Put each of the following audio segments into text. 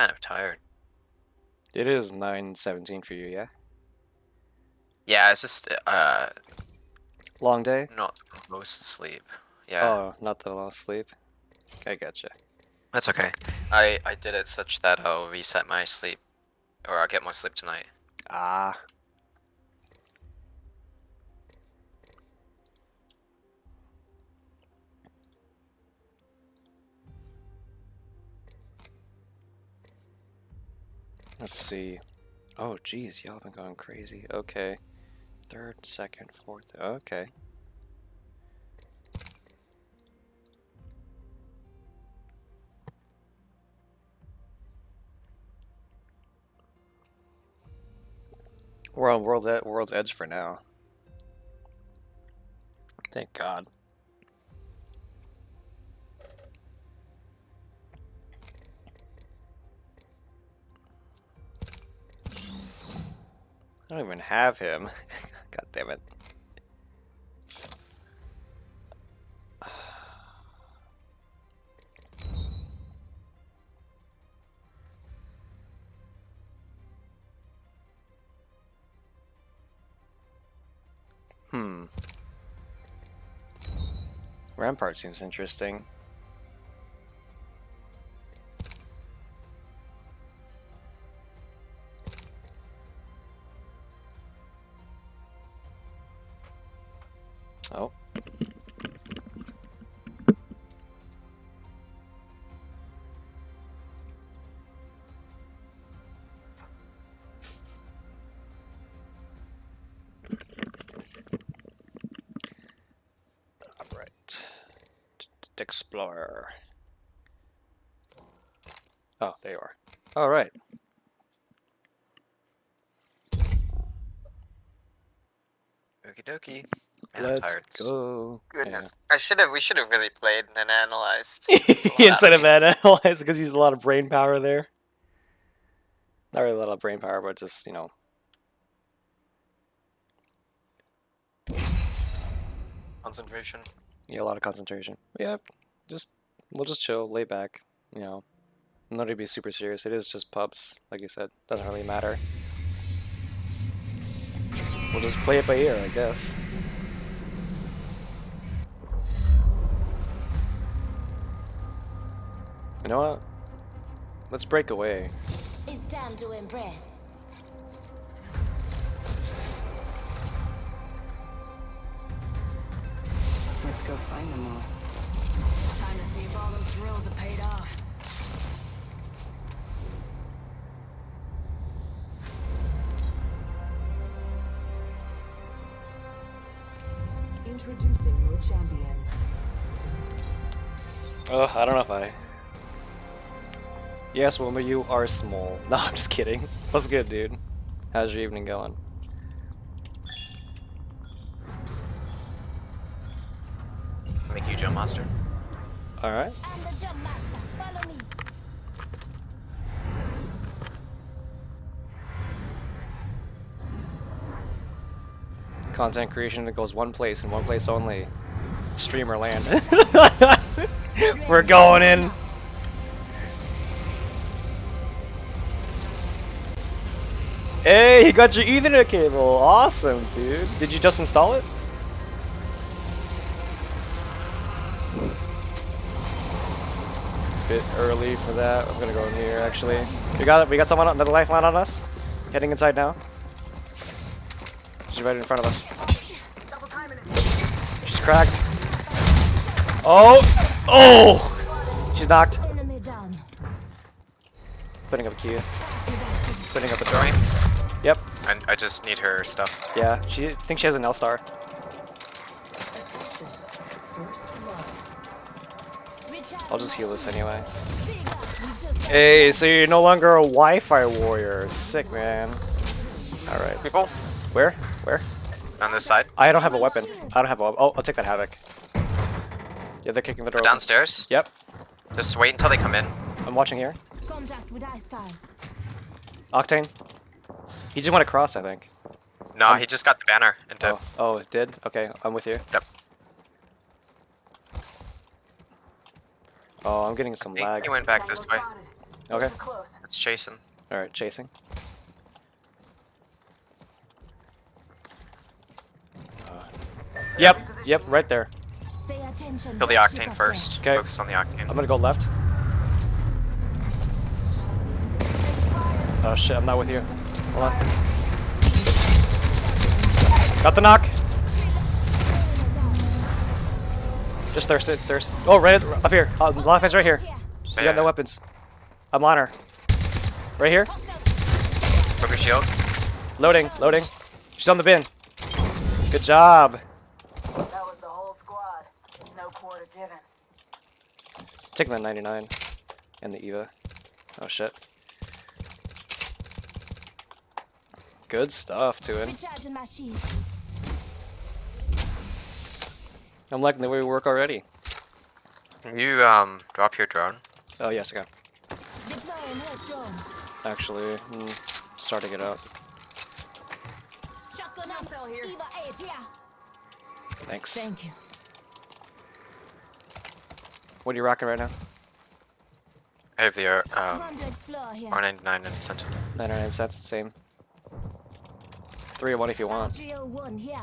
kind of tired. It is 9:17 for you, yeah? Yeah, it's just Long day? not supposed to sleep. Yeah, Oh, not that long sleep. I gotcha. that's okay. I did it such that I'll reset my sleep, or I'll get more sleep tonight. Ah. Let's see. Oh, geez, y'all have been going crazy. Okay. Third, second, fourth. Okay. We're on World's Edge for now. Thank God. I don't even have him. God damn it. Hmm. Rampart seems interesting. Oh. Alright. Explorer. Oh, there you are. Alright. Okie dokie. Man, I'm Let's tired. go. Goodness. We should have really played and then analyzed. Yeah. Instead of analyze, because he's a lot of brain power there. Not really a lot of brain power, but just, you know. Concentration. Yeah, a lot of concentration. Yeah, we'll just chill, lay back, you know. Not to be super serious. It is just pubs, like you said. Doesn't really matter. We'll just play it by ear, I guess. You know what? Let's break away. It's time to impress. Let's go find them all. Time to see if all those drills have paid off. Introducing your champion. Oh, I don't know if I... Yes, Wilma, you are small. No, I'm just kidding. What's good, dude? How's your evening going? Make you jump master. Alright. I'm the jump master. Follow me. Content creation that goes one place and one place only. Streamer land. We're going in. Hey, you got your Ethernet cable. Awesome, dude. Did you just install it? Bit early for that. I'm gonna go in here actually. We got someone another lifeline on us. Heading inside now. She's right in front of us. She's cracked. Oh! Oh! She's knocked. Enemy down. Putting up a key. Putting up a Joy. Yep. I just need her stuff. Yeah. She thinks she has an L-star. I'll just heal this anyway. Hey, so you're no longer a Wi-Fi warrior. Sick, man. Alright. People Where? Where? on this side. I don't have a weapon. I don't have a... Oh, I'll take that Havoc. Yeah, they're kicking the door open. Downstairs. Yep. Just wait until they come in. I'm watching here. Contact with iStar. Octane. He just went across, I think. No, he just got the banner into. Oh, it did? Okay, I'm with you. Yep. Oh, I'm getting some I think lag. he went back this way. Okay. Too close. Let's chase him. All right, chasing. Yep, right there. Pay attention. Kill the that ship octane up first. Okay. Focus on the octane. I'm gonna go left. Oh shit, I'm not with you. Hold on. Got the knock. Just there's. Oh, right up here. Lafayette's right here. there. She got no Yeah. weapons. I'm on her. Right here. Broke her shield. Loading. She's on the bin. Good job. That was the whole squad. No quarter given. Taking the 99 and the Eva. Oh shit. Good stuff, Tuin. Recharging my shield. I'm liking the way we work already. Can you drop your drone? Oh yes, I got. Deploying head drone. Actually, starting it up. Shotgun ammo here. Eva 8 here. Thanks. Thank you. What are you rocking right now? I have the Want to explore here. R99 and Sentinel. 99 cents, same. 301 if you want. 301 here.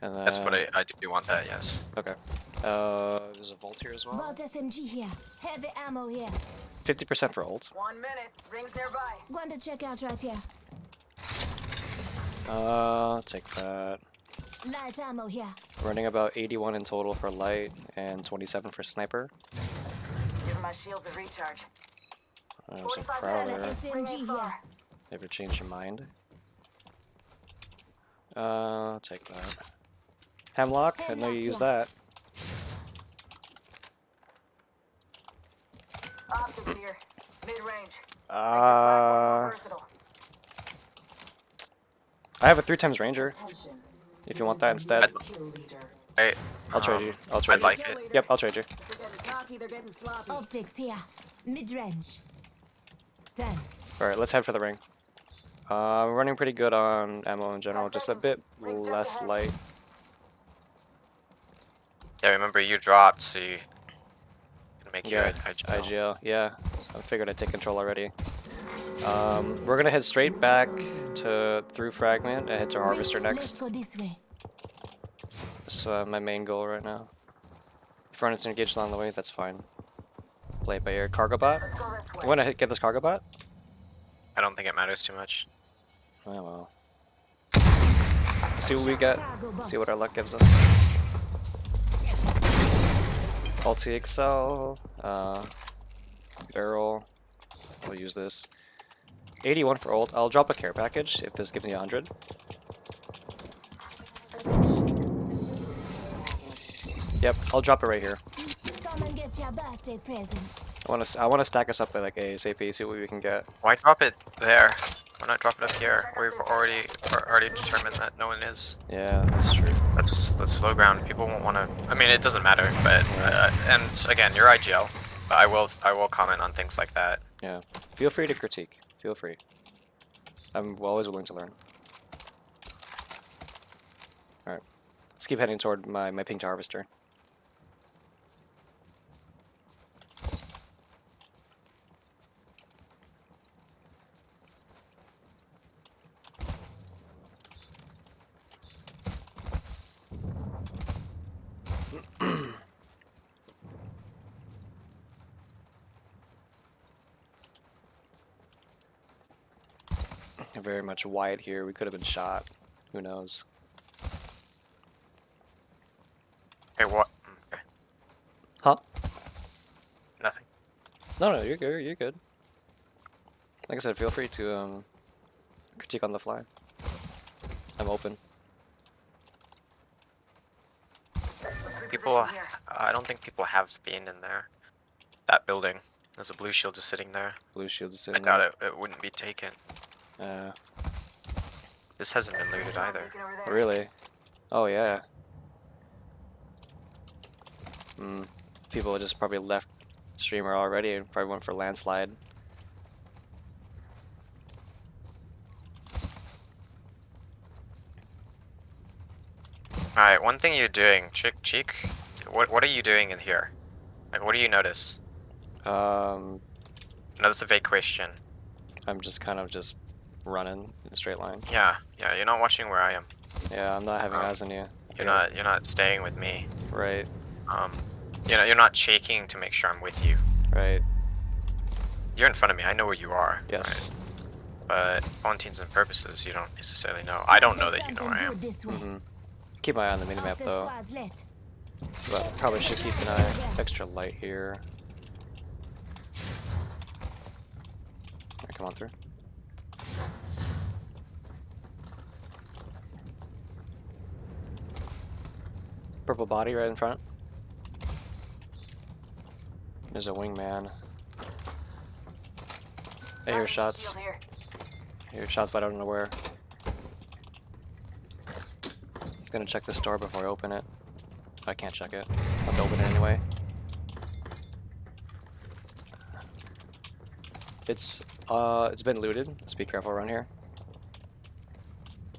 And then, That's what I do want that, yes. Okay. There's a Volt here as well. Vault SMG here. Heavy ammo here. 50% for ult. 1 minute. Rings nearby. Want to check out right here. Take that. Light ammo here. Running about 81 in total for light and 27 for sniper. Give my shields a recharge. There's a 45 prowler. SMG here. Never change your mind. Take that. Hemlock, I know you use that. Optics here. Mid-range. I Versatile. have a 3x ranger. Attention. If you want that instead, Kill leader. I'll trade you. I'll trade I'd you. like it. Yep, I'll trade you. If they're getting cocky, they're getting sloppy. Optics here. Mid-range. Thanks. Alright, let's head for the ring. We're running pretty good on ammo in general, just a bit less light. Yeah, remember you dropped, so you can make your Yeah, IGL. IGL. Yeah, I figured I'd take control already. We're gonna head straight back to through Fragment and head to Harvester Let's next. go this way. That's my main goal right now. If we're not engaged along the way, that's fine. Play it by ear. Cargo bot? Let's go this way. You wanna get this cargo bot? I don't think it matters too much. Oh well. See what we get. Cargo bot. See what our luck gives us. Ulti Excel. Barrel. We'll use this. 81 for ult. I'll drop a care package if this gives me 100. Yep, I'll drop it right here. Come and get your birthday present. I wanna stack us up by like ASAP, see what we can get. Why drop it there? Why not drop it up here? We've already determined that no one is. Yeah, that's true. That's slow ground. People won't want to. I mean, it doesn't matter, but and again, you're IGL. But I will comment on things like that. Yeah. Feel free to critique. Feel free. I'm always willing to learn. Alright. Let's keep heading toward my pink harvester. Very much wide here. We could have been shot. Who knows? Okay, what? Okay, Huh? nothing. No, you're good. You're good. Like I said, feel free to critique on the fly. I'm open. People, I don't think people have been in there. That building. There's a blue shield just sitting there. Blue shield is I sitting doubt there. it wouldn't be taken. Uh, This hasn't been looted either. really? Oh yeah. People just probably left streamer already and probably went for landslide. Alright, one thing you're doing, Cheek, what are you doing in here? Like, what do you notice? I know that's a vague question. I'm just kind of just running in a straight line. Yeah, you're not watching where I am. Yeah, I'm not having Um, eyes on you. You're not staying with me. Right, You're not shaking to make sure I'm with you. right. You're in front of me. I know where you are. Yes. Right? But for all intents and purposes, you don't necessarily know. I don't know that you know where I am. This way. Mm-hmm. Keep my eye on the minimap Half the though. squad's left. But probably should keep an eye. Extra light here. Alright, come on through. Purple body right in front. There's a wingman. I hear shots. Shield here. I hear shots, but I don't know where. Gonna check this door before I open it. I can't check it. I'll have to open it anyway. It's been looted. Let's be careful around here.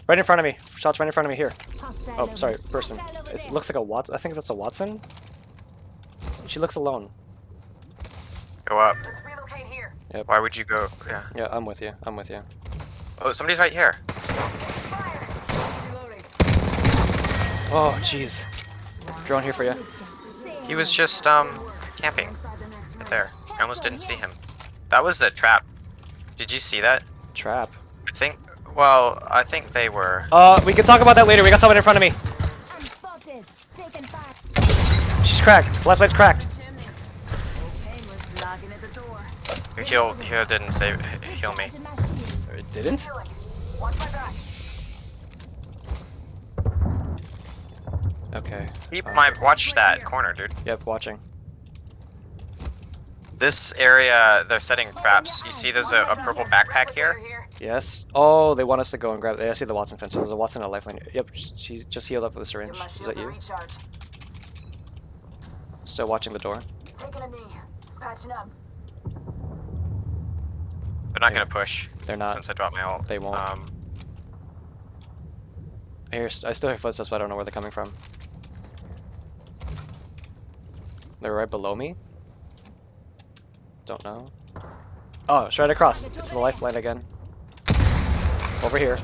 Right in front of me. Shots right in front of me here. Hostile Oh, over sorry, there. person. Hostile over It there. looks like a Watson. I think that's a Watson. She looks alone. Go up. Let's relocate here. Why would you go? Yeah. Yeah, I'm with you. I'm with you. Oh, somebody's right here. Fire. Reloading. Oh, jeez. Drone here for you. He was just camping Inside the next right ring. there. I almost didn't see him. That was a trap. Did you see that? Trap. I think. Well, I think they were. We can talk about that later. We got someone in front of me. I'm spotted. Taken fire. She's cracked. Left leg's cracked. Chimney. Painless knocking at the door. Heal didn't save. Heal me. Recharging my shields. It didn't? Healing. Watch my back. Okay. Watch that corner, dude. Yep, watching. This area, they're setting traps. You see, there's a purple backpack here. Here. Yes. Oh, they want us to go and grab it. I see the Watson fence. There's a Watson at lifeline. Yep, she's just healed up with a syringe. Give my Is shield that a you? recharge. Still watching the door. Taking a knee. Patching up. They're not Yeah. gonna push They're not. since I dropped my ult. They won't. I still hear footsteps, but I don't know where they're coming from. They're right below me? Don't know. Oh, it's right across. It's the lifeline again. Over here.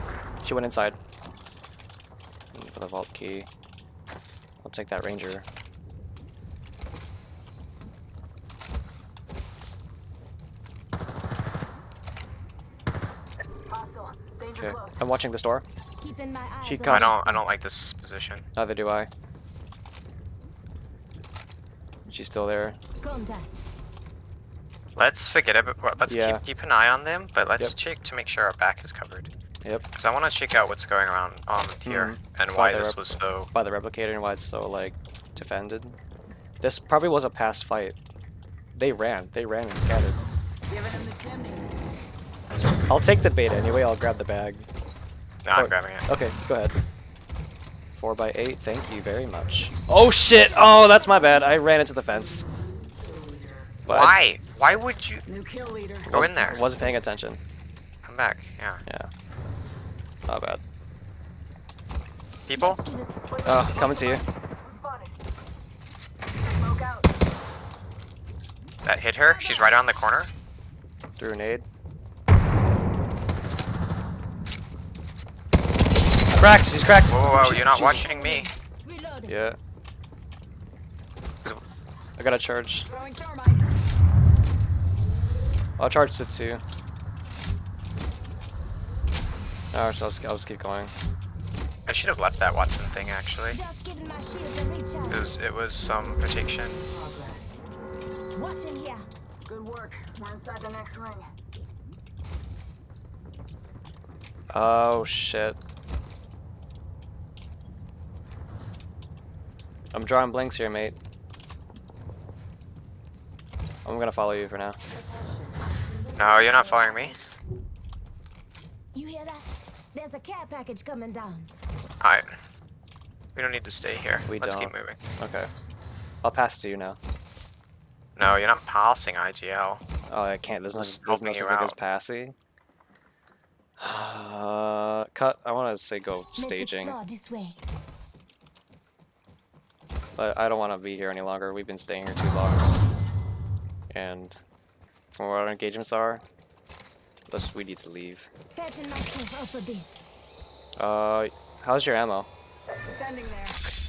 She went inside. For the vault key. I'll take that ranger. Hostile. Danger Okay. close. I'm watching this door. Keeping my eyes She on comes- I don't like this position. Neither do I. She's still there. contact. Let's forget about. Well, let's Yeah. keep an eye on them, but let's Yep. check to make sure our back is covered. Yep. Because I want to check out what's going on here and Why why they're this up- was so. By the replicator and why it's so, like, defended. This probably was a past fight. They ran and scattered. Giving him the chimney. I'll take the bait anyway, I'll grab the bag. No, I'm Oh, grabbing it. Okay, go ahead. 4x8, thank you very much. Oh shit! Oh, that's my bad. I ran into the fence. But I Why? Why would you New kill leader. go in there? wasn't paying attention. Come back. Yeah. Yeah. Not bad. People? Oh, coming to you. Spotted. Smoke out. That hit her. She's right on the corner. Threw a nade. Cracked! She's cracked! Whoa, you're not watching me. Reloading. Yeah. I got a charge. Throwing thermite. I'll charge it too. Alright, so I'll just keep going. I should have left that Watson thing actually, Just giving my shields a recharge. because it was some protection. Watching here. Good work. We're inside the next ring. Oh shit. I'm drawing blanks here, mate. I'm gonna follow you for now. No, you're not following me. You hear that? There's a care package coming down. Alright. We don't need to stay here. We Let's don't. keep moving. Okay. I'll pass to you now. No, you're not passing IGL. Oh, I can't. There's no Just such helping you thing as out. passing. Cut. I want to say go Let's staging, explore this way. but I don't want to be here any longer. We've been staying here too long, and from where our engagements are. Unless we need to leave. Patching myself up a bit. How's your ammo? Standing there.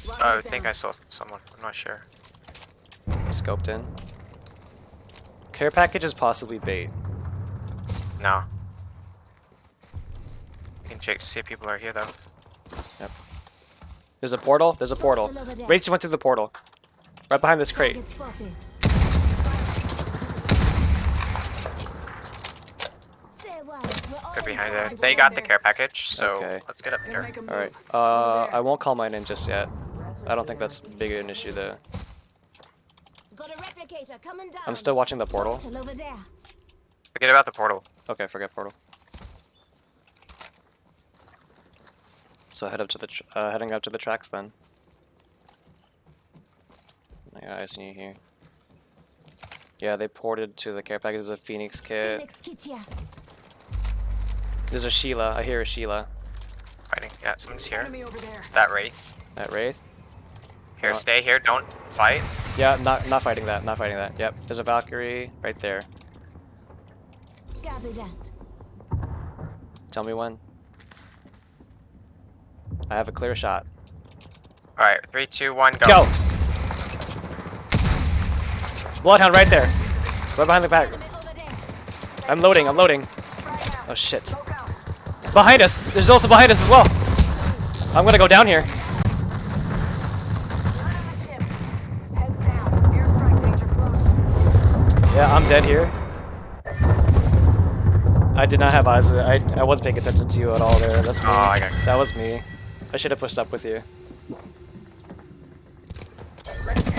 Lock I it think down. I saw someone. I'm not sure. Scoped in. Care package is possibly bait. No. You can check to see if people are here though. Yep. There's a portal. There's a portal. Rachel went through the portal. Right behind this crate. Target spotted. Say what? We're all They're behind inside there. this They got the building. care package, so Okay. let's get up Gonna here. make a move. Alright. Over there. I won't call mine in just yet. I don't think that's big an issue though. Got a replicator coming down. I'm still watching the portal. Portal over there. Forget about the portal. Okay, forget portal. So head up to the heading up to the tracks then. Yeah, I see you here. Yeah, they ported to the care package. There's a Phoenix kit. Phoenix kit here. There's a Sheila. I hear a Sheila. Fighting. Yeah, someone's here. Enemy over there. It's that Wraith. That Wraith. Here, Uh, stay here. Don't fight. Yeah, not fighting that. Not fighting that. Yep. There's a Valkyrie right there. Copy that. Tell me when. I have a clear shot. All right, 3, 2, 1, go. Go! Bloodhound right there. Right behind the back. Enemy over there. I'm loading. I'm loading. Oh shit. Behind us. There's also behind us as well. I'm gonna go down here. Heads down. Airstrike danger close. Yeah, I'm dead here. I did not have eyes. I wasn't paying attention to you at all there. That's me. Oh, I got- That was me. I should have pushed up with you.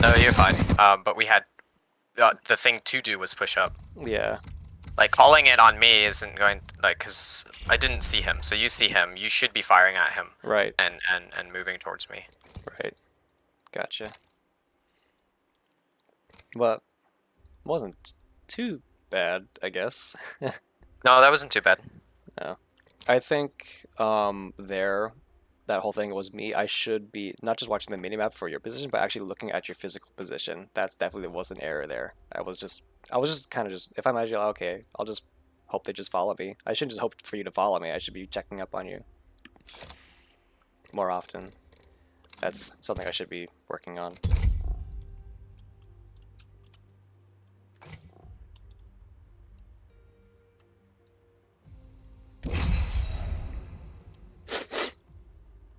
No, you're fine. But we had the thing to do was push up. Yeah. Like calling it on me isn't going like because I didn't see him. So you see him. You should be firing at him Right. and moving towards me. Right. Gotcha. But wasn't too bad, I guess. No, that wasn't too bad. I think that whole thing was me. I should be not just watching the minimap for your position, but actually looking at your physical position. That's definitely was an error there. I was just kind of just, if I'm agile, okay, I'll just hope they just follow me. I shouldn't just hope for you to follow me. I should be checking up on you more often. That's something I should be working on.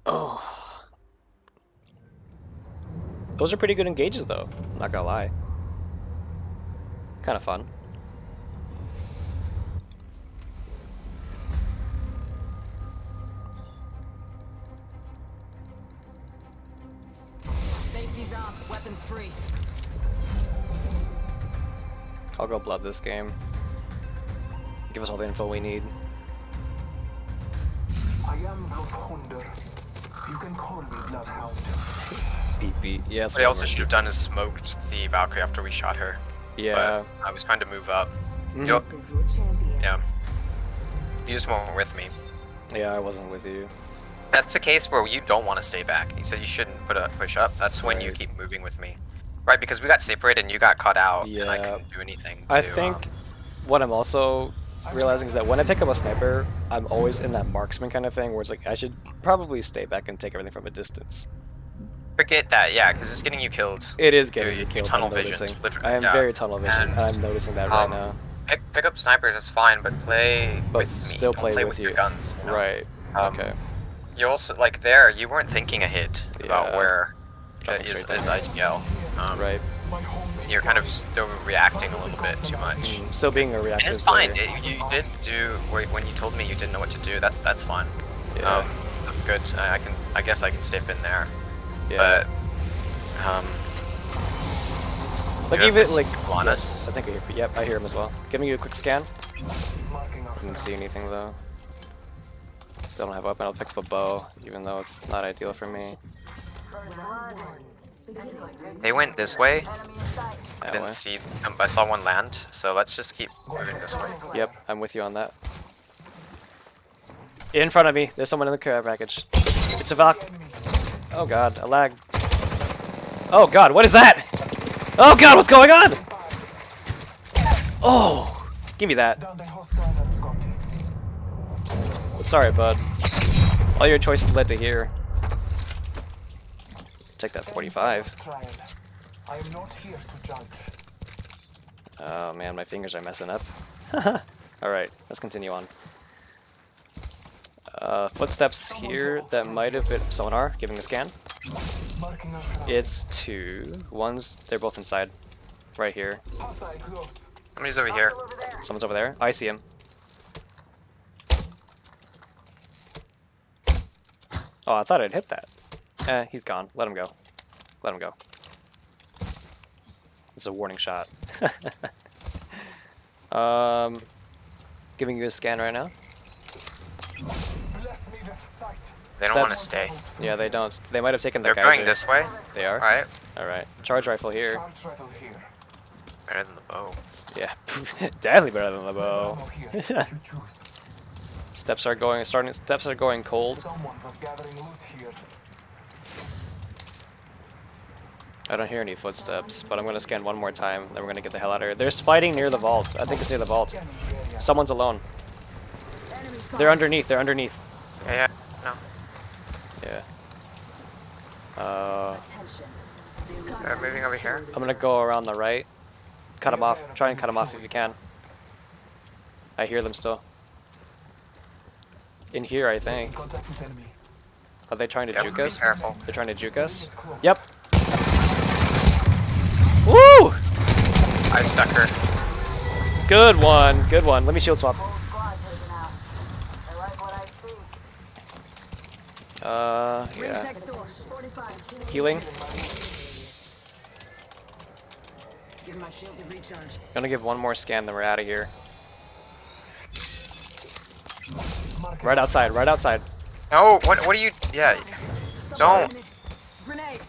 Oh. Those are pretty good engages though, not gonna lie. Kind of fun. Safety's off. Weapons free. I'll go blood this game. Give us all the info we need. I am Bloodhunder. You can call me Bloodhound. Beat beat. Yes. What I also should have done is smoked the Valkyrie after we shot her. Yeah. But I was trying to move up. Mhm. Yo, This is your champion. yeah. You just weren't with me. Yeah, I wasn't with you. That's a case where you don't want to stay back. You said you shouldn't push up. That's when you Right. keep moving with me. Right, because we got separated and you got caught out and I Yeah. couldn't do anything I to, think what I'm also realizing is that when I pick up a sniper, I'm always in that marksman kind of thing where it's like I should probably stay back and take everything from a distance. forget that, yeah, because it's getting you killed. It is getting You're me killed. tunnel I'm visioned, noticing. literally, I am yeah. very tunnel vision, And, and I'm noticing that right um, now. Pick up snipers is fine, but play But with me. still Don't play with you. your guns. You know? Right. Um, Okay. You also like there. You weren't thinking ahead about Yeah. where Jumping is straight down. IGL. Right. My home is You're kind of still reacting a little bit too much. Still being a And reactive. it's fine. player. You did do when you told me you didn't know what to do. That's fine. Yeah. That's good. I guess I can step in there. Yeah. But like yeah, even it's like on yes, us. I think I hear. Yep, I hear him as well. Giving you a quick scan. marking our Didn't see anything though. Still don't have weapon. I'll pick up a bow, even though it's not ideal for me. They went this way. I That didn't way. see. I saw one land. So let's just keep moving this way. Yep, I'm with you on that. In front of me, there's someone in the care package. It's a Valk. Oh god, a lag. Oh god, what is that? Oh god, what's going on? Oh! Give me that. Down the hostile and Scotty. Sorry, bud. All your choices led to here. Take that 45. Trial. I am not here to judge. Oh man, my fingers are messing up. Alright, let's continue on. Footsteps here that might have been sonar, giving a scan. Marking our ground. It's two. They're both inside. Right here. Hostile close. Somebody's over here. Someone's over there. I see him. Oh, I thought I'd hit that. He's gone. Let him go. Let him go. It's a warning shot. Giving you a scan right now. Bless me with sight. They don't want to stay. Yeah, they don't. They might have taken They're their going Kaiser. this way. They are? Alright. Alright. Charge rifle here. Charge rifle here. Better than the bow. Yeah. Definitely better than the bow. Ammo here. If you choose. Steps are going cold. Someone was gathering loot here. I don't hear any footsteps, but I'm gonna scan one more time, then we're gonna get the hell out of here. There's fighting near the vault. I think it's near the vault. Scanning the area. Someone's alone. They're underneath, they're underneath. Yeah, no. Yeah. They're moving over here. I'm gonna go around the right. Cut them off. Try and cut them off if you can. I hear them still. In here, I think. Contact with enemy. Are they trying to Yep, juke be us? careful. They're trying to juke us? Close. Yep. Woo! I stuck her. Good one, good one. Let me shield swap. Yeah. Next door. 45. Healing. Give my shields a recharge. Gonna give one more scan, then we're out of here. Marking Right outside, right outside. No, what are you? Yeah. Don't. Grenade.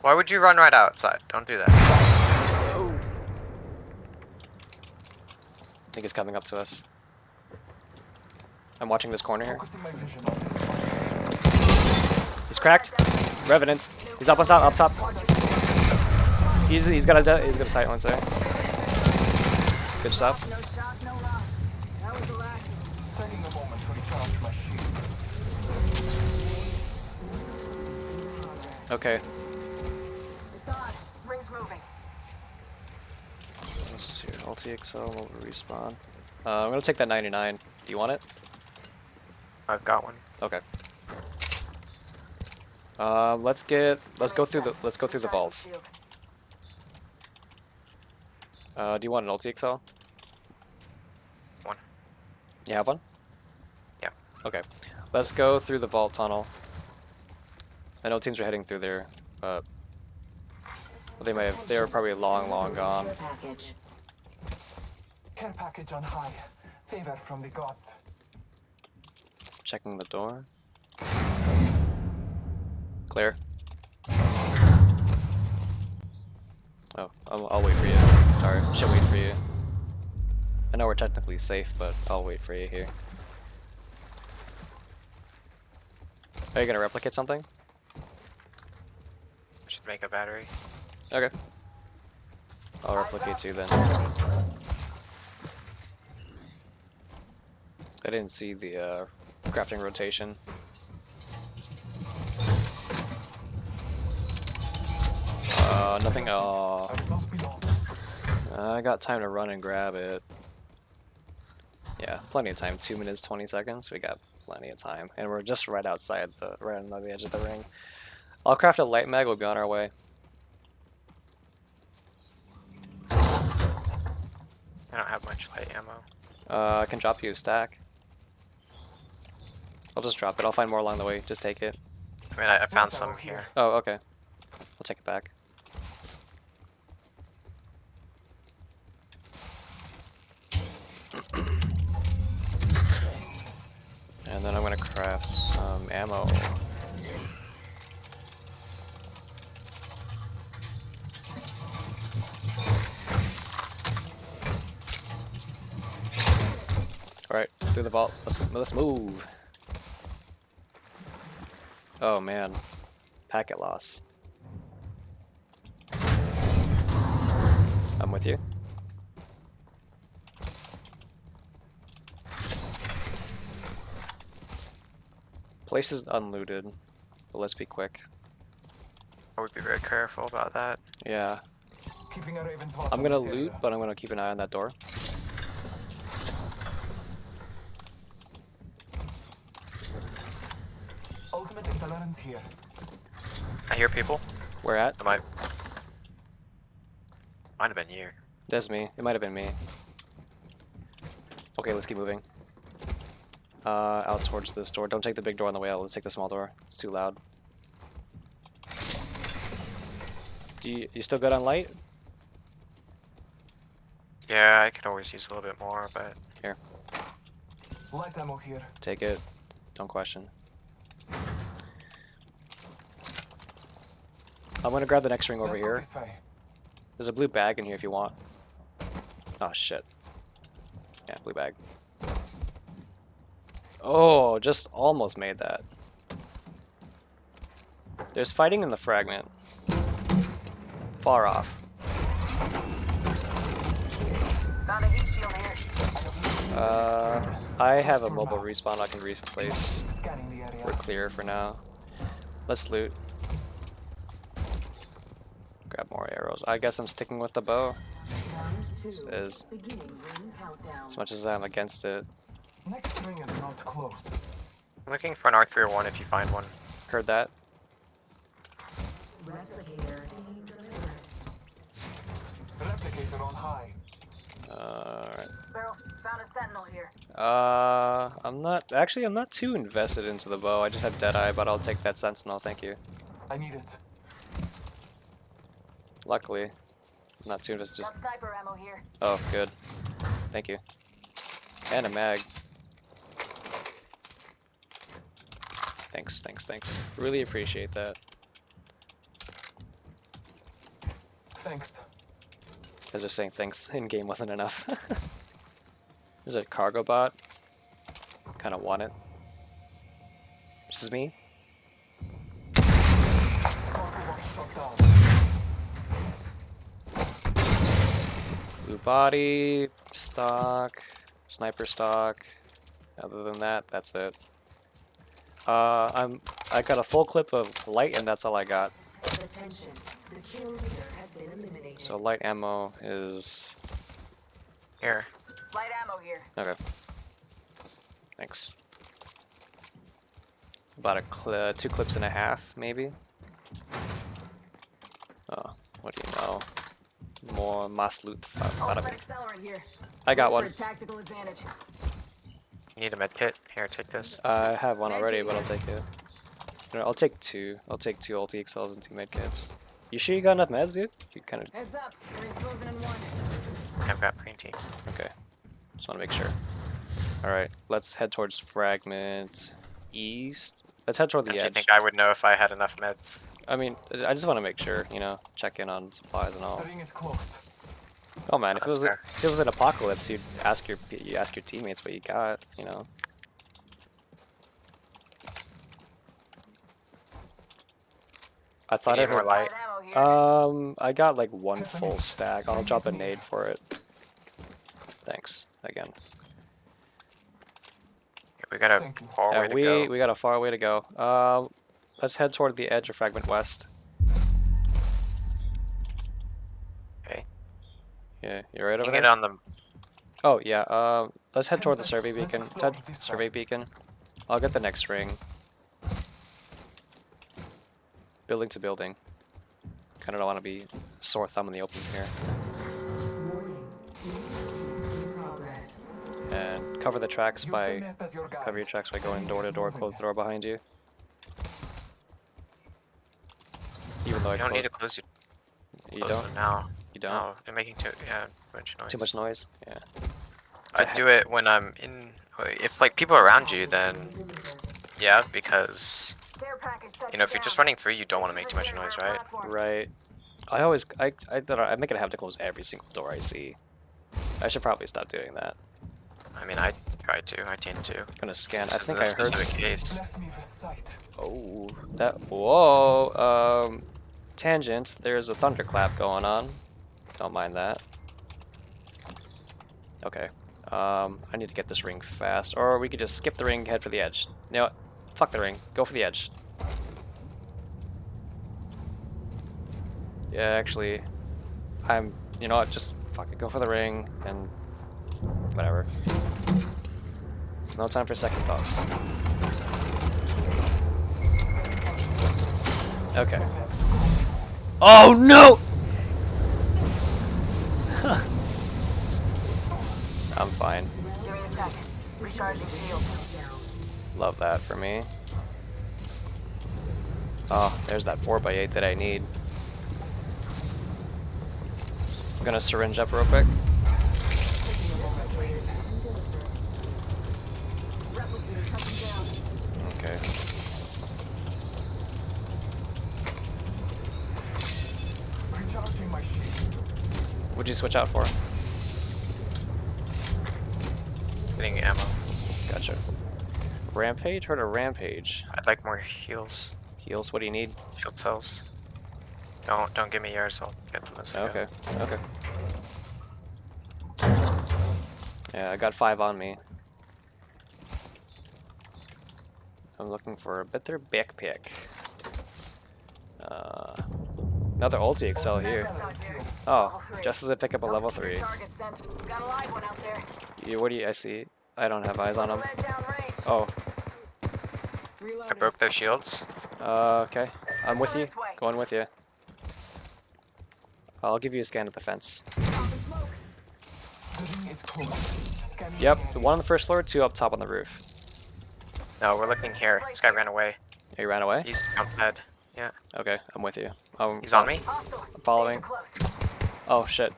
Why would you run right outside? Don't do that. I think he's coming up to us. I'm watching this corner here. focusing my vision on this one. He's cracked. Revenant. He's up on top, up top. He's got a silencer. Good stuff. No shot, no round. That was the last one. Taking a moment to recharge my shields. Okay. It's on. Ring's moving. This is here. LTXL, mobile respawn. I'm gonna take that 99. Do you want it? I've got one. Okay. Let's go through the vault. Do you want an LTXL? One. You have one? Yeah. Okay. Let's go through the vault tunnel. I know teams are heading through there, but they were probably long gone. Package. Care package on high. Favor from the gods. Checking the door. Clear. Oh, I'll wait for you. Sorry, should wait for you. I know we're technically safe, but I'll wait for you here. Are you gonna replicate something? Should make a battery. Okay. I'll replicate too then. I didn't see the crafting rotation. Nothing. Oh, I will not be long. I got time to run and grab it. Yeah, plenty of time. 2 minutes 20 seconds. We got plenty of time, and we're just right outside right on the edge of the ring. I'll craft a light mag. We'll be on our way. I don't have much light ammo. I can drop you a stack. I'll just drop it. I'll find more along the way. Just take it. I mean, I found some here. Oh, okay. I'll take it back. And then I'm gonna craft some ammo. Alright, through the vault. Let's move. Oh man. Packet loss. with you. Place is unlooted, but let's be quick. I would be very careful about that. Yeah, Keeping a Raven's watch I'm on gonna this loot, area. but I'm gonna keep an eye on that door. Ultimate accelerants here. I hear people. Where at? It might have been here. That's me. It might have been me. Okay, let's keep moving. Out towards this door. Don't take the big door on the way out. Let's take the small door. It's too loud. You still good on light? Yeah, I could always use a little bit more, but Here, Light ammo here. take it. Don't question. I'm gonna grab the next ring over Let's go here. this way. There's a blue bag in here if you want. Oh shit. Yeah, blue bag. Oh, just almost made that. There's fighting in the fragment. Far off. Found a heat shield here. I have a mobile respawn I can replace. Scanning the area. We're clear for now. Let's loot. Grab more arrows. I guess I'm sticking with the bow. As much as I'm against it. Next ring is not close. I'm looking for an R301 if you find one. Heard that? Replicator on high. Alright. Barrel, found a sentinel here. I'm not too invested into the bow. I just have Deadeye, but I'll take that Sentinel, thank you. I need it. Luckily. Not too invested, just... Got sniper ammo here. Oh, good. Thank you. And a mag. Thanks, thanks, thanks. Really appreciate that. Thanks. As they're saying thanks in-game wasn't enough. There's a cargo bot. Kinda want it. This is me. Shut down. Blue body, stock, sniper stock. Other than that, that's it. I got a full clip of light and that's all I got. Attention. The kill leader has been eliminated. So light ammo is Here. Light ammo here. okay. Thanks. About a 2 clips and a half, maybe. Oh, what do you know? More mass loot. Bada Ultimate bing. accelerant here. I got For one. a tactical advantage. You need a med kit? Here, take this. I have one already, but I'll take it. No, I'll take 2. I'll take 2 ulti excels and 2 medkits. You sure you got enough meds, dude? You kind of Heads up. Ring's closing in 1. I've got green tea. okay. Just want to make sure. All right, let's head towards fragment east. Let's head toward the Do you edge. think I would know if I had enough meds? I mean, I just want to make sure, you know, check in on supplies and all. The ring is close. Oh man, if it That's was fair. if it was an apocalypse, you ask your teammates what you got, you know. I thought You I need more heard. light. ammo here. I got like 1 full stack. I'll drop a nade for it. Thanks again. We got a Thank you. far way to go. We got a far way to go. Let's head toward the edge of Fragment West. Okay. Yeah, you right You over can get there? on the. Oh yeah. Let's head toward the survey Let's beacon. explore Head this survey side. beacon. I'll get the next ring. Building to building. Kind of don't want to be sore thumb in the open here. And cover the tracks Use the by map as your guide. cover your tracks by going door to door. Close the door behind you. Even though I You don't close, need to close your you close don't. them now. You don't. No, they're making too much noise. Too much noise. Yeah. I do it when I'm in. If like people are around you, then yeah, because Care package you know if you're just running through, you don't want to make too much noise, right? Right. I always I make it a habit to close every single door I see. I should probably stop doing that. I mean, I try to. I tend to. I'm gonna scan. I This is think the I heard. specific case. Bless me with sight. Oh, that. Whoa. Tangent. There's a thunderclap going on. Don't mind that. Okay. I need to get this ring fast, or we could just skip the ring, head for the edge. You know what? Fuck the ring. Go for the edge. Yeah, actually, you know what? Just fuck it. Go for the ring and whatever. No time for second thoughts. Okay. Oh no! I'm fine. Give me a second. Recharging shield. Love that for me. Oh, there's that 4x8 that I need. I'm gonna syringe up real quick. Okay. Recharging my shields. What'd you switch out for? Getting ammo. Gotcha. Rampage? Heard of Rampage. I'd like more heals. Heals, what do you need? Shield cells. Don't give me yours. I'll get them as I go. Okay, okay. Yeah, I got 5 on me. I'm looking for a better backpack. Another ulti excel here. Oh, just as I pick up a level 3. Target sent. Got a live one out there. What do you? I see. I don't have eyes on him. Lead down range. Oh, I Reloading. broke their shields. okay. I'm with you. Going with you. I'll give you a scan of the fence. The ring is close. Scanning Yep, the the one on the first floor, 2 up top on the roof. No, we're looking here. This guy ran away. Oh, you ran away? He's jumped ahead. Yeah. Okay, I'm with you. He's on me. Hostile. I'm following. Danger close. Oh shit.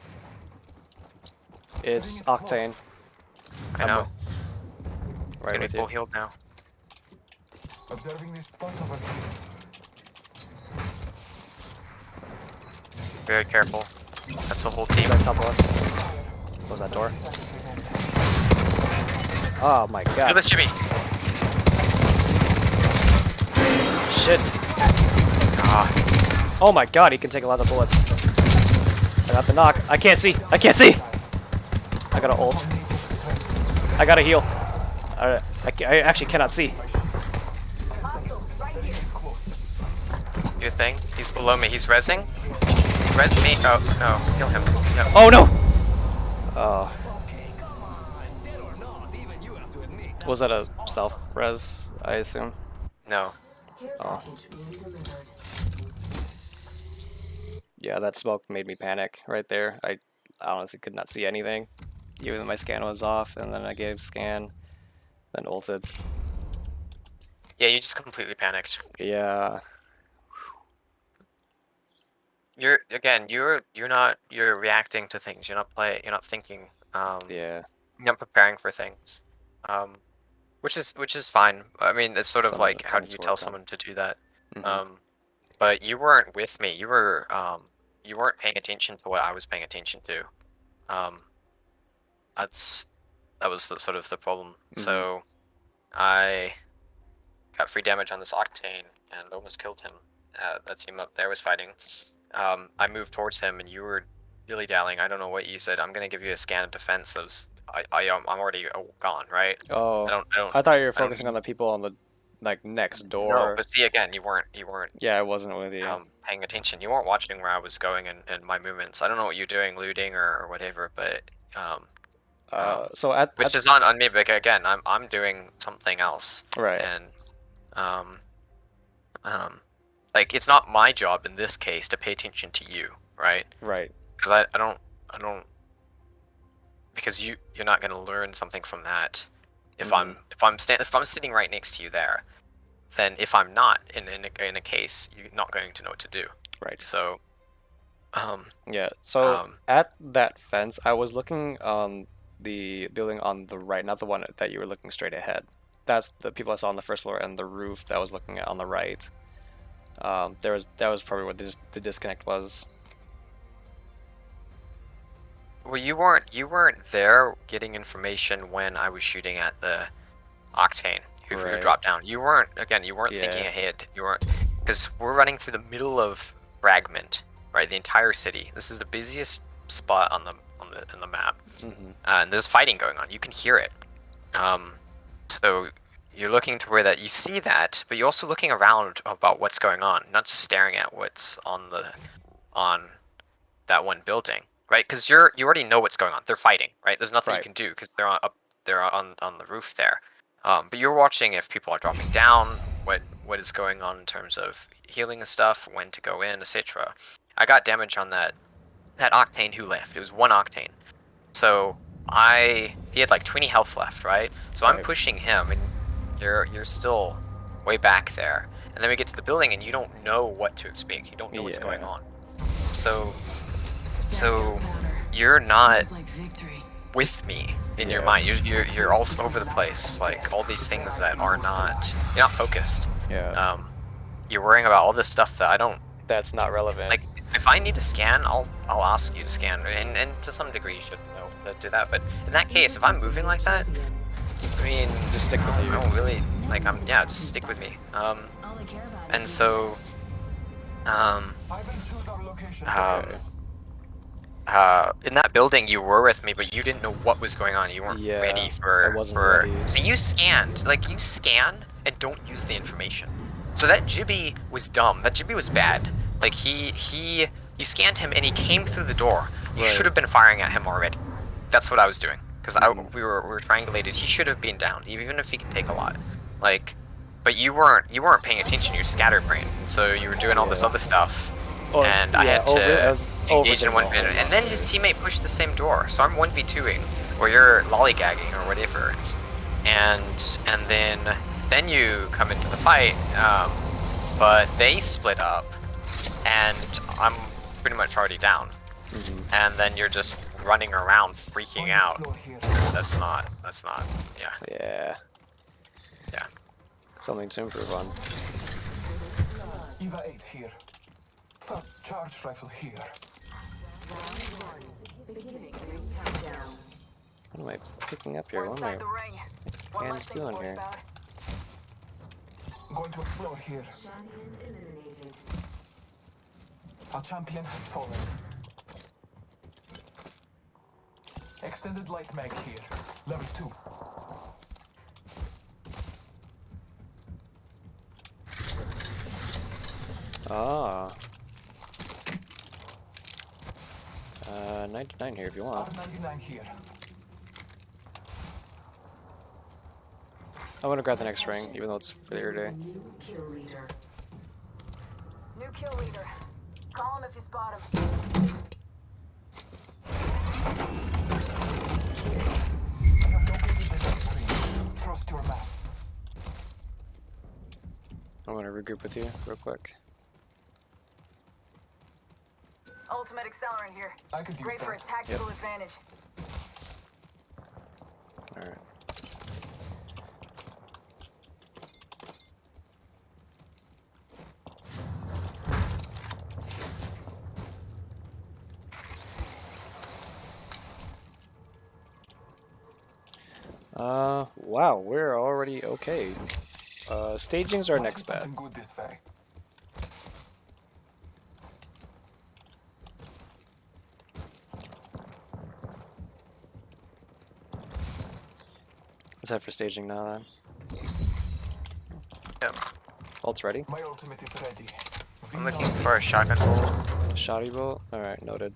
It's Octane. I know. Right Getting with full you. healed now. Observing this spot over here. Very careful. That's the whole team. He's on top of us. Close that door. Oh my Do god. this, Jimmy. Shit. Ah, Oh my god, he can take a lot of bullets. I got the knock. I can't see. I can't see. I got an ult. I got a heal. I actually cannot see. do your thing. He's below me. He's rezzing. Res me. Oh no, kill him. No. Oh no! Oh. Was that a self-res, I assume? No. Oh. Yeah, that smoke made me panic right there. I honestly could not see anything. Even though my scan was off, and then I gave scan, then ulted. Yeah, you just completely panicked. Yeah. You're reacting to things. You're not thinking. Yeah. You're not preparing for things. Which is fine. I mean, it's sort of like, how do something you to tell work on. someone to do that? Mhm. But you weren't with me. You weren't paying attention to what I was paying attention to. That was sort of the problem. So I got free damage on this Octane and almost killed him. That team up there was fighting. I moved towards him and you were dilly dallying. I don't know what you said. I'm gonna give you a scan of defense. I'm already gone, right? Oh, I don't. I thought you were I don't- focusing on the people on the next door. No, but see again, you weren't Yeah, I wasn't with you. paying attention. You weren't watching where I was going and my movements. I don't know what you're doing, looting or whatever, but So at which is on me. But again, I'm doing something else. right. And like it's not my job in this case to pay attention to you, right? Right. Because I don't because you're not going to learn something from that. If I'm sitting right next to you there, then if I'm not in a case, you're not going to know what to do. Right. So Yeah. So Um, at that fence, I was looking on the building on the right, not the one that you were looking straight ahead. That's the people I saw on the first floor, and the roof that I was looking at on the right. That was probably where the disconnect was. well, you weren't there getting information when I was shooting at the Octane who Right. dropped down. You weren't Yeah. thinking ahead. You weren't, because we're running through the middle of Fragment, right? The entire city. This is the busiest spot on the on the in the map, Mm-hmm. and there's fighting going on. You can hear it. So you're looking to where that you see that, but you're also looking around about what's going on, not just staring at what's on that one building, right? Because you already know what's going on. They're fighting, right? There's nothing you Right. can do because they're on the roof there. But you're watching if people are dropping down, what is going on in terms of healing and stuff, when to go in, etc. I got damage on that Octane who left. It was 1 Octane. So he had like 20 health left, right? So I'm Right. pushing him, and you're still way back there. And then we get to the building, and you don't know what to expect. You don't know what's going Yeah. on. So Spectre powder. you're not Seems like victory. with me in your Yeah. mind. You're all over the place. Like all these things that are not. You're not focused. Yeah. You're worrying about all this stuff that I don't. That's not relevant. Like, if I need to scan, I'll ask you to scan, and to some degree you should know to do that. But in that case, if I'm moving like that, I mean, just stick with you. I don't really like. Just stick with me. All they care about And is so, I will choose our location. Okay. in that building you were with me, but you didn't know what was going on. You weren't Yeah, ready for. I wasn't ready. So you scanned, like you scan and don't use the information. So that Jibby was dumb. That Jibby was bad. Like you scanned him and he came through the door. You Right. should have been firing at him already. That's what I was doing. Because we were triangulated. He should have been down, even if he can take a lot. Like, but you weren't paying attention. You were scatterbrained. So you were doing all this Yeah. other stuff. Oh, And I yeah, had to I was engage in overthinking one all bit. of And then his teammate pushed the same door. So I'm 1v2ing, or you're lollygagging, or whatever. And then you come into the fight. But they split up, and I'm pretty much already down. Mhm. And then you're just running around freaking out. Explore here. That's not. Yeah. Yeah. Yeah. Something to improve on. Eva 8 here. Third charge rifle here. What am I picking up here? What am the ring. One hands less thing to doing worry here? about. Going to explore here. Our champion has fallen. Extended light mag here. Level 2. Ah. 99 here if you want. R99 here. I want to grab the next ring, even though it's for the air day. New kill leader. Call him if you spot him. I have located the next ring. Trust your maps. I want to regroup with you real quick. Ultimate accelerant here. I could use Great for a that. tactical advantage. Alright. Wow, we're already okay. Staging's our Might next be bet. something good this way. Let's head for staging now then. Yep. Ult's ready. My ultimate is ready. I'm looking for a shotgun bolt. Shoddy bolt? Alright, noted.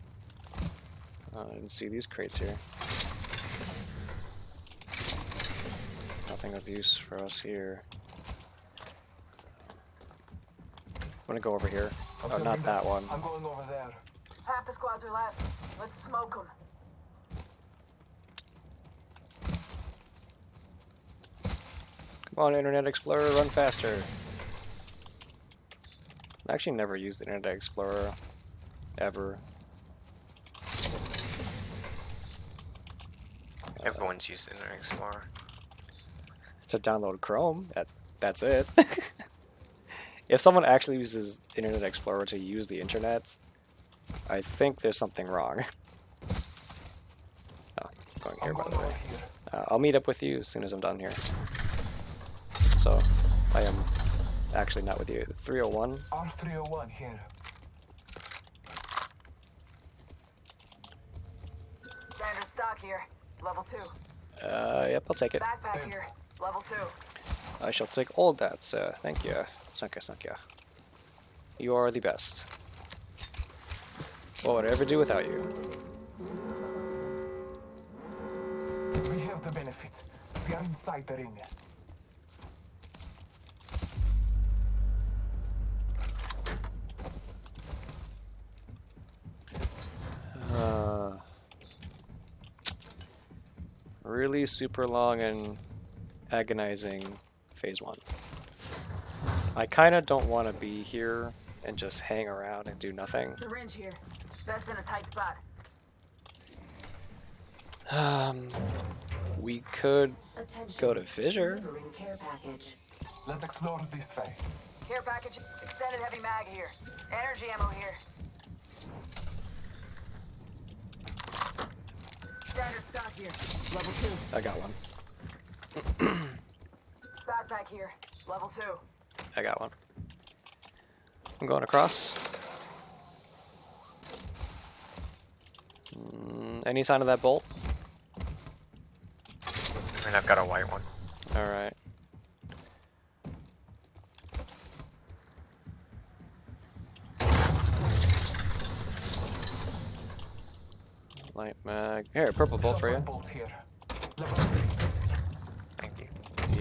I didn't see these crates here. Nothing of use for us here. I'm gonna go over here. Oh, Observing not that one. I'm going over there. Half the squads are left. Let's smoke them. Come on, Internet Explorer, run faster. I actually never used Internet Explorer. Ever. Everyone's used Internet Explorer. To download Chrome, that's it. If someone actually uses Internet Explorer to use the internet, I think there's something wrong. Oh, going here I'm by going the over way. here. I'll meet up with you as soon as I'm done here. So, I am actually not with you. 301. R301 here. stock here. Level 2. Yep, I'll take it. Backpack here. Level 2. I shall take all that, sir. Thank you. Thank you. You are the best. What would I ever do without you? We have the benefit. We are inside the ring. Really super long and agonizing phase 1. I kind of don't want to be here and just hang around and do nothing. Syringe here. Best in a tight spot. We could Attention. go to Fissure. Delivering care package. Let's explore this way. Care package. Extended heavy mag here. Energy ammo here. Standard stock here. Level 2. I got one. Backpack here. Level 2. I got one. I'm going across. Any sign of that bolt? I mean, I've got a white one. Alright. Light mag. Here, purple bolt for Shotgun you. bolt here. Level 3. Thank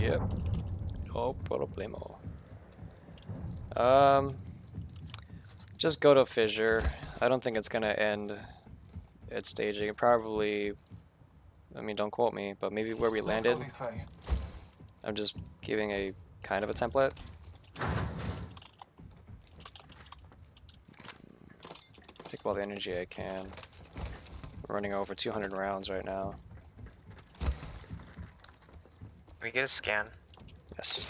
you. Yep. Oh, problemo. Just go to Fissure. I don't think it's gonna end at staging. Probably, I mean, don't quote me, but maybe where we Let's go landed. this way. I'm just giving a kind of a template. Take all the energy I can. I'm running over 200 rounds right now. Can we get a scan? Yes.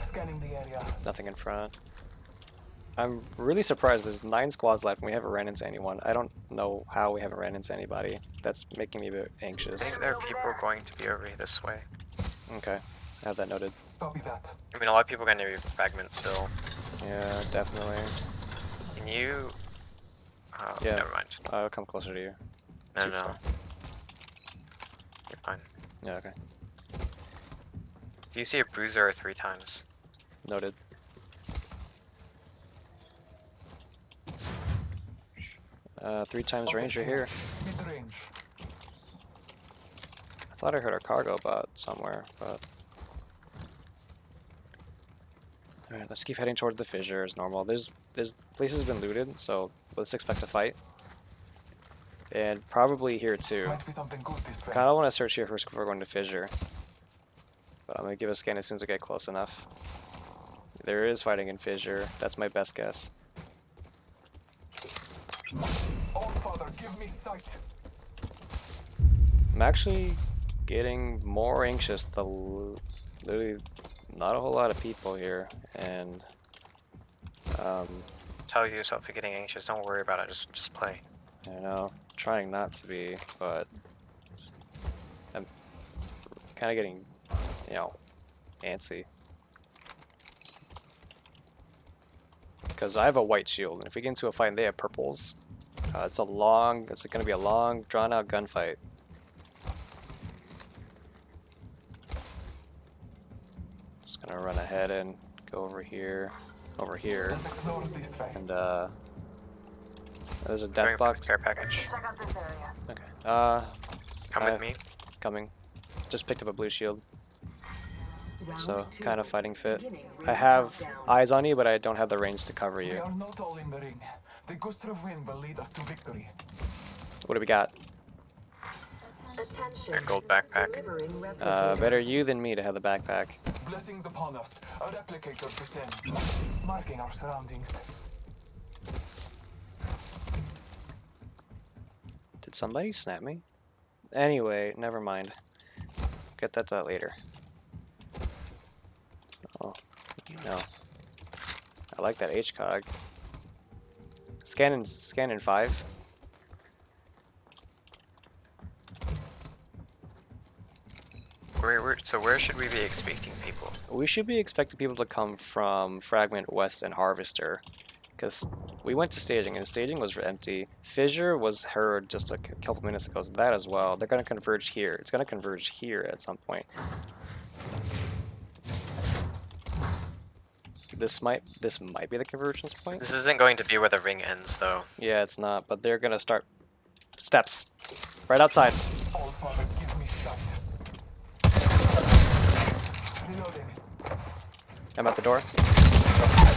Scanning the area. Nothing in front. I'm really surprised there's 9 squads left and we haven't ran into anyone. I don't know how we haven't ran into anybody. That's making me a bit I anxious. think there are people going to be over this way. Okay, I have that noted. Copy that. I mean, a lot of people are going to be fragments still. Yeah, definitely. Can you... Oh, Yeah. never mind. I'll come closer to you. No, Too no. far. You're fine. Yeah, okay. Do you see a bruiser 3 times? Noted. Three times ranger here. Mid-range. I thought I heard a cargo bot somewhere, but... Alright, let's keep heading toward the fissure as normal. There's places been looted, so let's expect a fight. And probably here too. Might be something good this way. Kinda wanna search here first before going to fissure. But I'm gonna give a scan as soon as I get close enough. There is fighting in fissure. That's my best guess. All Father, give me sight. I'm actually getting more anxious. Literally not a whole lot of people here, and Tell yourself you're getting anxious. Don't worry about it. Just play. I don't know, trying not to be, but I'm kind of getting, you know, antsy. Because I have a white shield, and if we get into a fight and they have purples, it's going to be a long, drawn-out gunfight. Just gonna run ahead and go over here, Let's explore this way. and there's a Going death for box. the care package. Check out this area. Okay. Come I- with me. Coming. Just picked up a blue shield, Round so two. kind of fighting fit. Beginning ring I have countdown. eyes on you, but I don't have the range to cover We you. are not all in the ring. The gust of wind will lead us to victory. What do we got? Attention. A gold backpack. Delivering replicator. Better you than me to have the backpack. Blessings upon us. A replicator descends, marking our surroundings. Did somebody snap me? Anyway, never mind. Get that later. Oh, no. I like that HCOG. Scan in 5. So where should we be expecting people? We should be expecting people to come from Fragment West and Harvester, Because we went to staging, and staging was empty. Fissure was heard just a couple minutes ago, so that as well. They're going to converge here. It's going to converge here at some point. This might be the convergence point. This isn't going to be where the ring ends, though. Yeah, it's not, but they're going to start steps right outside. All Father, give me sight. Reloading. I'm at the door.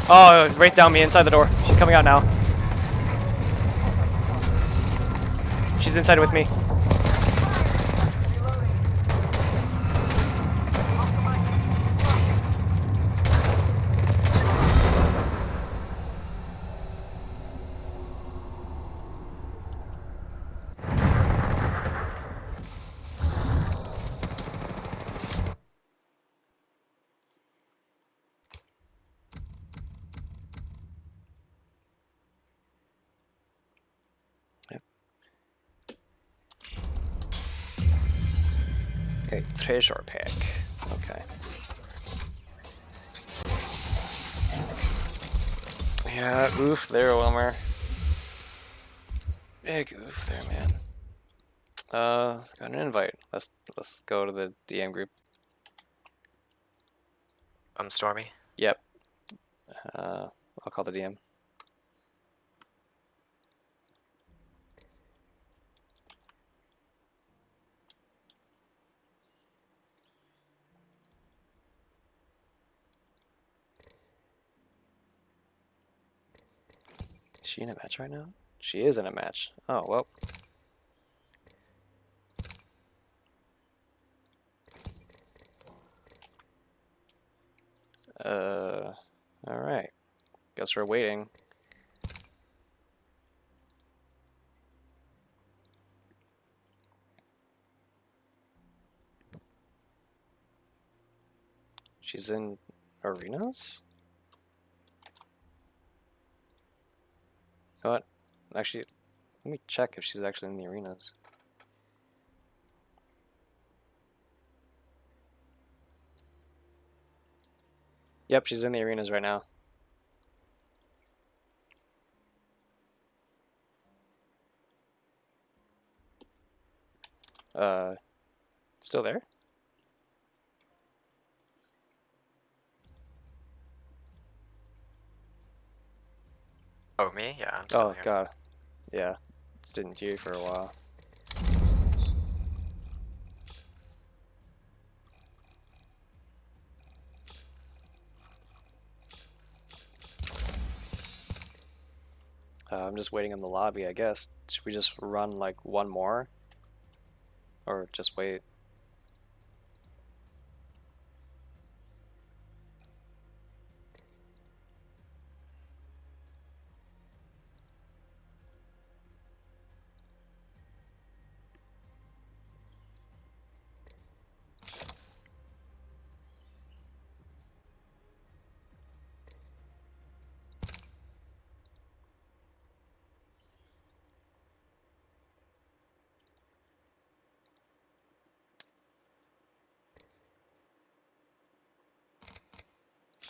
Oh, right down me inside the door. She's coming out now. She's inside with me. Okay, treasure pack. Okay. Yeah, oof there, Wilmer. Big oof there, man. Got an invite. Let's go to the DM group. Stormy. Yep. I'll call the DM. Is she in a match right now? She is in a match. Oh, well. Alright. Guess we're waiting. She's in arenas? You know what? Actually, let me check if she's actually in the arenas. Yep, she's in the arenas right now. Still there? Oh, me? Yeah, I'm still Oh, here. God. Yeah. Didn't hear you for a while. I'm just waiting in the lobby, I guess. Should we just run like one more? Or just wait?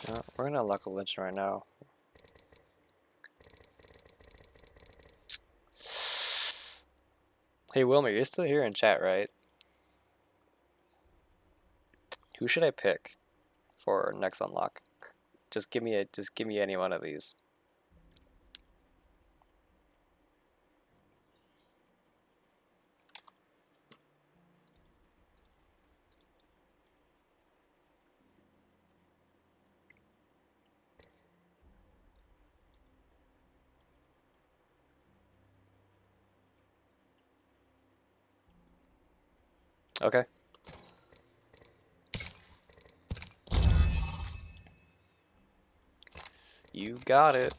No, we're gonna unlock a legend right now. Hey Wilmer, you're still here in chat, right? Who should I pick for next unlock? Just give me any one of these. Okay. You got it.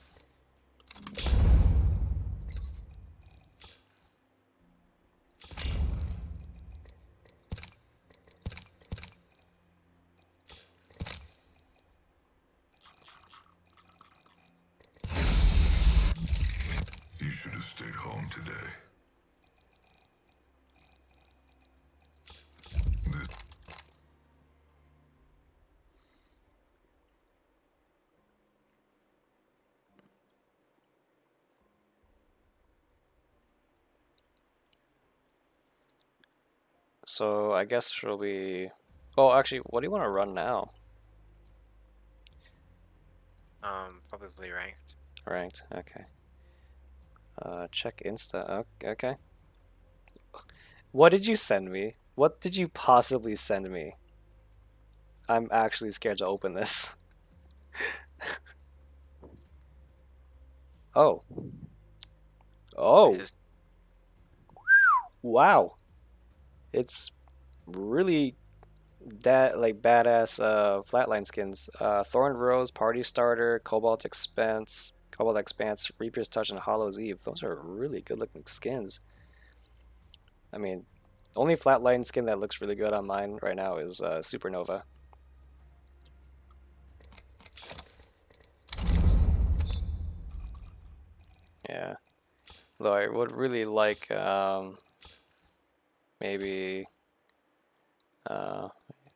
You should have stayed home today. So I guess we'll be. Oh, actually, what do you want to run now? Probably ranked. Ranked. Okay. Check Insta. Okay. What did you send me? What did you possibly send me? I'm actually scared to open this. Oh. Oh. Just Wow. It's really like badass flatline skins. Thorn Rose, Party Starter, Cobalt Expanse, Reaper's Touch, and Hollow's Eve. Those are really good looking skins. I mean, the only flatline skin that looks really good on mine right now is Supernova. Yeah. Though I would really like maybe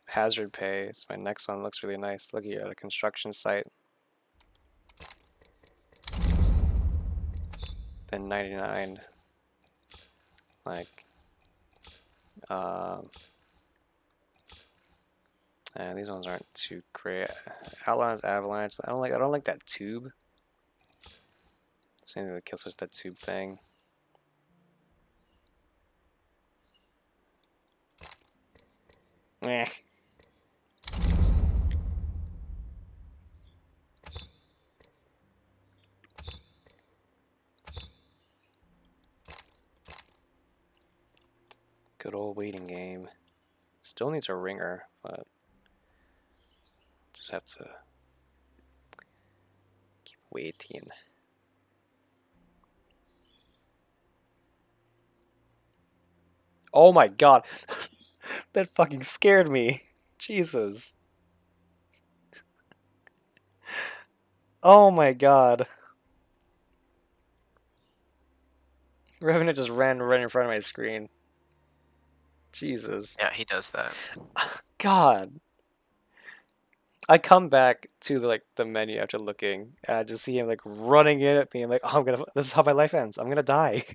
Hazard Pay. It's my next one. Looks really nice. Looking at a construction site. Then 99. Like and these ones aren't too great. Outlands Avalanche. I don't like that tube. Same thing that kills us, that tube thing. Eh. Good old waiting game. Still needs a ringer, but just have to keep waiting. Oh my god. That fucking scared me. Jesus. Oh my god. Revenant just ran right in front of my screen. Jesus. yeah, he does that. God. I come back to the menu after looking, and I just see him like running in at me. I'm like, oh, this is how my life ends. I'm gonna die.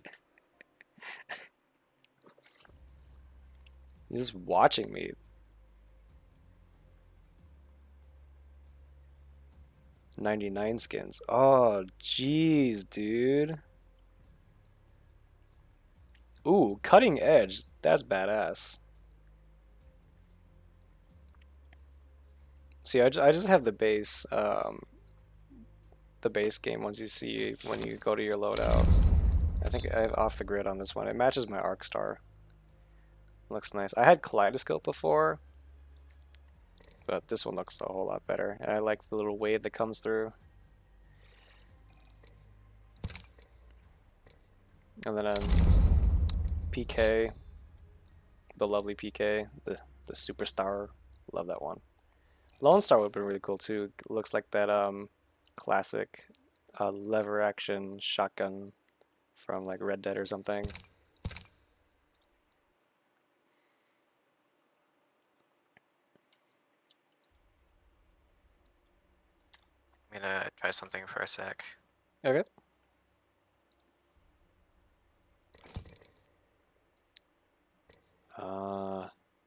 He's just watching me. $99 skins. Oh, jeez, dude. Ooh, cutting edge. That's badass. See, I just have the base game when you go to your loadout. I think I have off the grid on this one. It matches my Arc Star. Looks nice. I had Kaleidoscope before, but this one looks a whole lot better. And I like the little wave that comes through. And then PK, the lovely PK, the superstar. Love that one. Lone Star would have been really cool too. It looks like that classic lever action shotgun from like Red Dead or something. I'm gonna try something for a sec. Okay.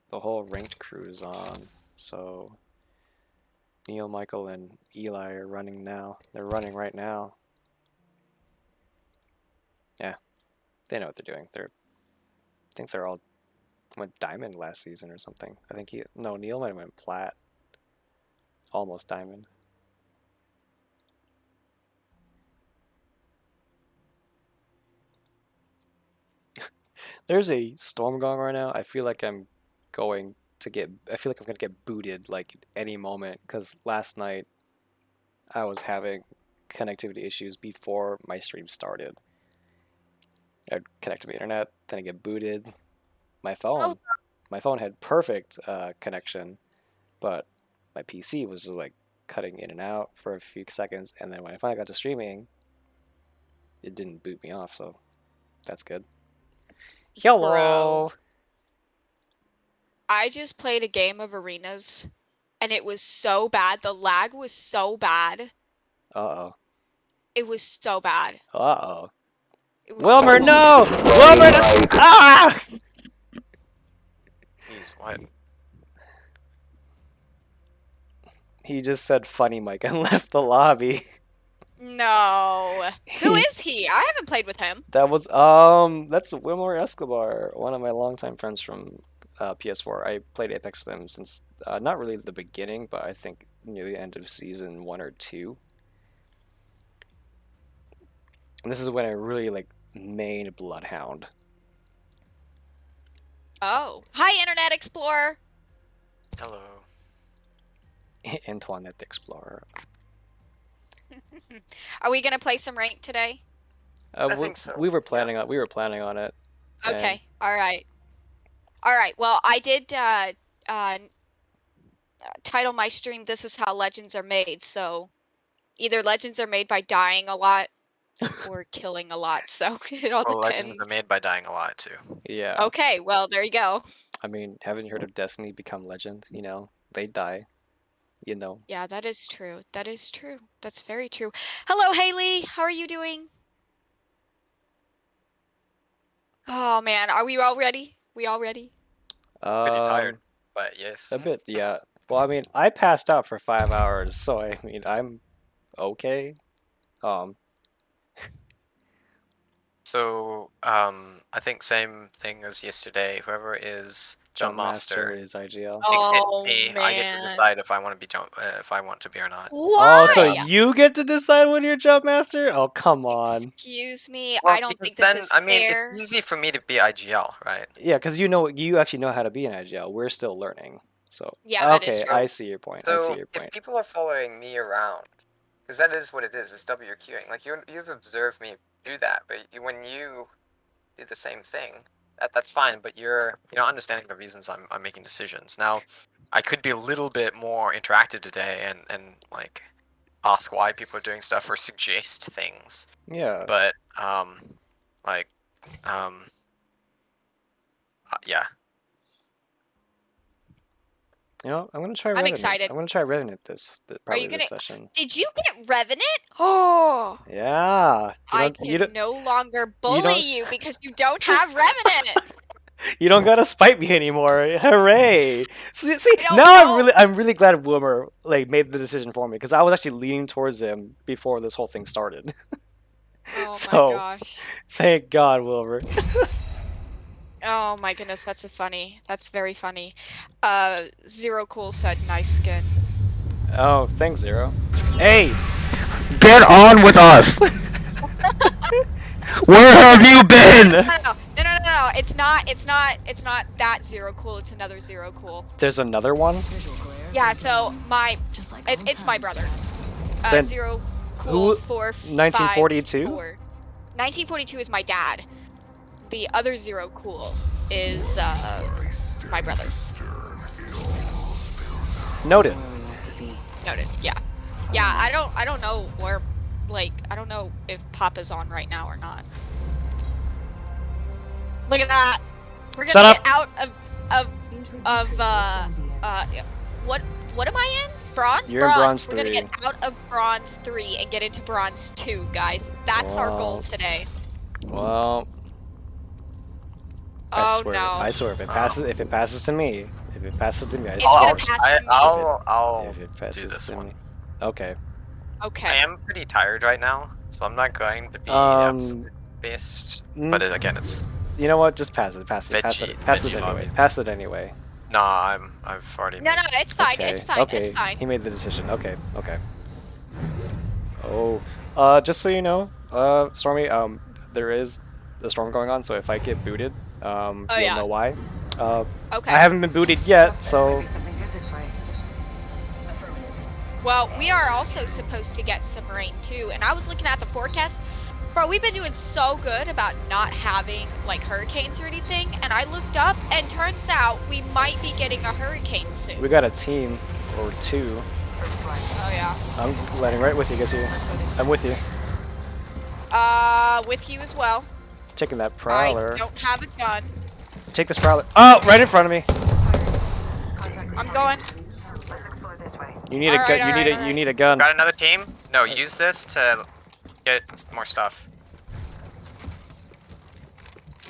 The whole ranked crew is on, so Neil, Michael, and Eli are running now. They're running right now. Yeah, they know what they're doing. I think they're all went diamond last season or something. I think Neil might have went plat. Almost diamond. There's a storm going right now. I feel like I'm gonna get booted like any moment because last night I was having connectivity issues before my stream started. I'd connect to the internet, then I get booted. My phone had perfect connection, but my PC was just like cutting in and out for a few seconds, and then when I finally got to streaming, it didn't boot me off, so that's good. Hello. Bro. I just played a game of arenas and it was so bad. The lag was so bad. Uh-oh. It was so bad. Uh-oh. It was Wilmer, no! Wilmer, no! Ah! Jeez, what? He just said funny Mike and left the lobby. No. Who is he? I haven't played with him. That was that's Wilmer Escobar, one of my longtime friends from PS4. I played Apex with him since not really the beginning, but I think near the end of season 1 or 2. And this is when I really like mained Bloodhound. Oh. Hi, Internet Explorer. Hello. Antoinette Explorer. Are we gonna play some rank today? I think so. We were planning on it. and- Okay. All right. All right. Well, I did title my stream "This is how legends are made." So, either legends are made by dying a lot or killing a lot. So it all Well, depends. legends are made by dying a lot too. Yeah. Okay. Well, there you go. I mean, haven't you heard of Destiny become legend? You know, they die. You know. Yeah, that is true. That is true. That's very true. Hello, Haley. How are you doing? Oh man, are we all ready? We all ready? Pretty tired, Um, but yes. A bit, yeah. Well, I mean, I passed out for 5 hours, so I mean, I'm okay. So, I think same thing as yesterday. Whoever is Jump Master, is IGL. except Oh, me, I get man. to decide if I want to be if I want to be or not. Why? Oh, so you get to decide when you're Jump Master? Oh, come on. Excuse me. Well, I don't because think this then, is I mean, fair. it's easy for me to be IGL, right? Yeah, because you actually know how to be an IGL. We're still learning. So Yeah, that is okay, true. I see your point. I So see your if point. people are following me around, because that is what it is, it's WQing. Like you've observed me do that, but when you do the same thing, that's fine. But you're not understanding the reasons I'm making decisions. Now, I could be a little bit more interactive today and like ask why people are doing stuff or suggest things. Yeah. But yeah. You know, I'm gonna try I'm Revenant. excited. I'm gonna try Revenant probably you this gonna- session. Did you get Revenant? Oh, Yeah. I can no longer bully you because you don't have Revenant. You don't gotta spite me anymore. Hooray! See, don't now know. I'm really glad Wilmer like made the decision for me because I was actually leaning towards him before this whole thing started. Oh So- my gosh. Thank God, Wilmer. Oh my goodness, that's that's very funny. Zero Cool said nice skin. Oh, thanks, Zero. Hey, get on with us. Where have you been? No. It's not that Zero Cool. It's another Zero Cool. There's another one. Yeah. So it's my brother. Then Zero Cool who- 454. 1942? 1942 is my dad. The other Zero Cool is my brother. Noted. Where we want to be. Noted. Yeah. Yeah. I don't know where. Like, I don't know if Papa's on right now or not. Look at that. We're gonna Shut up. get out of what am I in? Bronze? You're in Bronze We're gonna 3. get out of Bronze 3 and get into Bronze 2, guys. That's our goal Wow. today. Well, Oh swear, no. I swear, if it passes to me, I It's swear. gonna pass to me. I'll If it do passes this to one. me. Okay. Okay. I am pretty tired right now, so I'm not going to be Um, absolute best. mm, But again, it's You know what? Just pass it. Pass it Veggie anyway. lobbies. Pass it anyway. nah. I've already. No, it's fine. Okay. It's fine. Okay. It's fine. He made the decision. Okay. Oh, just so you know, Stormy, there is a storm going on, so if I get booted, you'll yeah. know why. Okay. I haven't been booted yet, so Maybe something good this way. Well, we are also supposed to get some rain too, and I was looking at the forecast. Bro, we've been doing so good about not having like hurricanes or anything, and I looked up and turns out we might be getting a hurricane soon. we got a team or two. Oh yeah. I'm landing right with you, guys. I'm with you. With you as well. Taking that prowler. I don't have a gun. Take this prowler. Oh, right in front of me. I'm going. Let's explore this way. You need a Alright, gun. alright. You need a gun. Got another team? No, use this to get more stuff.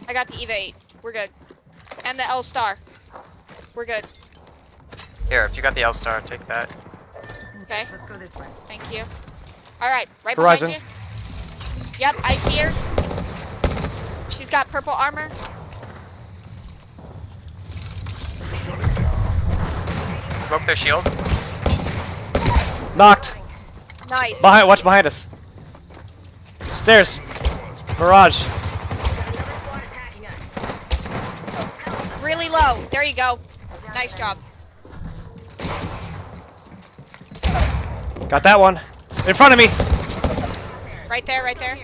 I got the Eva 8. We're good. And the L Star. We're good. Here, if you got the L-Star, take that. Okay. Let's go this way. Thank you. All right, right Horizon. behind you. Yep, I see her. She's got purple armor. Broke their shield. Knocked. Nice. Watch behind us. Stairs. Mirage. Really low. There you go. Nice job. Got that one. In front of me. Right there, right there.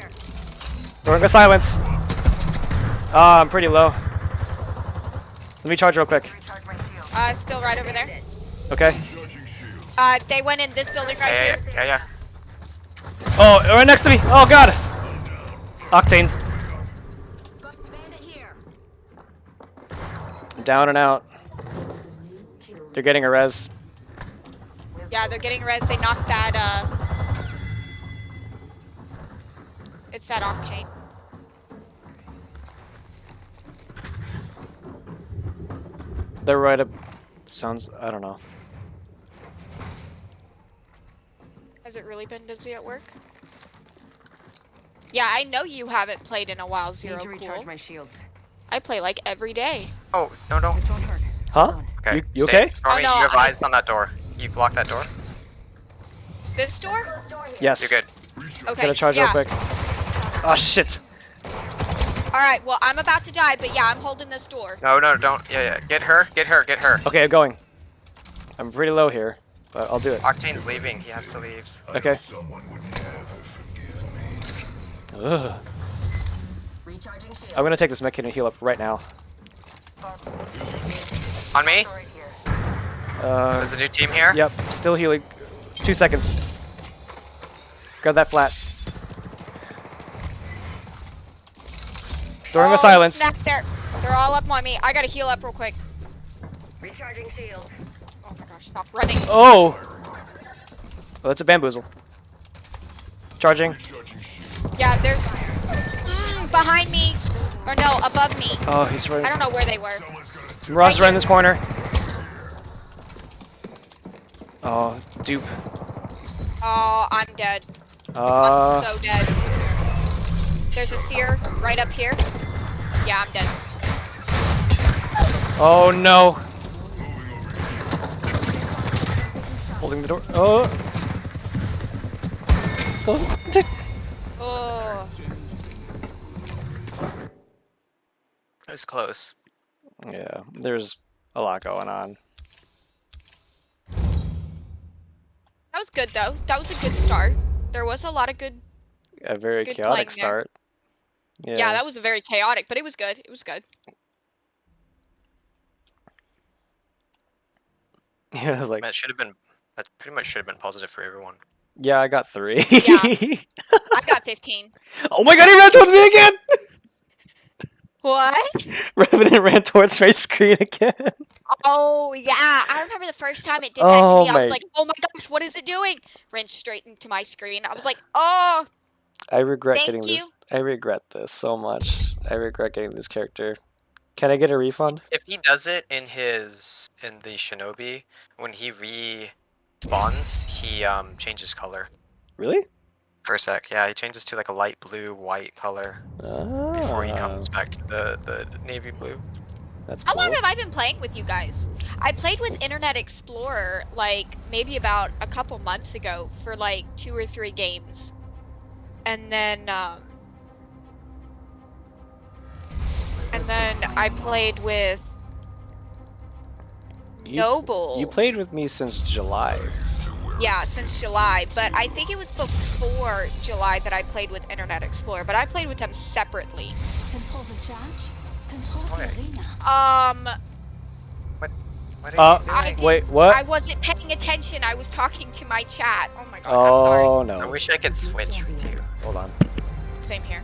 Throwing a silence. Ah, I'm pretty low. Let me charge real quick. Still right over there. Okay. They went in this building right Yeah, here. yeah. Oh, right next to me. Oh God. Octane. Down and out. They're getting a res. Yeah, they're getting res. They knocked that, It's that Octane. They're right up. Sounds. I don't know. Has it really been busy at work? Yeah, I know you haven't played in a while, Zero Need to recharge Cool. my shields. I play like every day. Oh, no, don't. This won't hurt. Huh? Hold on. Okay. You stay. okay? Stormy, Oh, no, you have I- eyes on that door. You've locked that door? This door? Yes. You're good. Okay. Gotta charge yeah. real quick. Oh shit. All right. Well, I'm about to die, but yeah, I'm holding this door. No, no, don't. Yeah. Get her. Okay, I'm going. I'm pretty low here, but I'll do it. Octane's leaving. He has to leave. Okay. Someone would never forgive me. Ugh. Recharging shield. I'm gonna take this mech kit and heal up right now. On me? Uh, There's a new team here. yep. Still healing. 2 seconds. Grab that flat. Throwing Oh, a silence. Snap, they're all up on me. I gotta heal up real quick. Recharging shield. Oh my gosh, stop running. Oh. Oh, that's a bamboozle. Charging. Yeah, there's behind me, or no, above me. Oh, he's right. I don't know where they were. Mirage is right in this corner. Oh, dupe. Oh, I'm dead. I'm so dead. There's a seer right up here. Yeah, I'm dead. Oh no. Holding the door. Oh. Oh. It was close. Yeah, there's a lot going on. That was good though. That was a good start. There was a lot of good. A very Good chaotic playing there. start. Yeah, that was very chaotic, but it was good. It was good. Yeah, I was like, That should have been. That pretty much should have been positive for everyone. yeah, I got 3. Yeah. I got 15. Oh my god, he ran towards me again! What? Revenant ran towards my screen again. Oh yeah, I remember the first time it did that Oh to me. I was my- like, "Oh my gosh, what is it doing?" Ran straight into my screen. I was like, "Oh." I regret Thank getting you. this. I regret this so much. I regret getting this character. Can I get a refund? If he does it in the Shinobi, when he respawns, he changes color Really? for a sec. Yeah, he changes to like a light blue white color before he comes back to the navy blue. That's How cool. long have I been playing with you guys? I played with Internet Explorer like maybe about a couple months ago for like 2 or 3 games. And then I played with You- Noble. You played with me since July. Yeah, since July, but I think it was before July that I played with Internet Explorer, but I played with them separately. Controls of charge. Controls Okay. the arena. What are you I doing? did- Wait, what? I wasn't paying attention. I was talking to my chat. Oh my god, I'm sorry. Oh I no. wish I could switch with you. Hold on. Same here.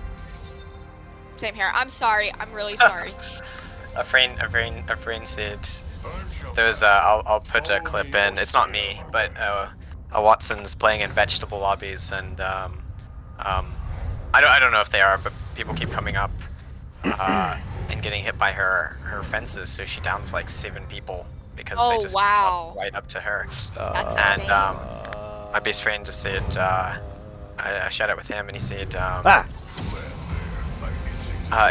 Same here. I'm sorry. I'm really sorry. a friend said there's I'll put a clip in. It's not me, but Watson's playing in vegetable lobbies, and I don't know if they are, but people keep coming up and getting hit by her fences, so she downs like 7 people because Oh, they just wow. walked right up to her. That's And insane. my best friend just said, I shared it with him, and he said, Ah!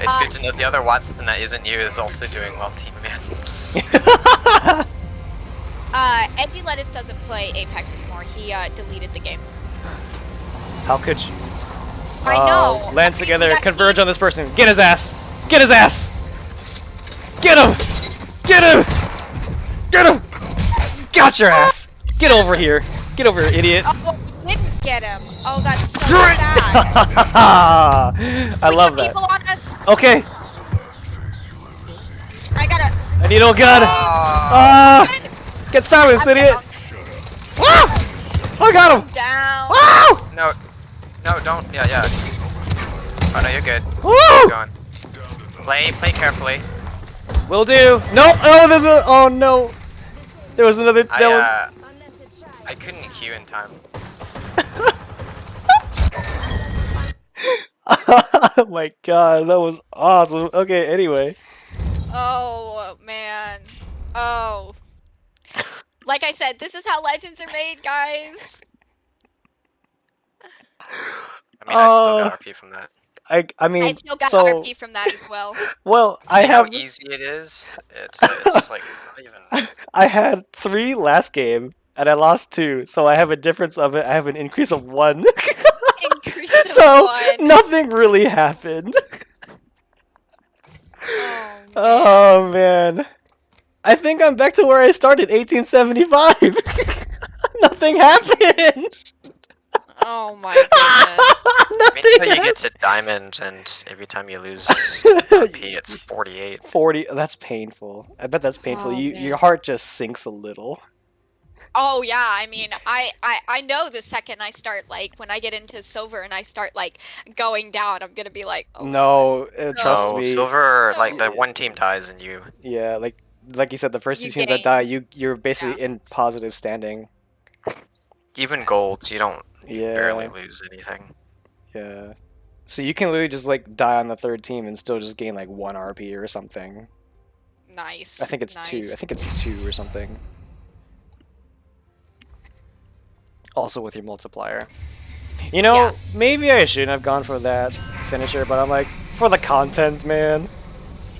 it's good to know the other Watson that isn't you is also doing well, team man. Edgy Lettuce doesn't play Apex anymore. He deleted the game. How could you? I know. Land I mean, together, that converge team- on this person. Get his ass! Get his ass! Get him! Get him! Get him! Got your ass! Get over here! Get over here, idiot! Oh, you didn't get him. Oh, that's so Great! sad. I love We got that. people on us. Okay, I gotta. I need oh god! Get silenced, I'm idiot! Ah! I got him! Down. Wow! No, don't. Yeah. Oh no, you're good. Woo! Keep going. Play carefully. Will do. No! Oh, there's a. Oh no! There was another. That was. Unless it's shy. I couldn't queue in time. Oh my god, that was awesome. Okay, anyway. Oh man. Oh. Like I said, this is how legends are made, guys. I mean, I still got RP from that. I mean, I still got so RP from that as well. well, See I how have easy it is? It's like not even. I had 3 last game and I lost 2, so I have a difference of it. I have an increase of 1. Increase of So 1. nothing really happened. Oh, man. Oh man, I think I'm back to where I started, 1875. Nothing happened. Oh my goodness. Wait until you get to diamond, and every time you lose RP, it's 48. 40. That's painful. I bet that's painful. Oh, You, man. your heart just sinks a little. Oh yeah, I mean, I know the second I start, like, when I get into silver and I start, like, going down, I'm gonna be like, oh, No, trust No, me. silver, like the one team dies and you. Yeah, like you said, the first 2 You teams that gain. die, you're basically in positive standing. Even golds, you don't Yeah. barely lose anything. Yeah. So you can literally just like die on the 3rd team and still just gain like 1 RP or something. nice. I think it's 2. I think it's 2 or something. Also with your multiplier. You know, Yeah. maybe I shouldn't have gone for that finisher, but I'm like, for the content, man.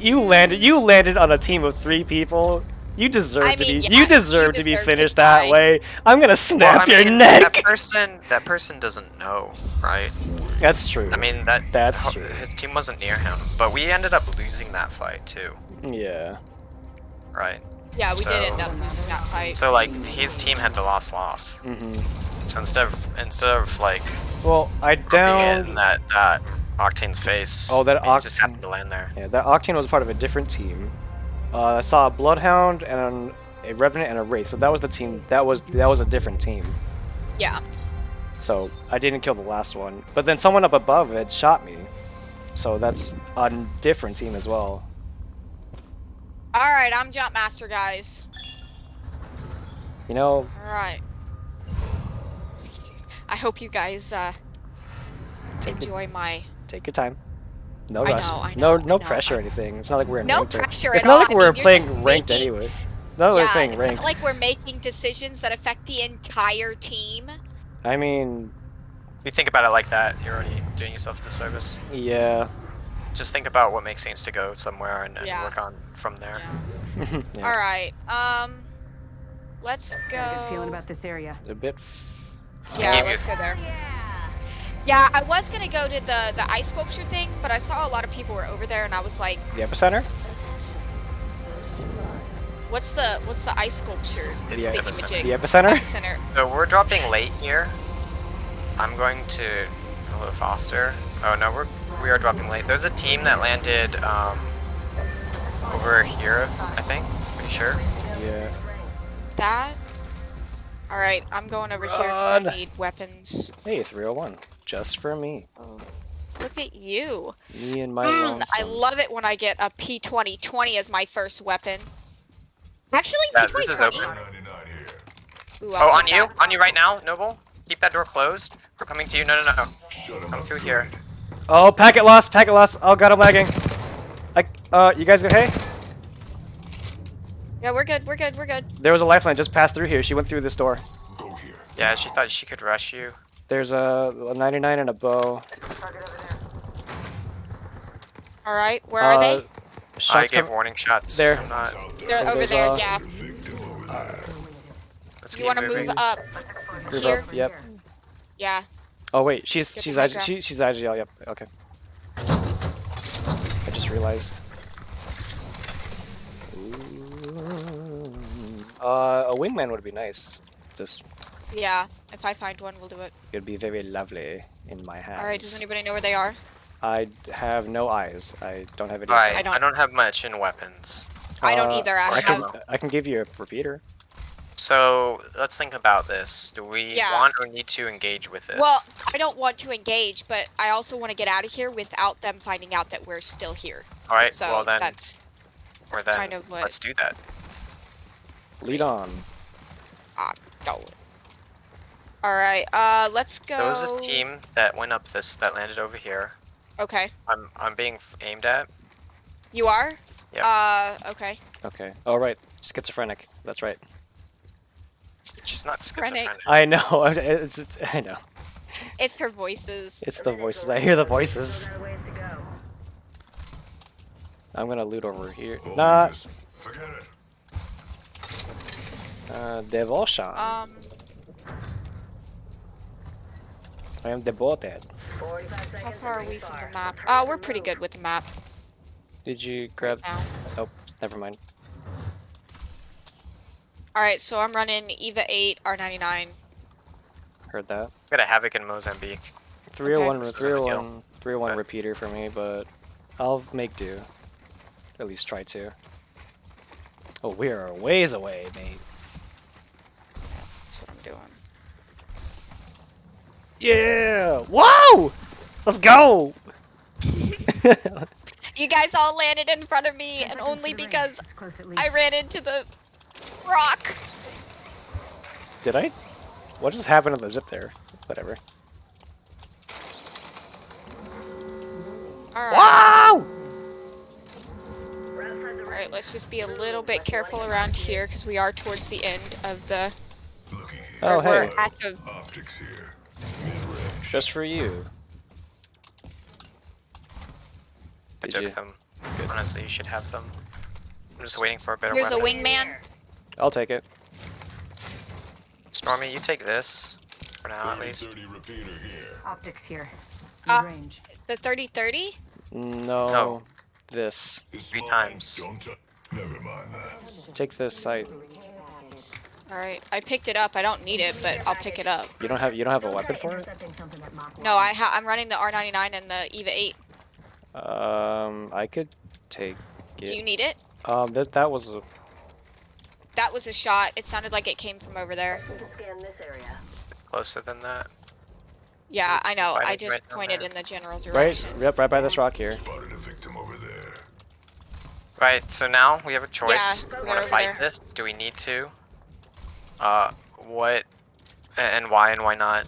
You landed on a team of 3 people. You deserve I to mean, be yeah, you deserve to be deserve to finished that die. way. I'm gonna snap Well, I your mean, neck. That person doesn't know, right? That's true. I mean, That's true. His team wasn't near him, but we ended up losing that fight too, Yeah. right? Yeah, we So- did end up losing that fight. So like his team had the last off. Mhm. So instead of like Well, I being in downed. that Octane's face. Oh, that he just Octane. happened to land there. Yeah, that Octane was part of a different team. I saw a Bloodhound and a Revenant and a Wraith. So that was the team. That was a different team. Yeah. So I didn't kill the last one. But then someone up above had shot me. So that's a different team as well. Alright, I'm Jump Master, guys. You know, Alright. I hope you guys take it, enjoy my. take your time. No I rush. know, I no know, no I know. pressure or anything. It's not like we're in No ranked or- pressure It's at not all. like I we're mean, you're playing just ranked making- anyway. No, we're Yeah, playing it's ranked. not like we're making decisions that affect the entire team. I mean, If you think about it like that, you're already doing yourself a disservice. yeah. Just think about what makes sense to go somewhere and Yeah. work on from there. Yeah. Yeah, Alright, let's go. Good feeling about this area. a bit. Yeah, Gave let's you- go there. Yeah, I was gonna go to the ice sculpture thing, but I saw a lot of people were over there, and I was like, The epicenter? "What's the ice sculpture?" The thingy epicenter. majig? The epicenter? Epicenter. So we're dropping late here. I'm going to a little faster. Oh no, we are dropping late. There's a team that landed over here, I think. Pretty sure. Yeah. That. All right, I'm going over here 'cause I Run. need weapons. Hey, 301. Just for me. Oh, look at you. Me and my I lonesome. love it when I get a P2020 as my first weapon. Actually, Yeah, P2020. this is open. 99 here. Ooh, Oh, I'll on take you? that. On you right now, Noble? Keep that door closed. We're coming to you. No. Shut him Come up, through here. Greg. Oh, packet lost, packet lost. Oh god, I'm lagging. You guys okay? Yep. Yeah, we're good. We're good. We're good. There was a lifeline just passed through here. She went through this door. Go here. Yeah, she thought she could rush you. There's a 99 and a bow. All right. Where are they? I Shots gave com- warning shots. There. I'm not. They're over there's there. a- Yeah. Victim over there. Let's You keep want to moving. move up Move here? up. Yep. Yeah. Oh wait, Get she's the high ground. she's agile. Yep. Okay. I just realized. A wingman would be nice. Just Yeah. If I find one, we'll do it. it'd be very lovely in my hands. All right. Does anybody know where they are? I have no eyes. I don't have any. Alright, I I don't- don't have much in weapons. I don't either. I can have. I can give you a repeater. So let's think about this. Do we Yeah. want or need to engage with this? Well, I don't want to engage, but I also want to get out of here without them finding out that we're still here. Alright, So well then, that's or then kind of what- let's do that. Lead on. go. All right. Let's go. There was a team that went up this that landed over here. Okay. I'm being aimed at. You are. Yeah. Okay. Okay. All right. Schizophrenic. That's right. She's not Schizophrenic. schizophrenic. I know. It's I know. It's her voices. It's the voices. I hear the voices. I'm gonna loot over here. Hold Nah. this. Forget it. Devotion. Um. I am devoted. How far are we from the map? We're pretty good with the map Did you grab? now. Oh, never mind. All right. So I'm running Eva 8 R99. Heard that. Got a Havoc in Mozambique. 301, This isn't a 301, 301 Okay. repeater for me, but I'll make do. At least try to. Oh, we are a ways away, mate. That's what I'm doing. Yeah! Whoa! Let's go! You guys all landed in front of me, and only because I ran into the rock. Did I? What just happened to the zip there? Whatever. All right. Wow! Alright, let's just be a little bit careful around here because we are towards the end of the. Looky here. Oh, or we're hey. at the. Optics here. Mid-range. Just for you. I Did took you? them. Honestly, you should have them. I'm just waiting for a better Here's a weapon. wingman. I'll take it. Stormy, you take this. For now, at least. 30 repeater here. Optics here. Uh, Mid-range. The 30-30? No. No. This. It's 3 mine. times. Don't touch. Never mind that. Take this sight. Alright, I picked it up. I don't need it, but I'll pick it up. You don't have a weapon for it? No, I'm running the R99 and the Eva 8. I could take Do you it. need it? That was a. That was a shot. It sounded like it came from over there. Closer than that. Yeah, I know. I Right just down pointed there. in the general Right. direction. Yep. Right by this rock here. Spotted a victim over there. Right, so now we have a choice. Yeah, Do we right want to over fight there. this? Do we need to? What? And why not?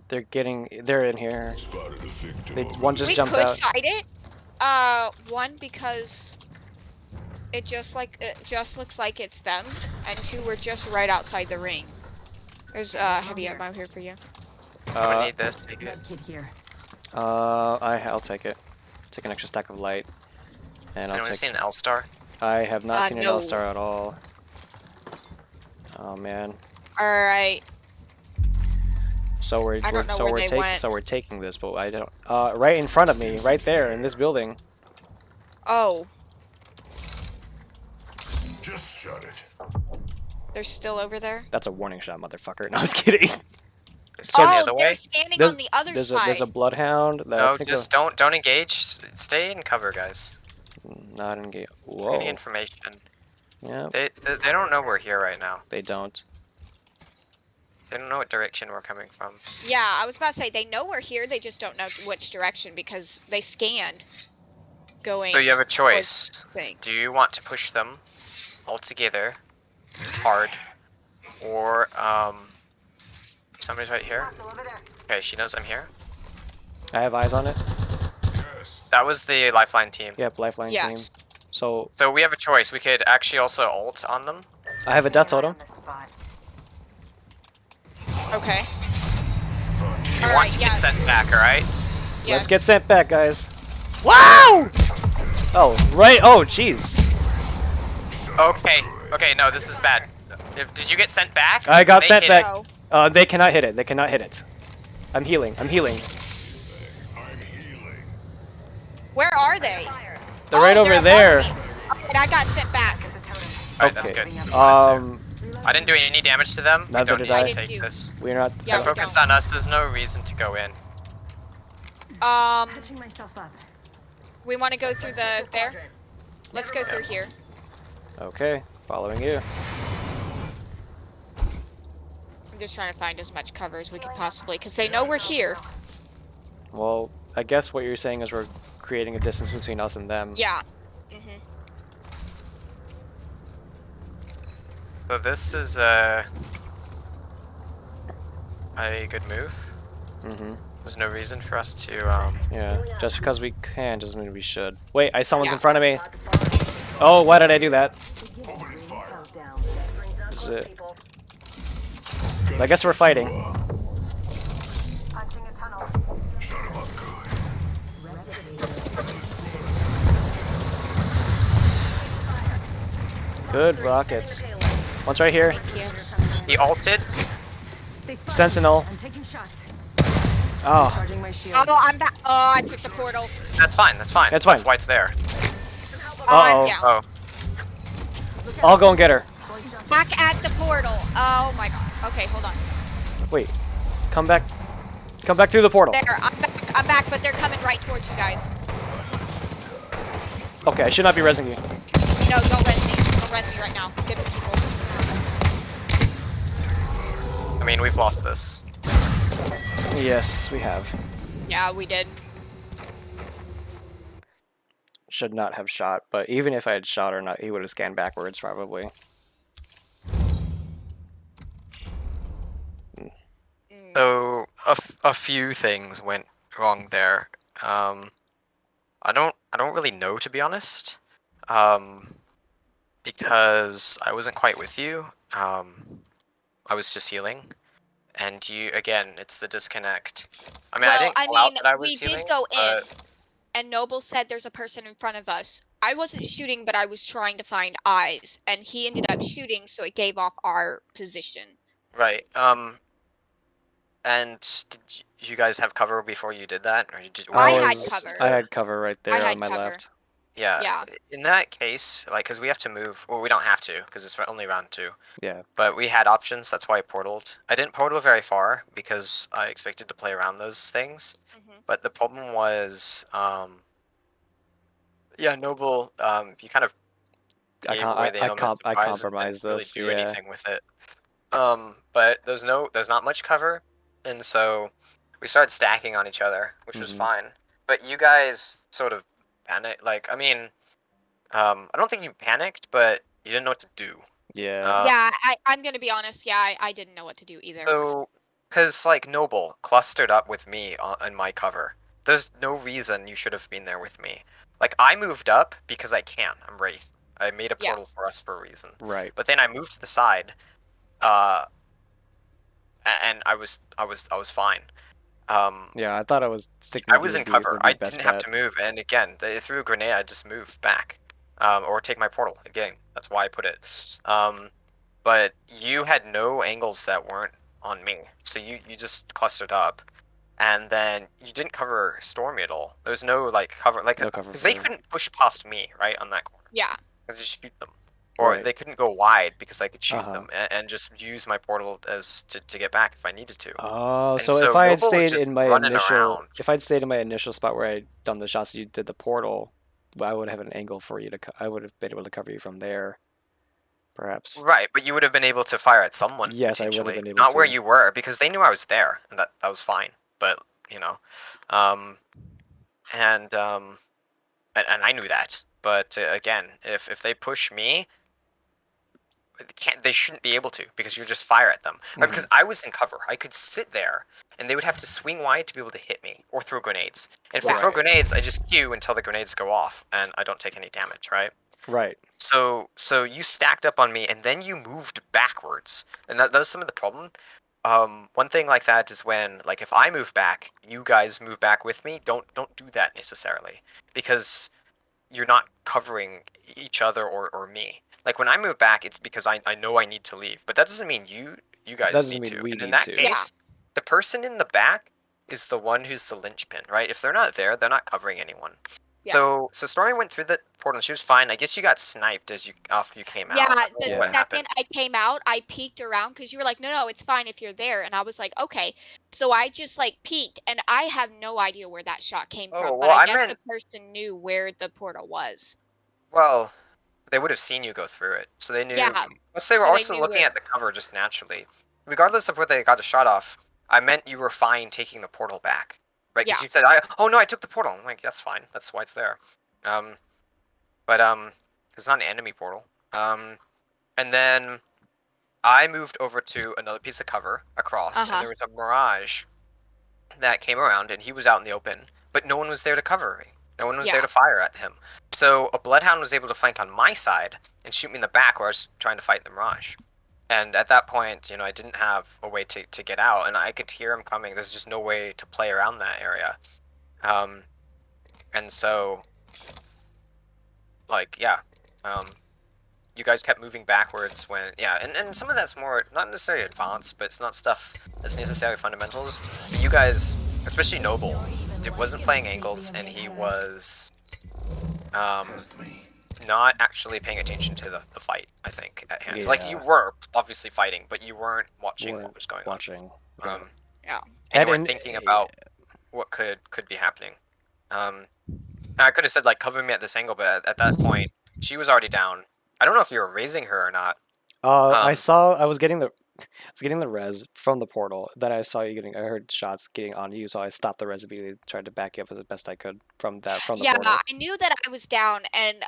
They're in here. Spotted a victim They, over one just We jumped could out. fight it. One because it just looks like it's them, and 2 we're just right outside the ring. There's heavy ammo here for you. I'm gonna Uh, need this. Take it. Med kit here. I'll take it. Take an extra stack of light. And Has I'll anyone take. seen an L-Star? I have not seen an no. L-Star at all. Oh man. All right. So we're, I don't know where they went. so we're taking this, but I don't. Right in front of me, right there in this building. Oh, Just shut it. they're still over there. That's a warning shot, motherfucker. No, I was kidding. Is it the Oh, other they're way? standing There's- on the other There's side. a bloodhound. That I No, think just don't engage. Stay in cover, guys. not engage. Whoa. Any information? Yeah, They don't know we're here right now. they don't. They don't know what direction we're coming from. Yeah, I was about to say they know we're here. They just don't know which direction because they scanned. Going. So you have a choice. Thing. Do you want to push them all together, hard, or somebody's right here? Okay, she knows I'm here. I have eyes on it. Yes. That was the Lifeline team. Yep, lifeline Yes. team. So So we have a choice. We could actually also ult on them. I have a death totem. Okay. You All want right. to Yeah. get sent back, alright? Yes. Let's get sent back, guys. Wow! Oh, right. Oh, jeez. Okay. Okay, no, this is bad. Did you get sent back? I got They sent hit back. it. No. They cannot hit it. They cannot hit it. I'm healing. I'm healing. I'm healing. Where are they? They're right over above there. me. Alright, I got sent back. Alright, that's good. Okay. I didn't do any damage to them. We Neither don't did need I. to didn't take do. this. We're not. Yeah, They're focused on us. There's no reason to go in. Catching myself up. We want to go through the there. Let's go through here. Okay, following you. I'm just trying to find as much cover as we could possibly, because they know we're here. Well, I guess what you're saying is we're creating a distance between us and them. Yeah. So this is a good move. Mm-hmm. There's no reason for us to Yeah. Just because we can doesn't mean we should. Wait, someone's Yeah. in front of me. Oh, why did I do that? Opening fire. Is it? I guess we're fighting. Shut him up good. Good rockets. One's right here. he ulted. Sentinel. I'm taking shots. Oh, Charging my shield. Oh, I'm back. Oh, I took the portal. That's fine. That's fine. That's fine. That's why it's there. Uh-oh. Yeah. Oh, I'll go and get her. Back at the portal. Oh my god. Okay, hold on. Wait, come back. Come back through the portal. There, I'm back. I'm back, but they're coming right towards you guys. Okay, I should not be resing you. No, don't res me. Don't res me right now. Get the people. I mean, we've lost this. Yes, we have. Yeah, we did. Should not have shot, but even if I had shot or not, he would have scanned backwards probably. So a few things went wrong there. I don't really know, to be honest. Because I wasn't quite with you. I was just healing. And you, again, it's the disconnect. I mean, I Well, didn't I call out mean, that I was we healing. did go in, but- and Noble said there's a person in front of us. I wasn't shooting, but I was trying to find eyes, and he ended up shooting, so it gave off our position. Right. And did you guys have cover before you did that, or did I had was- cover. I had cover right there had on my cover. left. Yeah. Yeah. In that case, like, because we have to move. Well, we don't have to, because it's only round 2. Yeah. But we had options. That's why I portaled. I didn't portal very far because I expected to play around those things. But the problem was, yeah, Noble. You kind of gave away the element of surprise and compromised didn't really this. do Yeah. anything with it. But there's not much cover, and so we started stacking on each other, which was Mhm. fine. But you guys sort of panicked. Like, I mean, I don't think you panicked, but you didn't know what to do. Yeah. Yeah, I'm gonna be honest. Yeah, I didn't know what to do either. So, because like Noble clustered up with me in my cover, there's no reason you should have been there with me. Like, I moved up because I can. I'm Wraith. I made a Yeah. portal for us for a reason. Right. But then I moved to the side, and I was fine. Yeah, I thought I was sticking. I with was you in would be- cover. would be I best didn't have bet. to move, and again, they threw a grenade. I just moved back, or take my portal again. That's why I put it. But you had no angles that weren't on me, so you just clustered up, and then you didn't cover Stormy at all. There was no like cover, like No cover because they for- couldn't push past me right on that corner. Yeah. Because you shoot them, or Right. they couldn't go wide because I could shoot Uh-huh. them and just use my portal as to get back if I needed to. Oh, And so so if I had Noble was stayed just in my running initial, around. if I'd stayed in my initial spot where I'd done the shots, you did the portal, well, I would have an angle for you to. I would have been able to cover you from there, perhaps. Right, but you would have been able to fire at someone. Yes, I would have potentially. been able Not where to. you were, because they knew I was there, and that was fine. But you know, and I knew that. But again, if they push me, they shouldn't be able to, because you just fire at them. Right, Mhm. because I was in cover, I could sit there and they would have to swing wide to be able to hit me or throw grenades. And if they throw Right. grenades, I just queue until the grenades go off, and I don't take any damage, right? Right. So you stacked up on me, and then you moved backwards, and that was some of the problem. One thing like that is when, like, if I move back, you guys move back with me. Don't do that necessarily, because you're not covering each other or me. Like when I move back, it's because I know I need to leave, but that doesn't mean you guys doesn't need mean to. we And in need that to. case, the person in the back is the one who's the linchpin, right? If they're not there, they're not covering anyone. Yeah. So Stormy went through the portal. And she was fine. I guess you got sniped after you came out. Yeah, I don't know the what happened. second I came out, I peeked around because you were like, no, it's fine if you're there. And I was like, okay. So I just like peeked, and I have no idea where that shot came Oh, from. well, But I I guess meant- the person knew where the portal was. Well, they would have seen you go through it, so they knew. Yeah. Plus, they were so they also knew looking where- at the cover just naturally. Regardless of where they got a shot off, I meant you were fine taking the portal back, right? Because Yeah. you said, "Oh no, I took the portal." I'm like, "That's fine. That's why it's there." But it's not an enemy portal. And then I moved over to another piece of cover across, Uh-huh. and there was a Mirage that came around, and he was out in the open, but no one was there to cover me. No one was there Yeah. to fire at him. So a Bloodhound was able to flank on my side and shoot me in the back where I was trying to fight the Mirage. And at that point, I didn't have a way to get out, and I could hear him coming. There's just no way to play around that area. And so, like, yeah, you guys kept moving backwards when, and some of that's more, not necessarily advanced, but it's not stuff that's necessarily fundamentals. But you guys, especially Noble, wasn't playing angles, and he was not actually paying attention to the fight, I think, at hand. Like, you Yeah. were obviously fighting, but you weren't watching Weren't what was going watching. on. Yeah. And you And weren't thinking about what could be happening. I could have said, like, cover me at this angle, but at that point, she was already down. I don't know if you were raising her or not. I was getting the res from the portal. Then I heard shots getting on you, so I stopped the res immediately, tried to back you up as best I could from the Yeah, portal. I knew that I was down, and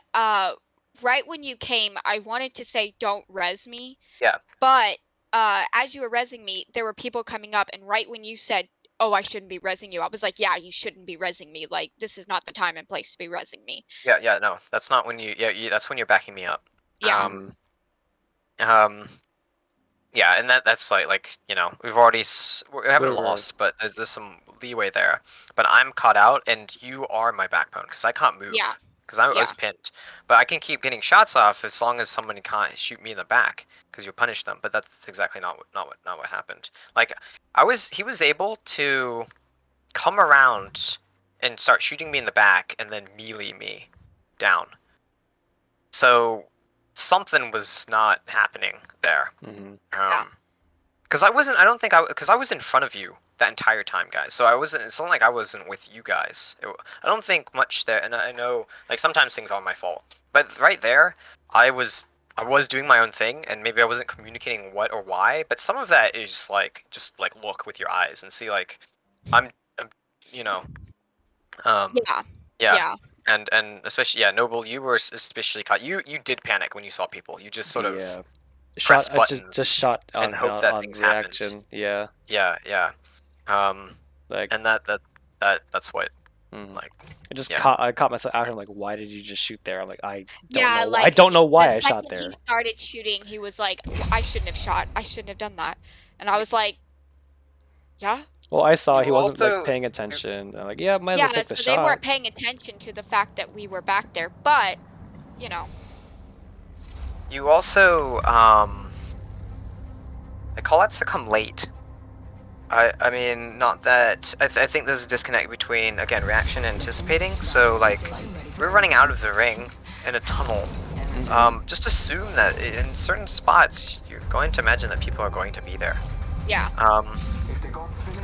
right when you came, I wanted to say don't res me. Yeah. But as you were resing me, there were people coming up, and right when you said, "Oh, I shouldn't be resing you," I was like, "Yeah, you shouldn't be resing me. Like, this is not the time and place to be resing me." Yeah, no, that's not when that's when you're backing me up. Yeah. Yeah, and that's like we haven't We're- lost, but there's some leeway there. But I'm caught out, and you are my backbone because I can't move. Yeah. Because I was pinned, but I can keep getting shots off as long as someone can't shoot me in the back because you'll punish them. But that's exactly not what happened. Like he was able to come around and start shooting me in the back and then melee me down. So something was not happening there. Mm-hmm. Because I was in front of you that entire time, guys. So it's not like I wasn't with you guys. I don't think much there, and I know, like, sometimes things are my fault. But right there, I was doing my own thing, and maybe I wasn't communicating what or why, but some of that is, like, just, like, look with your eyes and see, like, I'm Yeah. And especially, Noble, you were especially caught. You did panic when you saw people. You just sort of press buttons just shot on, and hope that on things happened. reaction. Yeah. Yeah. Like, And that's what, mhm. like, I caught myself out here. I'm like, why did you just shoot there? I'm like, I don't Yeah, know. like, I don't know why the I shot second there. he started shooting, he was like, "I shouldn't have shot. I shouldn't have done that." And I was like, "Yeah." Well, I saw he You wasn't also- like paying attention. I'm like, yeah, might as Yeah, well take the so shot. they weren't paying attention to the fact that we were back there, but You also, they call that to come late. I mean, not that, I think there's a disconnect between, again, reaction and anticipating. So, like, we're running out of the ring in a tunnel. Just assume that in certain spots, you're going to imagine that people are going to be there. yeah. If the gods will it,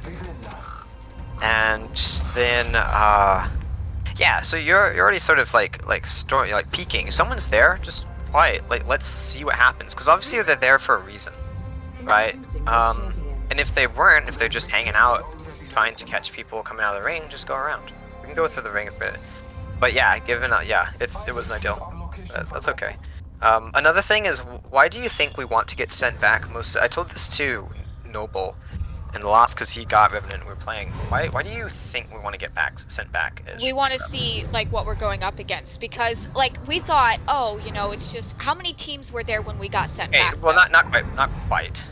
we win. And then, so you're already sort of like peeking. If someone's there, just quiet. Like, let's see what happens. Because obviously they're there for a reason, right? And if they weren't, if they're just hanging out, trying to catch people coming out of the ring, just go around. We can go through the ring if it. But yeah, it wasn't ideal. That's okay. Another thing is, why do you think we want to get sent back? I told this to Noble. And lost because he got Revenant. We're playing. Why do you think we want to get sent back? We want to see like what we're going up against because like we thought, oh, you know, it's just how many teams were there when we got sent Hey, back? well, though? not quite.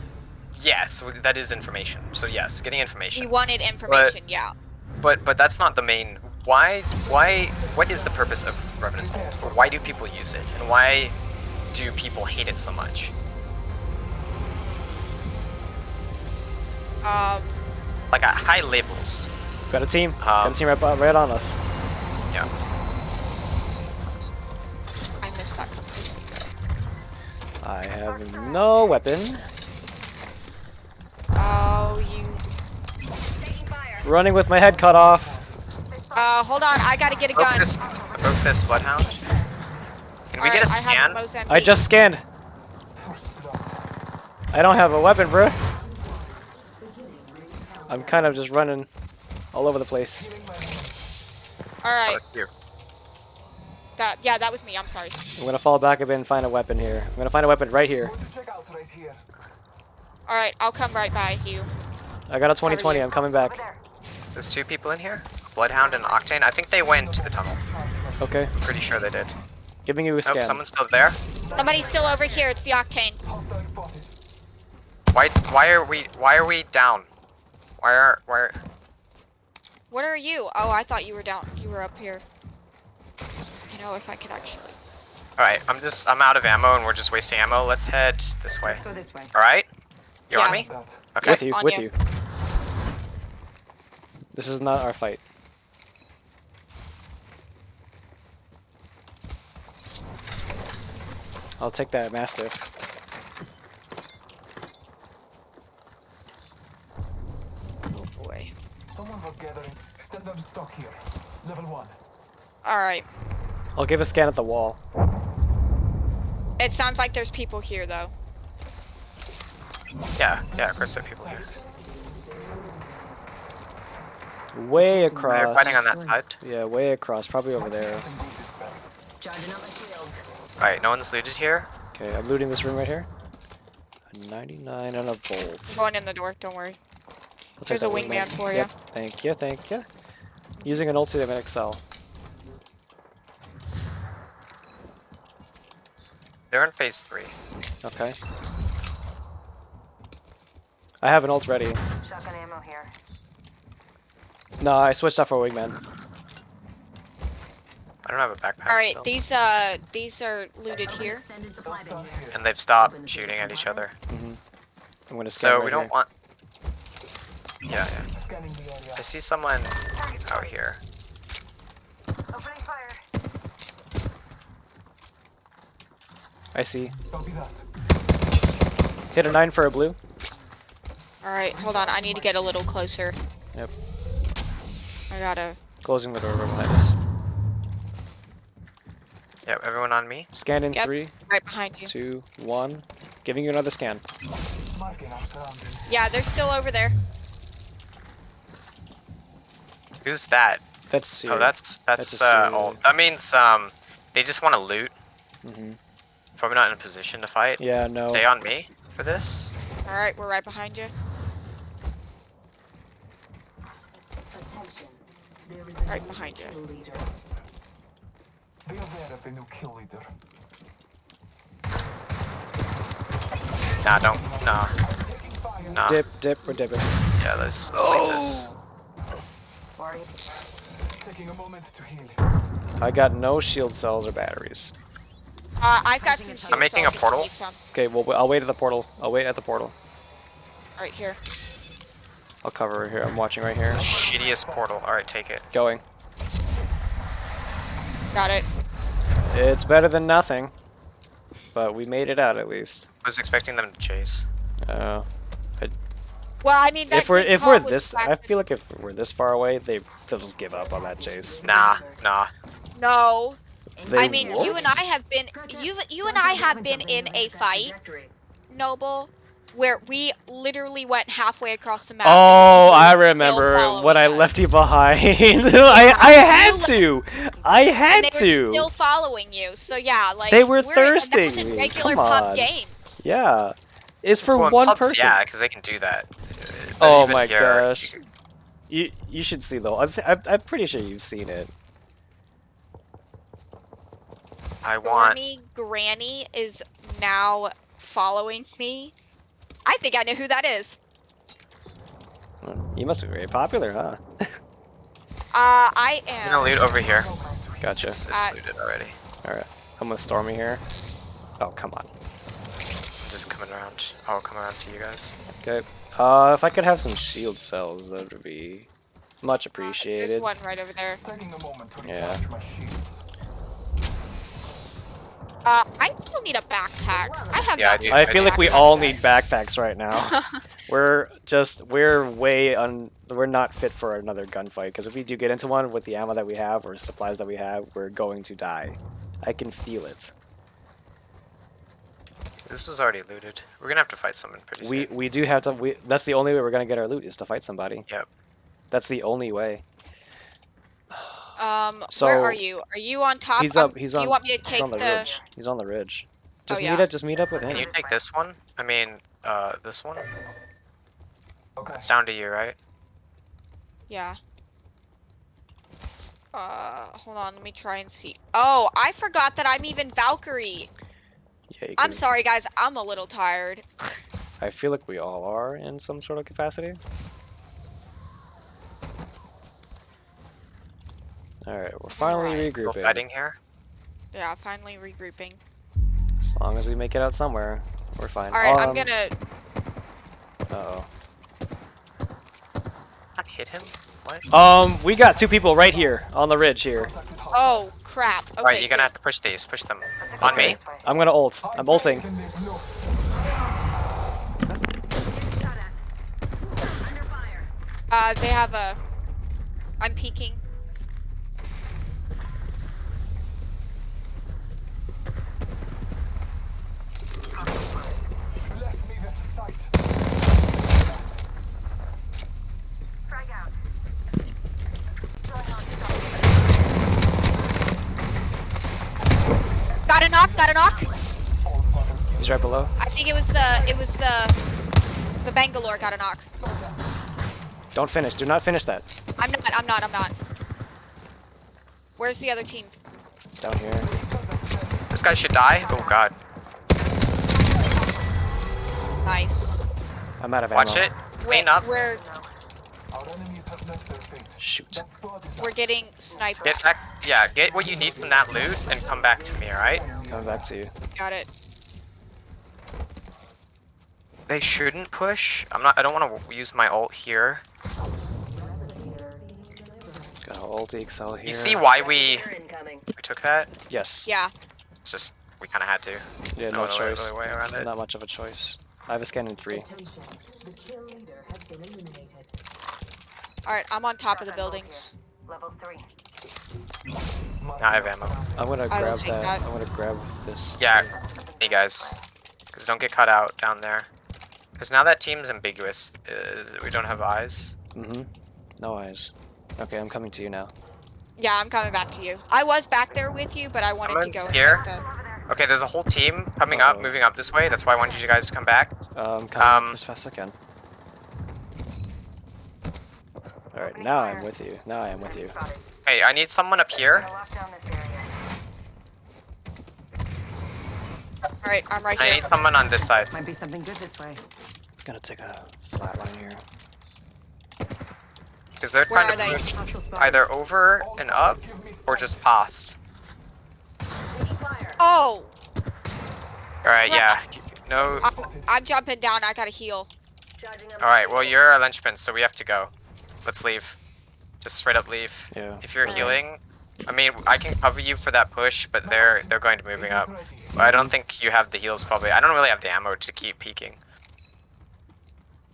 Yes, that is information. So yes, getting information. We wanted information, yeah. But that's not the main. Why? What is the purpose of Revenant's ult? Or why do people use it? And why do people hate it so much? Like at high levels. Got a team. Got a team right on us. Yeah. I missed that completely. I have no weapon. Oh, you. Running with my head cut off. Hold on, I gotta get a Broke gun. this Bloodhound. Can we get a I have scan? the Mozambique. I just scanned. First blood. I don't have a weapon, bro. I'm kind of just running all over the place. All right, Oh, here. that was me. I'm sorry. I'm gonna fall back a bit and find a weapon here. I'm gonna find a weapon right here. Going to check out right here. All right, I'll come right by you. I got a 2020. I'm coming back. There's 2 people in here. Bloodhound and Octane. I think they went to the tunnel. Okay. Pretty sure they did. Giving you a Oh, scan. someone's still there. Somebody's still over here. It's the Octane. Hostile spotted. Why are we down? Why What are you? Oh, I thought you were down. You were up here. You know, if I could actually. Alright, I'm out of ammo and we're just wasting ammo. Let's head this way. Go this way. Alright? You on Yeah. me? That. Okay. With you. On With you. you. This is not our fight. I'll take that Mastiff. Oh boy. Someone was gathering. Stand them stock here. Level 1. All right. I'll give a scan at the wall. It sounds like there's people here though. Yeah, of course there are people here. Way across. They're fighting on that side. Yeah, way across. Probably over there. Nothing good this time. Charging up my shields. Alright, no one's looted here. Okay, I'm looting this room right here. A 99 and a volt. Going in the door. Don't worry. I'll take There's a that wingman for Yep, thank you, thank you. Using an ultimate Excel. They're in phase 3. Okay. I have an ult ready. Shotgun ammo here. No, I switched out for a wingman. I don't have a backpack All right. still. These are looted here. Extended supply bin here. And they've stopped shooting at each other. I'm gonna scan So right we don't here. want... Yeah. Scanning the area. I see someone out here. Opening fire. I see. Copy that. Hit a 9 for a blue. All right. Hold on. I need to get a little closer. Yep. I gotta. Closing the door behind us. Yep, everyone on me. Scan in Yep. 3, Right behind you. 2, 1. Giving you another scan. Marking our surroundings. Yeah, they're still over there. Who's that? That's Oh, that's a all. That means they just want to loot. Mhm. Probably not in a position to fight. Yeah, no. Stay on me for this. All right, we're right behind you. Right behind you. Be aware of the new kill leader. Nah, don't. Nah. Taking fire. Nah. Dip, we're dipping. Yeah, let's leave this. Worried. Taking a moment to heal. I got no shield cells or batteries. I've got some shields. making so a portal. I'll need some. Okay, well, I'll wait at the portal. I'll wait at the portal. Right here. I'll cover it here. I'm watching right here. The shittiest portal. Alright, take it. Going. Got it. It's better than nothing. But we made it out at least. I was expecting them to chase. Uh, Well, I mean, that if we're could call with this, the fact I that- feel like if we're this far away, they'll just give up on that chase. Nah. No. They I mean, you won't? and I have been you and I have been in a fight, Noble, where we literally went halfway across the map. Oh, I Still remember following when I us. left you behind. I had to. I And had they to. were still following you, so yeah, like They were we're, thirsting and that was in me, regular come pub on. games. Yeah, it's for Well, in one clubs, person. yeah, because they can do that. Oh even my here, gosh. You should see though. I'm pretty sure you've seen it. I want. Stormy Granny is now following me. I think I know who that is. You must be very popular, huh? I I'm gonna am. loot over here. Gotcha. It's Uh, looted already. Alright. I'm gonna Stormy here. Oh, come on. I'm just coming around. I'll come around to you guys. Okay. If I could have some shield cells, that would be much There's appreciated. one right over there. Taking a moment to Yeah. recharge my shields. I still need a backpack. I have. Yeah, I not- do. I feel like we backpack. all need backpacks right now. We're not fit for another gunfight, because if we do get into one with the ammo that we have or supplies that we have, we're going to die. I can feel it. This was already looted. We're gonna have to fight someone pretty soon. We do have to. That's the only way we're gonna get our loot is to fight somebody. Yep. That's the only way. Where So, are you? Are you on top? He's up. He's do on. you want me to He's take on the ridge. He's on the ridge. Just Oh, meet yeah. up. Just meet up with him. Can you take this one? I mean, this one? Okay. It's down to you, right? Yeah. Hold on. Let me try and see. Oh, I forgot that I'm even Valkyrie. Yeah, you I'm can- sorry, guys. I'm a little tired. I feel like we all are in some sort of capacity. Alright, we're finally Alright. Still regrouping. fighting here. Yeah, finally regrouping. As long as we make it out somewhere, we're fine. All right, I'm gonna. Uh Not hit him. What? oh. We got two people right here on the ridge here. Contact with Oh crap. Okay. All right, you're gonna good. have to push these. Push them. On me. I'm gonna ult. I'm ulting. Taking the blue. They have a. I'm peeking. Bless me with sight. Got a knock. Got a knock. All Father, He's right below. I think it was the Bangalore got a knock. Don't finish. Do not finish that. I'm not. Where's the other team? Down here. This guy should die. Oh god. Nice. I'm out of Watch ammo. it. Clean up. We're our enemies have met their fate. Shoot. That squad is we're getting sniped. Get back. Yeah, get what you need from that loot and come back to me. All right. Coming back to you. Got it. They shouldn't push. I don't want to use my ult here. Got an ult Excel here. You see why we took that? Yes. Yeah. It's just we kind of had to. Yeah, There's no other choice. way around it. Not much of a choice. I have a scan in 3. All right. I'm on top of the buildings. Level 3. Now I have ammo. I'm gonna I will grab take that. that. I'm gonna grab this. Yeah, hey guys, because don't get caught out down there. Because now that team's ambiguous. We don't have eyes. Mm-hmm. No eyes. Okay, I'm coming to you now. Yeah, I'm coming back to you. I was back there with you, but I wanted to Someone's go. here. and get Okay, there's a whole team coming up, Uh-oh. moving up this way. That's why I wanted you guys to come back. Coming as fast as I can. Alright, now I'm with you. Now I am with you. Hey, I need someone up here. Lock down this area. All right, I'm right I here. need someone on this side. Might be something good this way. Gonna take a flat line here. Because they're Where trying are to they? push Hostile spot. either over and up or just past. Oh, Alright, yeah. No. I'm jumping down. I gotta heal. Alright, well, you're a linchpin, so we have to go. Let's leave. Just straight up leave. Yeah. If you're Alright. healing, I mean, I can cover you for that push, but they're going to be moving up. ready. But I don't think you have the heals, probably. I don't really have the ammo to keep peeking.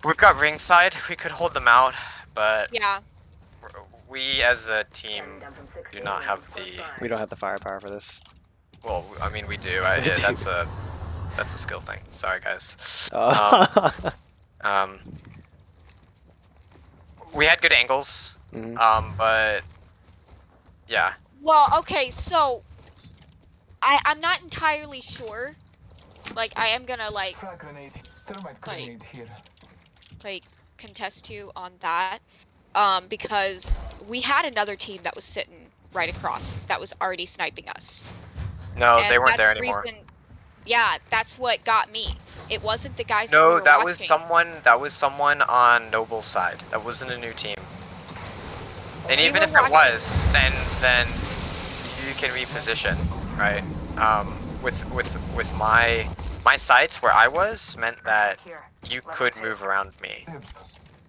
We've got ringside. We could hold them out, but Yeah. we as a team do not have the. We don't have the firepower for this. Well, I mean, we do. We do. That's a skill thing. Sorry, guys. We had good angles, Mhm. but yeah. Well, okay, so I'm not entirely sure. Like, I am gonna like Frag grenade. Thermite grenade here. contest to on that, because we had another team that was sitting right across that was already sniping us. No, And they weren't there that's the anymore. Yeah, that's what got me. It wasn't the guys that we No, were that was watching. someone. That was someone on Noble's side. That wasn't a new team. And We even were if it watching- was, then you can reposition, right? With my sights where I was meant that you could move around me. Dibs.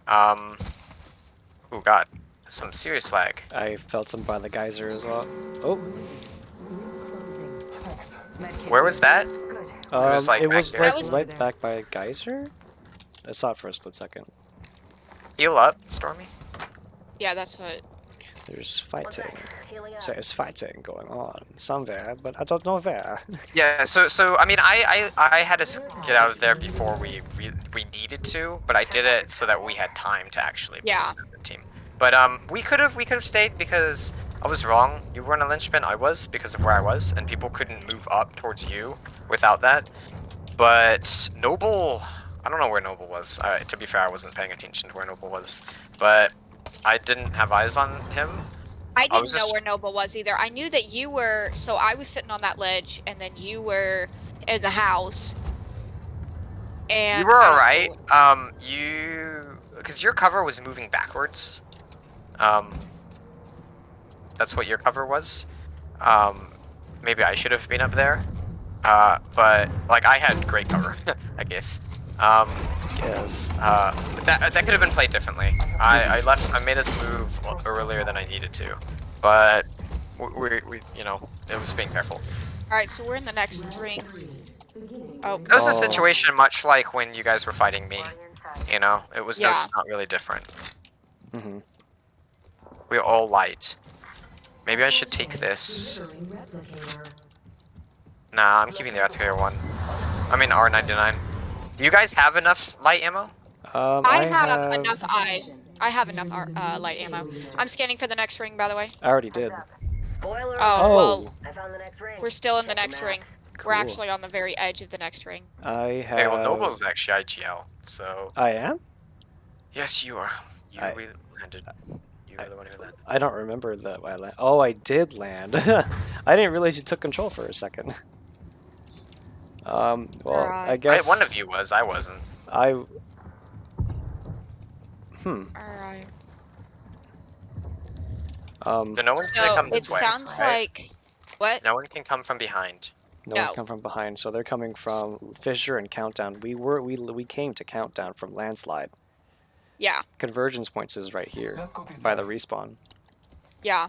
Oh god, some serious lag. I felt some by the geyser as well. Oh, Thanks. Where was that? was, like, it back was here. like That was- right back by geyser. I saw it for a split second. Heal up, Stormy. Yeah, that's what. There's fighting. There's fighting going on somewhere, but I don't know where. Yeah. So I mean, I had to get out of there before we needed to, but I did it so that we had time to actually Yeah. move the team. But we could have stayed because I was wrong. You weren't a linchpin. I was because of where I was, and people couldn't move up towards you without that. But Noble, I don't know where Noble was. To be fair, I wasn't paying attention to where Noble was, but I didn't have eyes on him. I didn't was know just- where Noble was either. I knew that you were. So I was sitting on that ledge, and then you were in the house. And You were I- alright. Because your cover was moving backwards. That's what your cover was. Maybe I should have been up there. But like I had great cover, I guess. Yes. That could have been played differently. I made us move earlier than I needed to, but we you know, it was being careful. All right, so we're in the next ring. Oh, It was a Oh. situation much like when you guys were fighting me. You know, it was Yeah. not really different. Hmm. We're all light. Maybe I should take this. Nah, I'm keeping the Earthquaker one. I mean R99. Do you guys have enough light ammo? I have enough. I have enough light ammo. I'm scanning for the next ring, by the way. I already did. Spoiler. Oh, well, I found the next ring. we're still in the next ring. We're Cool. actually on the very edge of the next ring. I have. Hey, well, Noble's actually IGL, so I am. yes, you are. You I- landed. You were the one who landed. I don't remember that I land. Oh, I did land. I didn't realize you took control for a second. Well, Alright. I guess One of you was. I wasn't. I. All right. So no one's gonna So come it this way. sounds right? like what? No one can come from behind. No No. one come from behind, so they're coming from Fissure and Countdown. We came to Countdown from Landslide. Yeah, Convergence points is right here Let's go this by the way. respawn. yeah.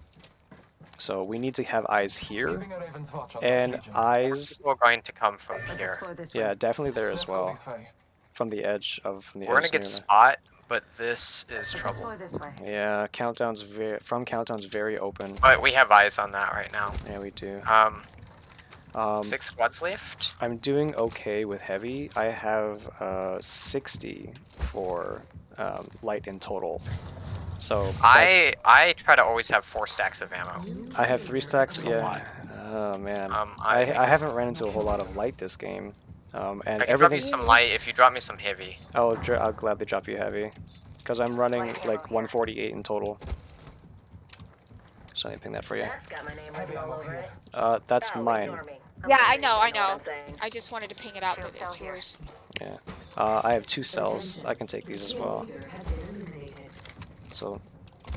So we need to have eyes here Keeping a raven's watch on that and region. eyes. People are going to come from Let's here. explore this way. Yeah, definitely there as Let's go well this way. from the edge of the. We're gonna edge get near spot, but this is trouble. Explore this way. the- Yeah, Countdown's Countdown's very open. But we have eyes on that right now. Yeah, we do. 6 squads left. I'm doing okay with heavy. I have 60 for light in total. So I try to always have 4 stacks of ammo. I have 3 stacks. Which is a Yeah. lot. Oh man. I I haven't ran into a whole lot of light this game. And I can drop everything. you some light if you drop me some heavy. I'll gladly drop you heavy, because I'm running like 148 in total. So let me ping that for you. That's got my name Heavy written all ammo over here. it. That's Golly, mine. ignore me. I'm Yeah, not I ready, know, you I what know. I'm saying. I just wanted to ping it out that Shield it's cell here. yours. Yeah. I have 2 cells. I can take these as well. So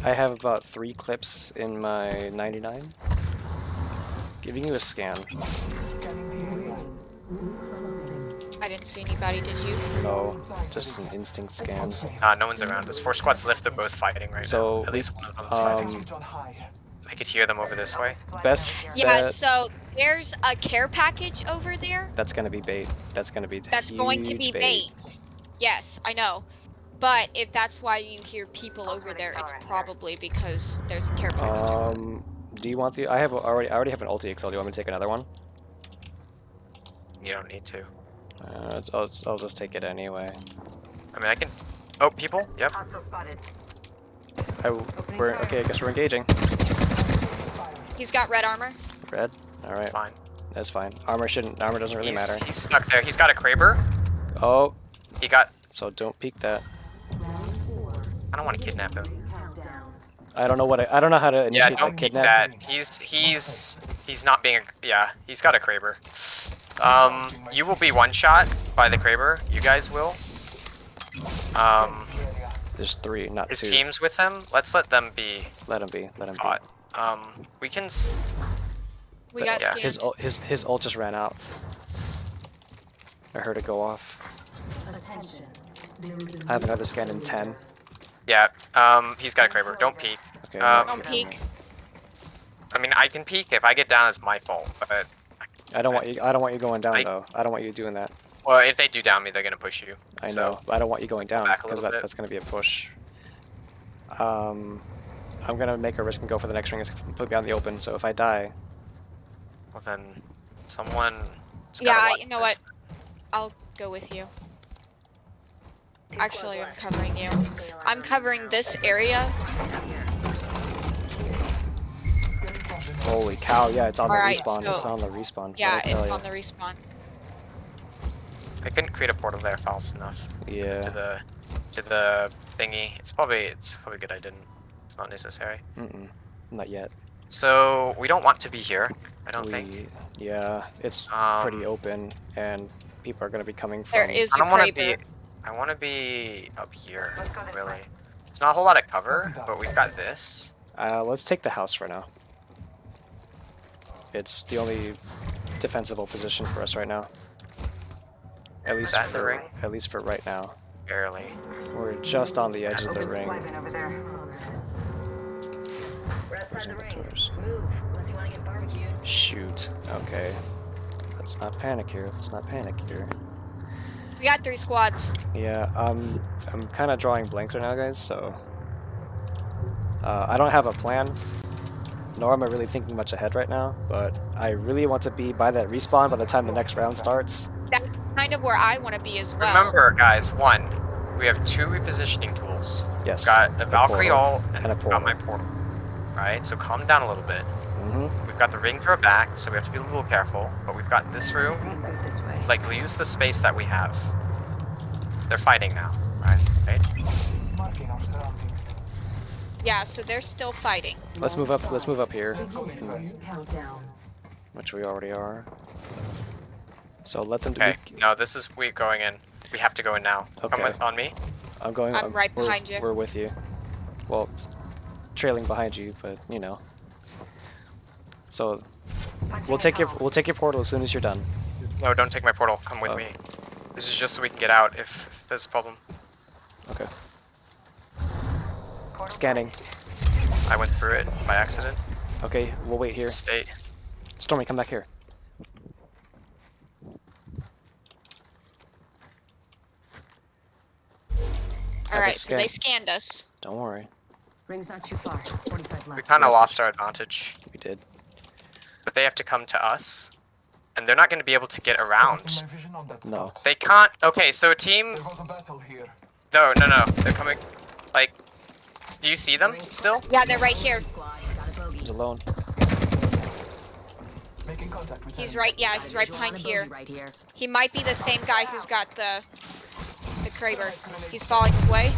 I have about 3 clips in my 99. Giving you a scan. Scanning the area. I didn't see anybody, did you? No, just an instinct scan. No one's around us. 4 squads left. They're both fighting right So now. At we- least one of them is fighting. Package on high. I could hear them over this way. Best Yeah, bet. so there's a care package over there. That's gonna be bait. That's gonna be That's going to be huge bait. Yes, I know. But if that's why you hear people over there, it's probably because there's a care package. Do you want the? I already have an ulti XL. Do you want me to take another one? You don't need to. I'll just take it anyway. I mean, I can. Oh, people. Yep. Hostile spotted. Okay. I guess we're engaging. He's got red armor. Red. All right. Fine. That's fine. Armor doesn't really He's matter. stuck there. He's got a Kraber. Oh, He got. so don't peek that. I don't want to kidnap him. I don't know I don't know how to Yeah, initiate don't that keep kidnap. that. He's not being he's got a Kraber. You will be one shot by the Kraber. You guys will. There's 3, not His 2. team's with him. Let's let them be Let him be. Let him caught. We can. We got yeah. scanned. His ult just ran out. I heard it go off. I have another scan in 10. Yeah. He's got a Kraber. Don't peek. Okay. Don't peek. I mean, I can peek. If I get down, it's my fault. But I don't want you. I don't want you going down I- though. I don't want you doing that. well, if they do down me, they're gonna push you. I know. So, But I don't want you going down back a because little bit. that's gonna be a push. I'm gonna make a risk and go for the next ring. It's put me out in the open. So if I die, well then, someone. Yeah, you know what? I'll go with you. Actually, I'm covering you. I'm covering this area. holy cow! Yeah, it's on the Alright, respawn. It's so- on the respawn. Yeah, what'd I tell it's ya? on the respawn. I couldn't create a portal there fast enough Yeah. to the thingy. It's probably good I didn't. It's not necessary. Not yet. So we don't want to be here. I don't think. Yeah, it's pretty open, and people are gonna be coming from. There is I a don't want to be. Kraber. I want to be up here. Really. It's not a whole lot of cover, but we've got this. Let's take the house for now. It's the only defensible position for us right now. At least that the ring? At least for right now. Barely. We're just on the edge of the ring. Over there. Closing the doors. Move, unless you want to get barbecued. Shoot. Okay. Let's not panic here. Let's not panic here. We got 3 squads. Yeah, I'm kind of drawing blanks right now, guys. So I don't have a plan, nor am I really thinking much ahead right now. But I really want to be by that respawn by the time the next round starts. That's kind of where I want to be as well. Remember, guys. 1, we have 2 repositioning tools. Yes. Got a Valkyrie portal. ult and And a got my portal. portal. Right. So calm down a little bit. We've got the ring throw back, so we have to be a little careful. But we've got this room. This way. Like, we'll use the space that we have. They're fighting now, right? Marking our surroundings. Yeah, so they're still fighting. Let's move up. Let's move up here, Let's go this way. Countdown. which we already are. So let them do. Okay. No, this is we going in. We have to go in now. Okay. Come with, on me. I'm going. I'm right we're- behind you. We're with you. Well, trailing behind you, but you know. So we'll take your portal as soon as you're done. No, don't take my portal. Come with Oh. me. This is just so we can get out if there's a problem. Okay. Scanning. I went through it by accident. Okay, we'll wait here. Stay. Stormy, come back here. Alright, so they scan. scanned us. Don't worry, Ring's not too far. 45 left. We kind of lost our advantage, we did. but they have to come to us, and they're not going to be able to get around. Wasn't my vision on that No. spot. They can't. Okay, so team. There was a battle here. No. They're coming. Like, do you see them still? Yeah, they're right here. Squad, got a bogey. He's alone. Making contact with He's enemy. right, yeah, he's right Visual on behind a here. bogey right here. He might be the same guy who's got the Kraber. He's following his way.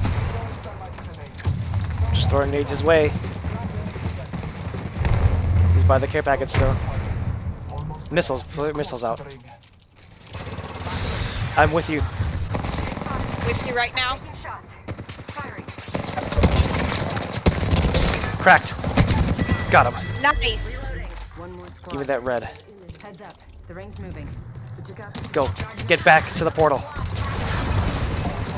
Just throwing nades his way. He's by the care packet still. Almost Missiles, flare missiles out. ring. I'm with you. With you right now. Cracked. Got him. Nice. One more squad. Give me that red. Heads up. The ring's moving. Go. Get back to the portal.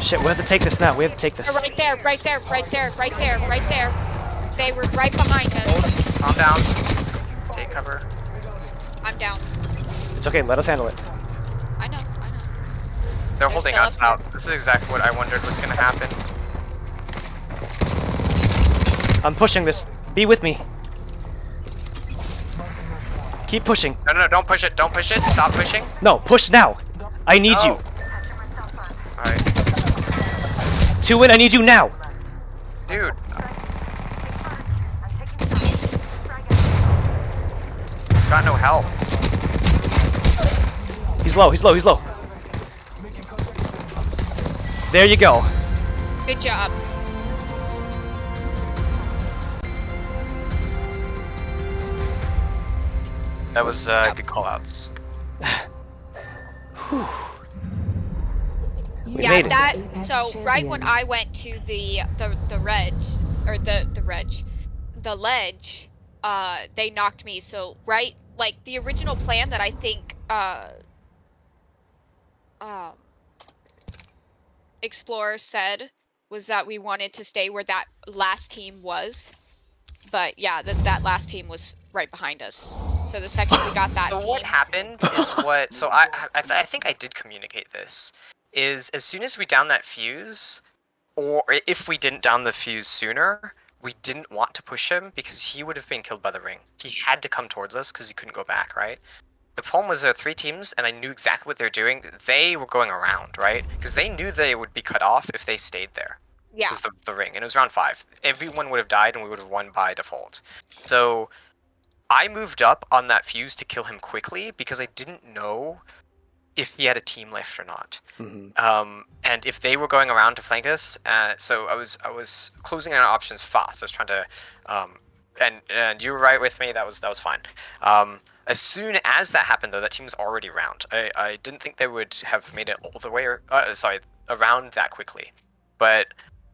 Shit, we have to take this now. We have to take They're this. right there, right there, right there, right there, right there. They were right behind us. Calm down. Take cover. I'm down. It's okay. Let us handle it. I know. They're holding still us up out. This is exactly what I wondered was going to happen. I'm pushing this. Be with me. Keep pushing. No, don't push it. Don't push it. Stop pushing. No, push now. I need you. Alright. To win, I need you now. Dude. Got no help. He's low. He's low. He's low. There you go. Good job. That was Yep. good callouts. We Yeah, made it. that. Apex So right when I champions. went to the reg, or the ledge, they knocked me. So right, like the original plan that I think um Explorer said was that we wanted to stay where that last team was. But yeah, that last team was right behind us. So the second we got that So team, what happened is what. So I think I did communicate this. Is as soon as we down that fuse, or if we didn't down the fuse sooner, we didn't want to push him because he would have been killed by the ring. He had to come towards us because he couldn't go back, right? The problem was there were 3 teams, and I knew exactly what they were doing. They were going around, right? Because they knew they would be cut off if they stayed there. yeah, Because the ring, and it was round 5. Everyone would have died, and we would have won by default. So I moved up on that fuse to kill him quickly because I didn't know if he had a team left or not. And if they were going around to flank us, so I was closing our options fast. I was trying to, and you were right with me. That was fine. As soon as that happened, though, that team was already around. I didn't think they would have made it all the way, around that quickly. But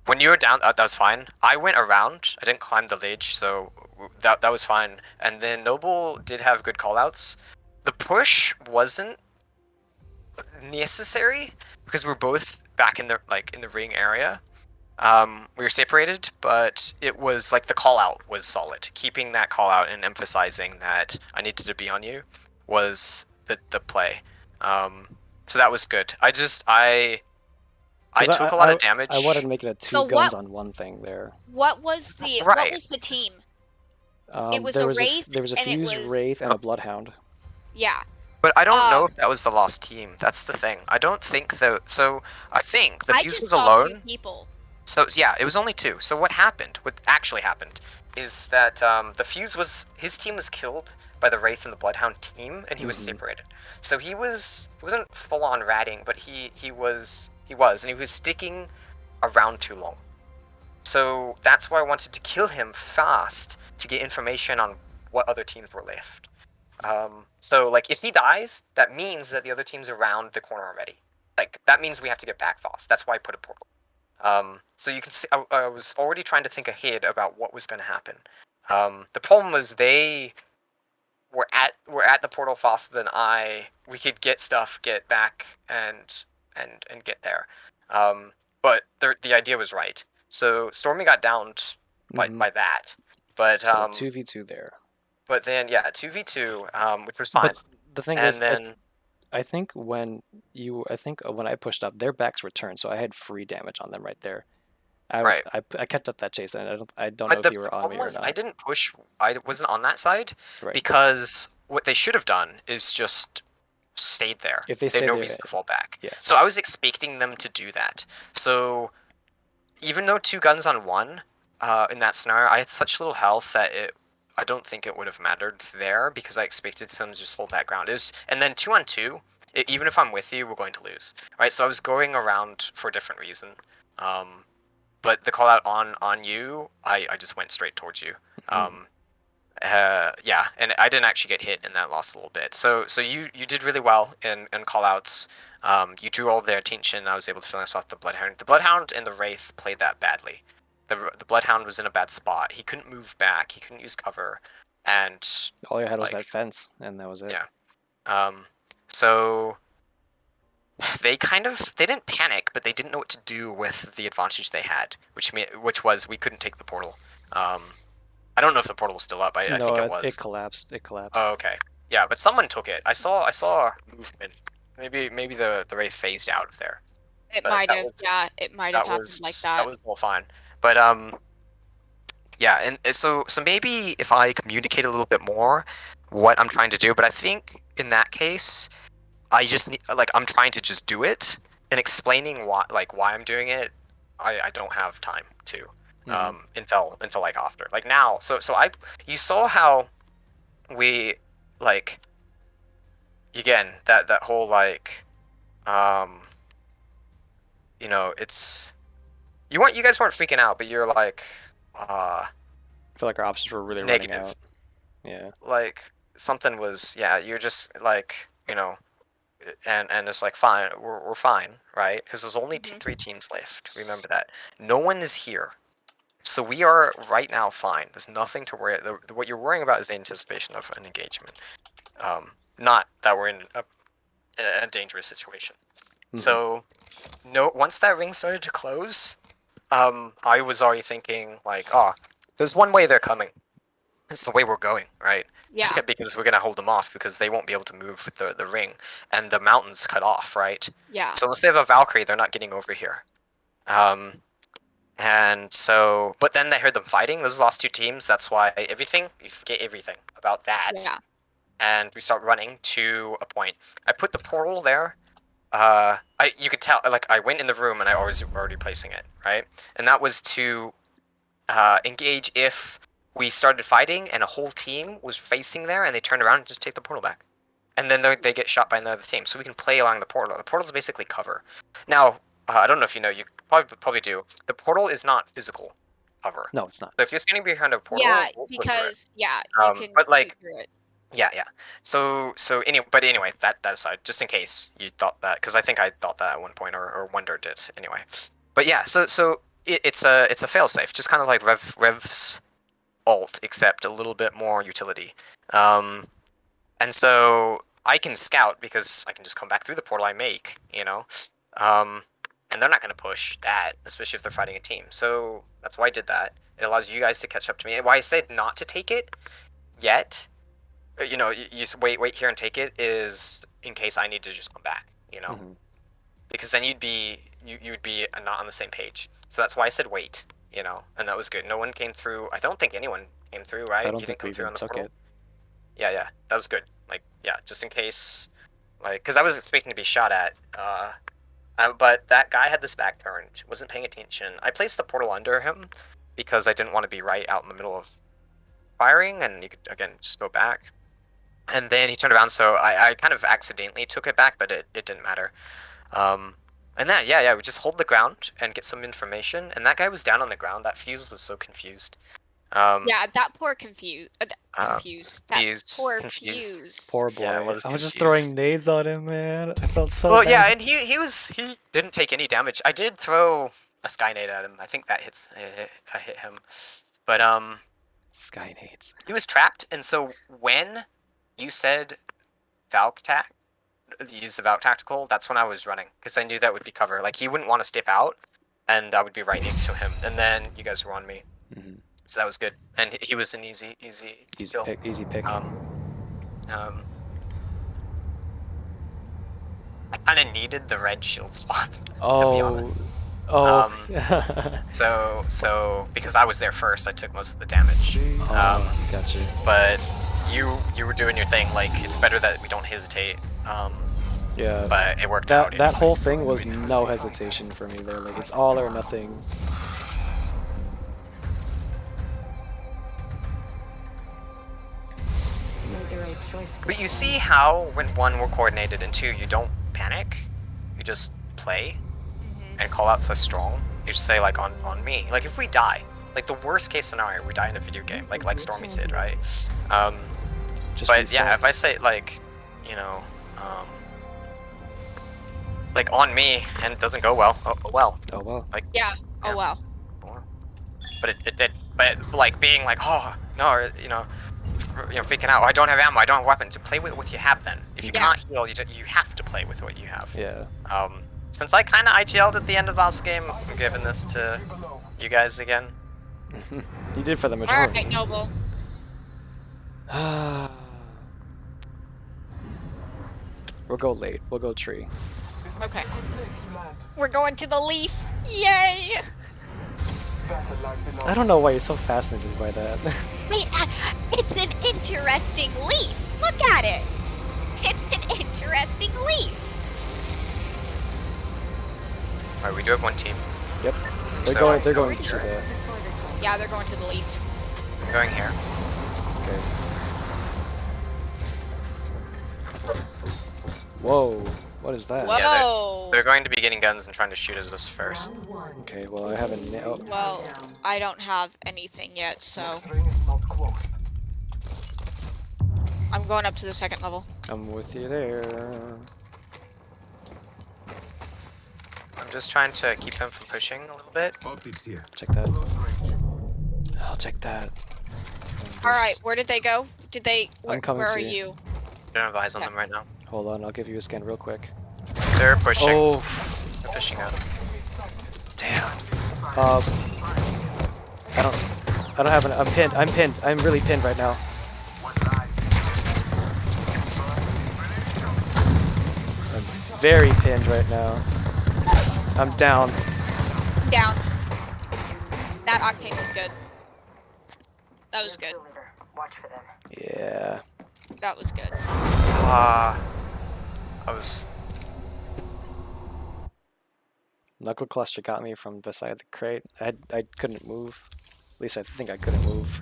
when you were down, that was fine. I went around. I didn't climb the ledge, so that was fine. And then Noble did have good callouts. The push wasn't necessary because we're both back in the ring area. We were separated, but it was like the call out was solid. Keeping that call out and emphasizing that I needed to be on you was the play. So that was good. I took a lot of damage. I wanted to make it a So two guns what- on one thing there. what was the Right. team? was There a was Wraith, there was a and it fuse was- wraith and a bloodhound. Yeah, But I don't know Um, if that was the lost team. That's the thing. I don't think that. So I think the I fuse just was saw 2 alone. people. So yeah, it was only 2. So what happened? What actually happened is that the fuse was his team was killed by the wraith and the bloodhound team, and he was separated. So he wasn't full on ratting, but he was, and he was sticking around too long. So that's why I wanted to kill him fast to get information on what other teams were left. So like if he dies, that means that the other team's around the corner already. Like that means we have to get back fast. That's why I put a portal. So you can see, I was already trying to think ahead about what was going to happen. The problem was they were at the portal faster than we could get stuff, get back, and get there. But the idea was right. So Stormy got downed by that. But So 2v2 there. but then yeah, 2v2, which was fine. But the thing And is, then I think when I pushed up, their backs were turned, so I had free damage on them right there. Right. I kept up that chase, and I don't know but if you the were on me problem or was not. I didn't push. I wasn't on that side Right. because what they should have done is just stayed there. If they had stayed no there, reason to fall back. yeah. So I was expecting them to do that. So even though 2 guns on 1 in that scenario, I had such little health that I don't think it would have mattered there because I expected them to just hold that ground. And then 2 on 2, even if I'm with you, we're going to lose, right? So I was going around for a different reason. But the call out on you, I just went straight towards you. Yeah, and I didn't actually get hit, and that lost a little bit. So you did really well in call outs. You drew all their attention. I was able to finish off the Bloodhound. The Bloodhound and the Wraith played that badly. The Bloodhound was in a bad spot. He couldn't move back. He couldn't use cover, and All you had was like- that fence, and that was it. Yeah. So they didn't panic, but they didn't know what to do with the advantage they had, which was we couldn't take the portal. I don't know if the portal was still up. I think it was. It collapsed. It collapsed. Oh, okay. Yeah, but someone took it. I saw movement. Maybe the Wraith phased out of there. It But might that have, was- yeah, it might have happened like that. That was all fine. But yeah, and so maybe if I communicate a little bit more what I'm trying to do, but I think in that case, I just need, like, I'm trying to just do it, and explaining why I'm doing it, I don't have time to until like after, like now. So you saw how we like again that whole like you know, it's you guys weren't freaking out, but you're like I feel like our options were really negative. running out. Yeah. Like something was, yeah, you're just like, you know, and it's like, fine, we're fine, right? Because there's only 3 teams left. Remember that. No one is here. So we are right now fine. There's nothing to worry. What you're worrying about is the anticipation of an engagement. Not that we're in a dangerous situation. So, no. Once that ring started to close, I was already thinking like, oh, there's one way they're coming. It's the way we're going, right? Yeah. Because we're gonna hold them off because they won't be able to move with the ring, and the mountain's cut off, right? Yeah. So unless they have a Valkyrie, they're not getting over here. And so, but then they heard them fighting. Those last 2 teams. That's why you forget everything about that. Yeah. And we start running to a point. I put the portal there. You could tell, like, I went in the room and I was already placing it, right? And that was to engage if we started fighting and a whole team was facing there and they turned around and just take the portal back. And then they get shot by another team. So we can play along the portal. The portal is basically cover. Now, I don't know if you know, you probably do. The portal is not physical cover. No, it's not. So if you're standing behind a portal, Yeah, we'll go through it. because you can but, like, shoot through it. Yeah. So anyway, that aside, just in case you thought that, because I think I thought that at one point or wondered it anyway. But yeah, so it's a failsafe, just kind of like Rev's ult, except a little bit more utility. And so I can scout because I can just come back through the portal I make, you know. And they're not going to push that, especially if they're fighting a team. So that's why I did that. It allows you guys to catch up to me. And why I said not to take it yet, you know, you just wait here and take it, is in case I need to just come back, you know, because then you'd be not on the same page. So that's why I said wait, you know, and that was good. No one came through. I don't think anyone came through, right? I don't You think didn't come we through even on the took portal? it. Yeah, that was good. Like, yeah, just in case, like, because I was expecting to be shot at, but that guy had this back turned, wasn't paying attention. I placed the portal under him because I didn't want to be right out in the middle of firing, and you could, again, just go back. And then he turned around, so I kind of accidentally took it back, but it didn't matter. And then, yeah, we just hold the ground and get some information. And that guy was down on the ground. That Fuse was so confused. Yeah, that poor confused. That Fuse, poor confused. Fuse. Poor boy. Yeah, I it was was just confused. throwing nades on him, man. I felt so Well, bad. yeah, and he didn't take any damage. I did throw a sky nade at him. I think that I hit him. But Sky nades. he was trapped, and so when you said Valk tac, use the Valk tactical, that's when I was running, because I knew that would be cover. Like, he wouldn't want to step out, and I would be right next to him, and then you guys were on me. So that was good, and he was an easy kill. Easy pick. I kind of needed the red shield spot, to be honest. Oh. So because I was there first, I took most of the damage. Gotcha. But you were doing your thing. Like, it's better that we don't hesitate. Yeah. But it worked out. That whole thing was no hesitation for me there. Like, it's all or nothing. You made the right choice. But you see how when one, we're coordinated, and 2, you don't panic. You just play and call out so strong. You just say, like, on me. Like, if we die, like, the worst case scenario, we die in a video game, like Stormy said, right? Just But reset. yeah, if I say, like, you know, like, on me, and it doesn't go well, oh well. Oh well. Like, Yeah. Oh Yeah. well. but it did. But, like, being like, oh, no, or, you know, freaking out, oh, I don't have ammo, I don't have weapons. Play with what you have then. If you Yeah. can't heal, you have to play with what you have. Yeah. Since I kind of IGL'd at the end of last game, I'm giving this to you guys again. You did for the majority. Alright, Noble. We'll go late. We'll go tree. This might Okay. be a good place to land. We're going to the leaf. Yay! Battle lies below. I don't know why you're so fascinated by that. Wait, it's an interesting leaf. Look at it. It's an interesting leaf. Alright, we do have one team. Yep. So- They're going to Over the here. Yeah, they're going to the leaf. I'm going here. okay. Whoa. What is that? Whoa. Yeah, they're going to be getting guns and trying to shoot us first. Okay, well I haven't Well, I don't have anything yet, so. Next ring is not close. I'm going up to the second level. I'm with you there. I'm just trying to keep them from pushing a little bit. Optics here. Check that. I'll check that. All right, where did they go? Did they? I'm coming where to are you. you? I don't have eyes on them right now. Hold on, I'll give you a scan real quick. They're pushing. Oh, They're pushing out. damn. I don't have an. I'm pinned. I'm pinned. I'm really pinned right now. I'm very pinned right now. I'm down. Down. That octane was good. That was good. Yeah. That was good. I was. Knuckle cluster got me from beside the crate. I couldn't move. At least I think I couldn't move.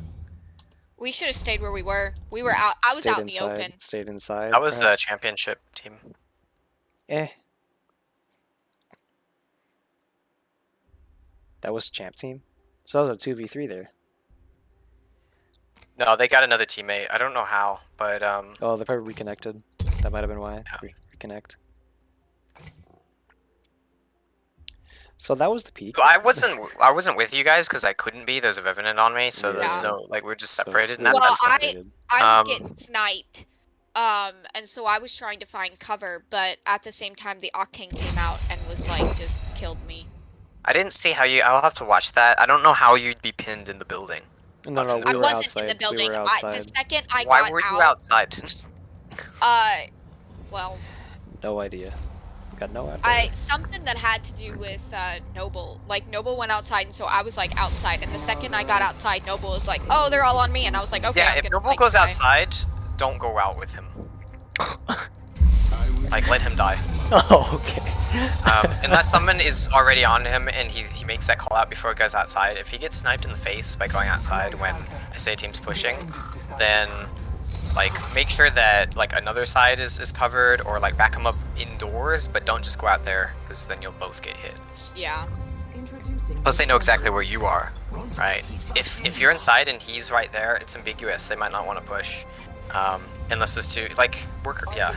We should have stayed where we were. We were out. I was Stayed out inside. in the open. Stayed inside. That was the perhaps. championship team. That was champ team. So that was a 2v3 there. No, they got another teammate. I don't know how, but Oh, they probably reconnected. That might have been why. Yeah. Reconnect. So that was the peak. I wasn't with you guys because I couldn't be. There's a Revenant on me, so there's Yeah. no like we're just So separated. we And were Well, that's separated. I was Um, getting sniped. And so I was trying to find cover, but at the same time the octane came out and was like just killed me. I didn't see how you. I'll have to watch that. I don't know how you'd be pinned in the building. No, I we I were wasn't outside. in the building. We were The outside. second I Why got were you out, outside? well, No idea. Got no idea. something that had to do with Noble. Like Noble went outside, and so I was like outside. And the second I got outside, Noble was like, "Oh, they're all on me," and I was like, "Okay." Yeah, I'm if gonna, Noble like, goes try." outside, don't go out with him. I will Like let him die. Oh, okay. Unless someone is already on him and he makes that call out before he goes outside. If he gets sniped in the face by going outside when I say a team's pushing, then like make sure that like another side is covered or like back him up indoors, but don't just go out there because then you'll both get hit. Yeah. Plus they know exactly where you are, right? If you're inside and he's right there, it's ambiguous. They might not want to push, unless there's two like yeah.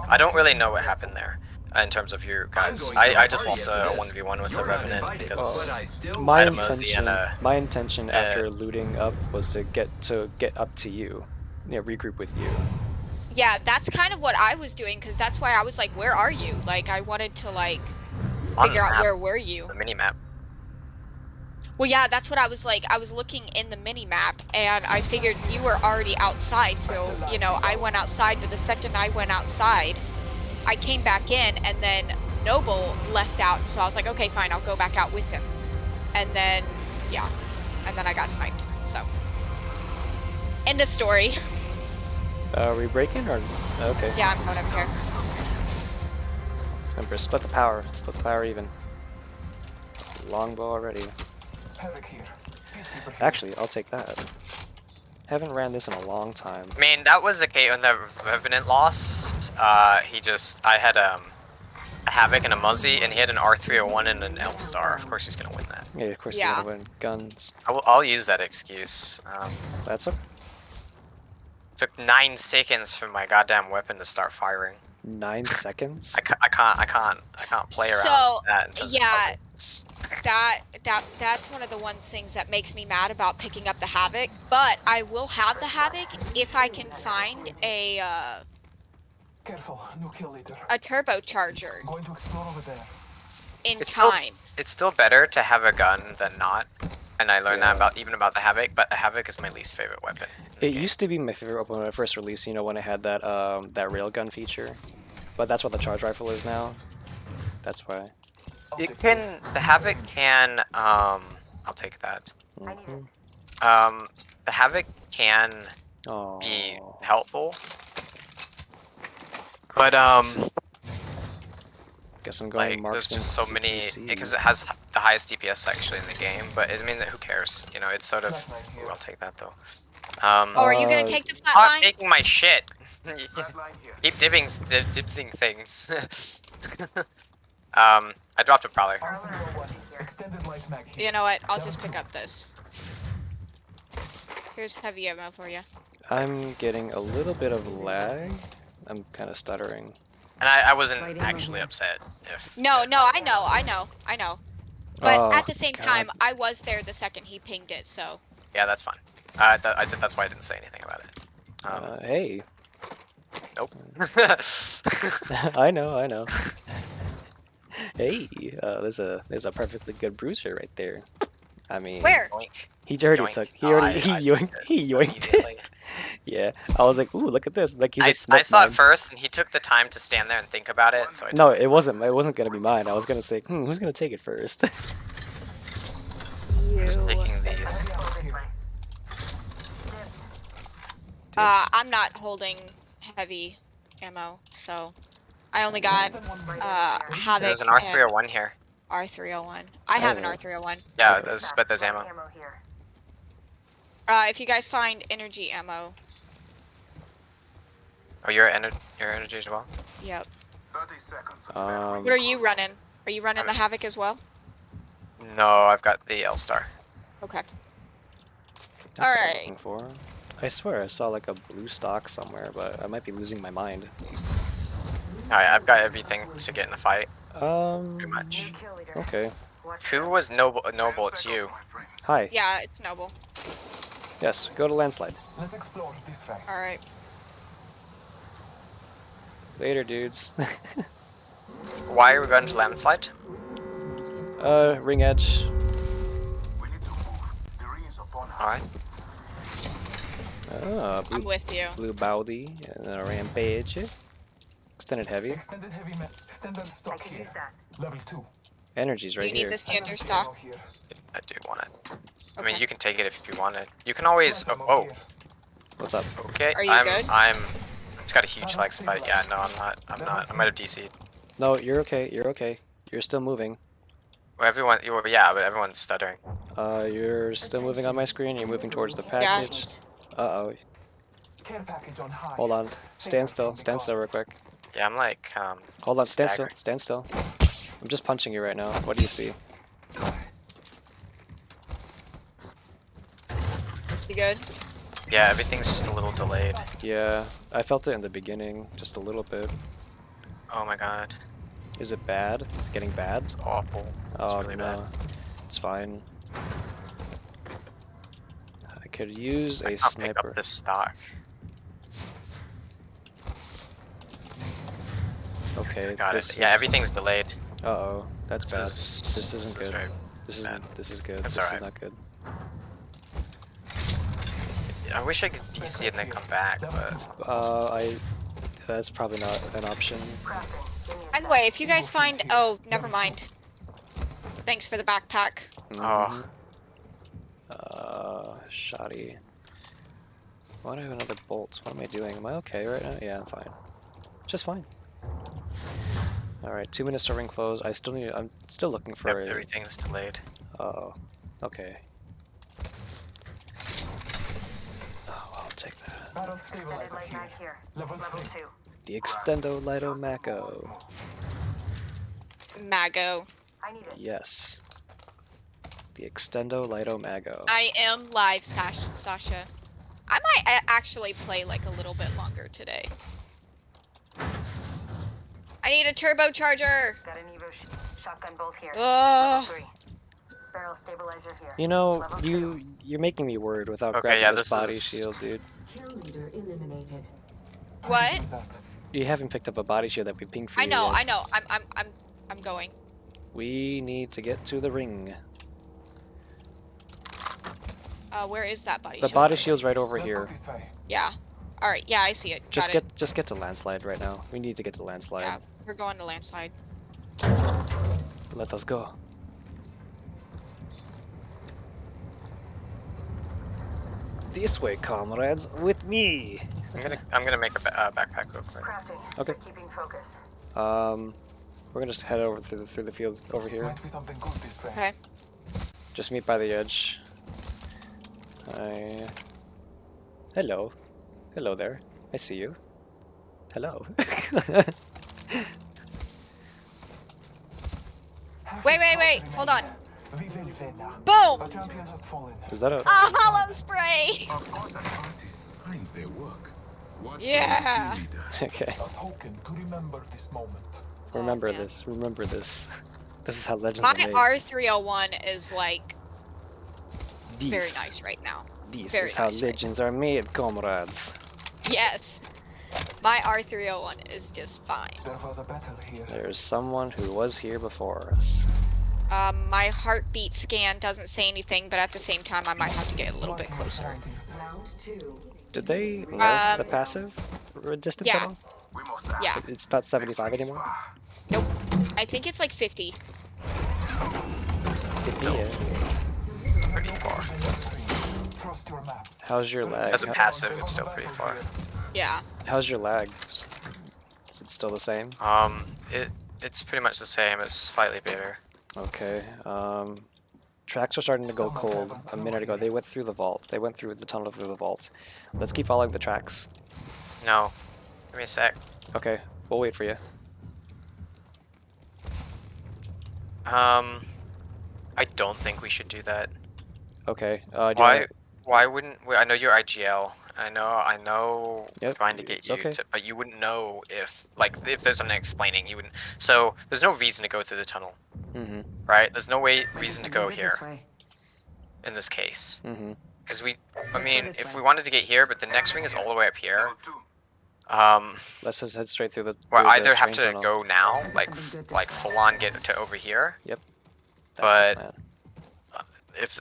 I don't really know what happened there in terms of you guys. I just lost a 1v1 with the Revenant because I My had a Mosey intention, and a my intention after looting up was to get up to you, regroup with you. Yeah, that's kind of what I was doing, because that's why I was like, "Where are you?" Like I wanted to like on figure the out map, where were you. the mini map. Well, yeah, that's what I was like. I was looking in the mini map, and I figured you were already outside. So you know, I went outside, but the second I went outside, I came back in, and then Noble left out. So I was like, "Okay, fine, I'll go back out with him." And then, yeah, and then I got sniped. So end of story. Are we breaking or okay? Yeah, I'm going up here. Remember, split the power. Split the power even. Longbow already. Havoc here. Peacekeeper here. Actually, I'll take that. Haven't ran this in a long time. I mean, that was the case when the Revenant lost. I had a Havoc and a Muzzy, and he had an R301 and an L-Star. Of course he's gonna win that. Yeah, of course Yeah. you're gonna win guns. I'll use that excuse. That's okay. Took 9 seconds for my goddamn weapon to start firing. 9 seconds. I can't play around So, that. In terms of yeah. bullets. That's one of the things that makes me mad about picking up the Havoc, but I will have the Havoc if I can find a Careful, no kill leader. turbocharger Going to explore over there. in It's still- time. It's still better to have a gun than not, and I learned Yeah. that about the Havoc. But the Havoc is my least favorite weapon. in the It game. used to be my favorite weapon when I first released. You know, when I had that that railgun feature. But that's what the charge rifle is now. That's why. The Havoc can I'll take that. Mhm. The Havoc can Oh. be helpful, but Guess I'm going like there's marksman. just so many TPC. because it has the highest DPS actually in the game. But I mean, who cares? You know, it's sort of. Flatline here. Ooh, I'll take that though. Oh, are you gonna Uh, take the Stop flatline? taking my shit. Flatline here. Keep dibsing things. I dropped a Prowler. R301. Extended light mag here. You know what? I'll just pick up this. Here's heavy ammo for you. I'm getting a little bit of lag. I'm kind of stuttering. And I wasn't Right ammo actually here. upset if. No, I know. But Oh, at the same God. time, I was there the second he pinged it, so. Yeah, that's fine. That's why I didn't say anything about it. Hey, Nope. I know. Hey, there's a perfectly good bruiser right there. I mean, Where? Yoink. he already Yoink. took. He Oh, already I he yoinked. He yoinked it. Immediately. Yeah, I was like, ooh, look at this. Like he's I, like, I "That's saw mine." it first, and he took the time to stand there and think about it. So I No, took it wasn't. It wasn't gonna be mine. I was gonna say, who's gonna take it first? I'm just You. taking these. I'm not holding heavy ammo, so. I only got, Havoc There's an and R301 here. R301. I have an Oh. R301. Yeah, Okay. there's ammo. If you guys find energy ammo, Oh, your energy as well. yep. 30 seconds. Um, What are you running? Are you running the Havoc as well? No, I've got the L-Star. Okay. that's what I'm Alright. looking for. I swear I saw like a blue stock somewhere, but I might be losing my mind. Alright, I've got everything to get in the fight, pretty Um, much. okay. Who was Noble? Noble, it's you. Hi. Yeah, it's Noble. Yes, go to landslide. Let's explore this way. Alright. Later, dudes. Why are we going to landslide? Ring edge. We need to move. The ring is upon us. Alright. Ah, I'm blue, with you. blue bounty and then a rampage. Extended heavy. Extended heavy extended stock here. Level 2. Energy's Do right you need here. the standard Energy stock? ammo here. I do want it. I Okay. mean, you can take it if you want it. You can always. Plant ammo Oh, here. What's up? okay. Are you good? I'm. It's got a huge lag spike. Yeah, no, I'm not. I might have DC'd. No, you're okay. You're okay. You're still moving. Well, yeah, but everyone's stuttering. You're still moving on my screen. You're moving towards the package. Uh-oh. Care package on high. Hold on. Stand still. Stand still real quick. Yeah, I'm like. Hold on. Stand still. Staggering. Stand still. I'm just punching you right now. What do you see? You good? Yeah, everything's just a little delayed. Yeah, I felt it in the beginning, just a little bit. Oh my god, Is it bad? Is it getting bad? it's awful. It's Oh really no, bad. it's fine. I could use I a can't pick sniper. up this stock. Okay, Got this it. Yeah, is- everything's delayed. Uh-oh, that's bad. This This isn't good. very This isn't. bad. This is good. That's This is alright. not good. I wish I could DC and then come back, but That's probably not an option. Anyway, if you guys find, oh, never mind. Thanks for the backpack. oh, Shoddy. Why do I have another bolt? What am I doing? Am I okay right now? Yeah, I'm fine. Just fine. Alright, 2 minutes to ring close. I'm still looking for a... everything's delayed. Oh, okay. Oh, I'll take that. Barrel stabilizer here. Level 3. The Extendo Lito Mako. Mago. Yes. The Extendo Lito Mago. I am live, Sasha. I might actually play like a little bit longer today. I need a turbocharger. Got an Evo shotgun bolt here. Ugh. 3. Barrel stabilizer here. You know, you're making me worried without Okay, grabbing yeah, this this body is- shield, dude. Kill leader eliminated. What? Who's that? You haven't picked up a body shield that we pinged for I you know, yet. I know. I'm going. We need to get to the ring. Where is that body The shield? body shield's right over Let's here. look this way. Yeah. All right. Yeah, I see it. Just Got it. get to landslide right now. We need to get to landslide. Yeah, we're going to landslide. Let us go. This way, comrades, with me. I'm gonna make a backpack real quick. Crafting. Okay. Keeping focus. We're gonna just head over through the field over here. Might be something good this way. Okay. Just meet by the edge. Hello. Hello there. I see you. Hello. Wait. Hold on. Vive Vena. Boom! A champion has fallen. Is that a... A hollow spray. Of course, authorities. finds their work. Watch Yeah. what Keely does. Okay. A token to remember this moment. Remember man. this. Remember this. This is how legends My are made. R301 is like very This. nice right now. This Very is how nice right legends are made, comrades. Yes. My R301 is just fine. There was a battle here. There's someone who was here before us. My heartbeat scan doesn't say anything, but at the same time, I might have to get a little bit Marking closer. surroundings. Round 2. Did they nerf the Um, passive distance yeah. at all? Yeah. It's not 75 anymore? Nope. I think it's like 50. 50, yeah. Pretty far. Trust your maps. How's your lag? As a passive, it's still pretty far. Yeah. How's your lags? Is it still the same? It's pretty much the same. It's slightly better. Okay. Tracks are starting to go cold. A minute ago, they went through the vault. They went through the tunnel through the vault. Let's keep following the tracks. No, give me a sec. Okay, we'll wait for you. I don't think we should do that. Okay. Do you Why? wanna- Why wouldn't we? I know you're IGL. I know. Yep, Trying to get it's you okay. to, but you wouldn't know if there's an explaining. You wouldn't. So there's no reason to go through the tunnel, Mm-hmm. right? There's no reason to go This here way. in this case, Mm-hmm. because I go mean, this if way. we wanted to get here, but the next ring is all the way up here. Let's just head straight through the. We'll through the either have train to tunnel. go now, like Something good this like way. full on get to over here. That's but- the plan.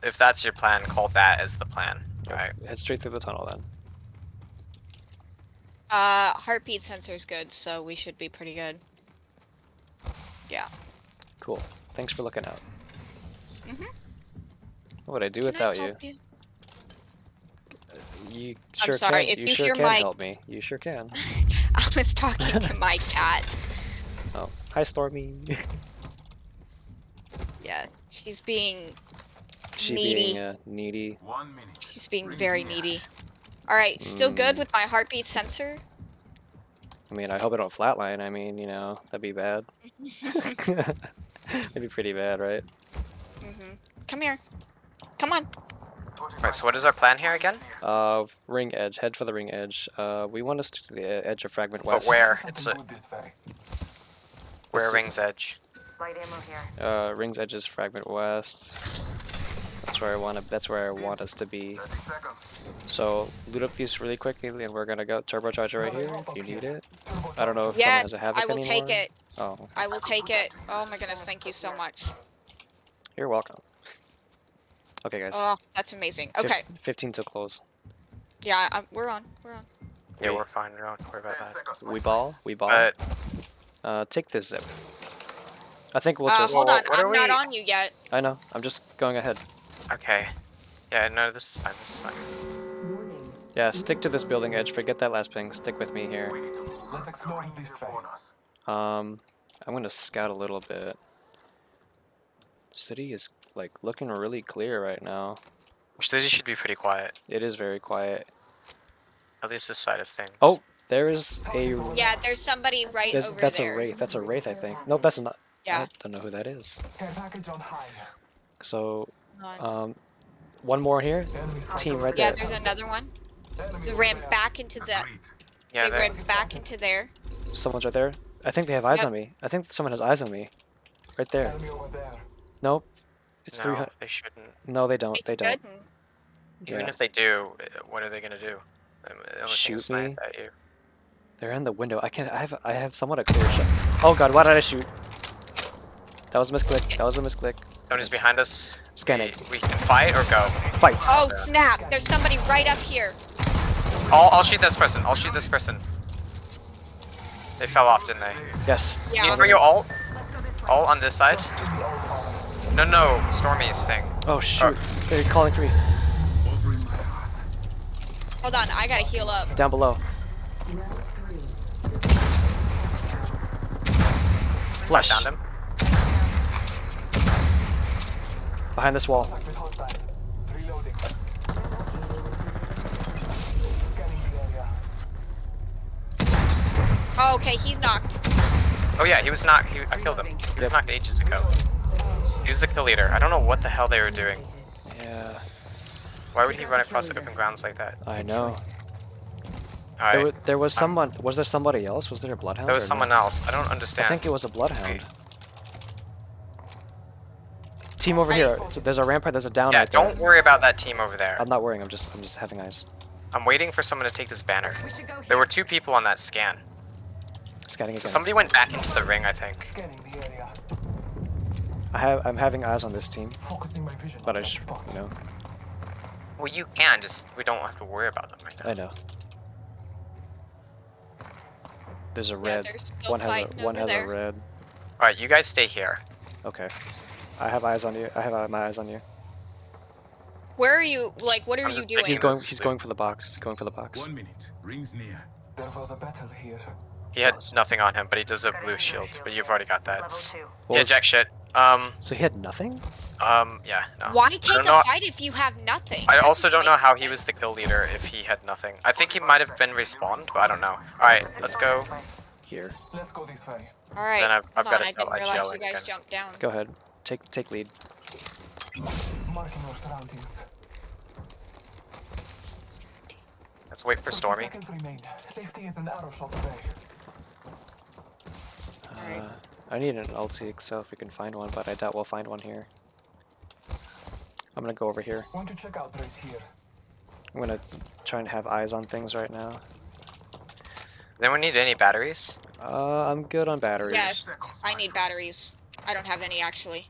If that's your plan, call that as the plan. Yep, Right. Head straight through the tunnel then. Heartbeat sensor's good, so we should be pretty good. Yeah. Cool. Thanks for looking out. Mhm. What would I do Can I without you? help you? You I'm sure sorry, can. if You you sure hear can my- help me. You sure can. I was talking to my cat. Oh, hi Stormy. Yeah, she's being She needy. being needy. 1 minute. She's being very needy. Alright, still good with my heartbeat sensor? I mean, I hope I don't flatline. I mean, you know, that'd be bad. That'd be pretty bad, right? Mm-hmm. Come here. Come on. Right. So what is our plan here again? Ring edge. Head for the ring edge. We want to stick to the edge of Fragment But West. where? Something It's good this way. where Let's- Ring's Edge. Light ammo here. Ring's edge is Fragment West. That's where I want to. That's where I want us to be. So loot up these really quickly, and we're gonna go turbocharger right here if you need it. I don't know if someone Yeah, has a havoc I will anymore. take it. Oh, okay. I will take it. Oh my goodness, thank you so much. You're welcome. Okay, guys. Oh, that's amazing. Fif- Okay. 15 to close. Yeah, we're on. We're on. Yeah, Wait. we're fine. Don't worry about that. We ball. We ball. But Take this zip. I think we'll Uh, just. hold on, what are I'm not we- on you yet. I know. I'm just going ahead. okay. Yeah. No, this is fine. This is fine. Warning. Yeah, stick to this building edge. Forget that last ping. Stick with me here. Let's explore this way. I'm gonna scout a little bit. City is like looking really clear right now. City should be pretty quiet. It is very quiet. At least this side of things. Oh, there is a. Yeah, there's somebody right over That's there. a wraith. That's a wraith, I think. Nope, that's not. Yeah. I don't know who that is. Care package on high. So, Hold on. one more here. Enemy Team right Yeah, there. there's another one. Enemy They over ran there. back into the. Yeah. They There. ran back into there. Someone's right there. I think they have eyes Yep. on me. I think someone has eyes on me. Right there. Enemy over there. Nope. It's No, 300. they shouldn't. No, they don't. They don't. shouldn't. Even Yeah. if they do, what are they gonna do? The only thing is Shoot me? snipe at you. They're in the window. I can't. I have somewhat a clear shot. Oh God! Why did I shoot? That was a misclick. That was a misclick. Someone is behind us. Scanning. We can fight or go. Fight. Oh snap! There's somebody right up here. I'll shoot this person. I'll shoot this person. They fell off, didn't they? Yes. Can you Yeah. bring your ult? Ult on this side? No, Stormy's thing. Oh shoot! They're calling for me. Offering my heart. Hold on, I gotta heal up. Down below. Round 3. Flush. Found him. Behind this wall. Contact with hostile. Reloading. Scanning the area. Oh, okay, he's knocked. Oh yeah, he was knocked. I killed him. He was Yep. knocked ages ago. He was the kill leader. I don't know what the hell they were doing. Yeah. Why would he run across open grounds like that? I know. Alright. There was someone. Was there somebody else? Was there a bloodhound? There was or no? someone else. I don't I understand. think it was a bloodhound. Team over here. So there's a rampart. There's a down Yeah, right there. don't worry about that team over there. I'm not worrying. I'm just having eyes. I'm waiting for someone to take this banner. We should go There here. were 2 people on that scan. Scanning So again. somebody went back into the ring, I think. Scanning the area. I'm having eyes on this team, Focusing my vision but on I that should, spot. you know. Well, you can, just we don't have to worry about them right now. I know. There's a Yeah, red. they're still One has fighting a one over has a there. red. Alright, you guys stay here. Okay. I have eyes on you. I have my eyes on you. Where are you? Like, what are I'm you just doing? making He's going. this- He's going for the box. He's going for the box. 1 minute. Rings near. There was a battle here. He had nothing on him, but he does have blue shield, but you've already got that. What Yeah, was- jack shit. So he had nothing. Yeah, no. Why I take don't a know- fight if you have nothing? I That also doesn't don't know make how he sense. was the kill leader if he had nothing. I think he might have been respawned, but I don't know. Alright, let's go. Here. Let's go this way. All right. Then I've hold gotta on, stop I didn't realize IGLing you guys again. jumped down. Go ahead. Take lead. Marking our surroundings. Let's wait for 30 Stormy. seconds remain. Safety is an arrow shot away. I need an ulti, so if we can find one, but I doubt we'll find one here. I'm gonna go over here. Want to check out right here. I'm gonna try and have eyes on things right now. Then we need any batteries? I'm good on batteries. Yes, I need batteries. I don't have any actually.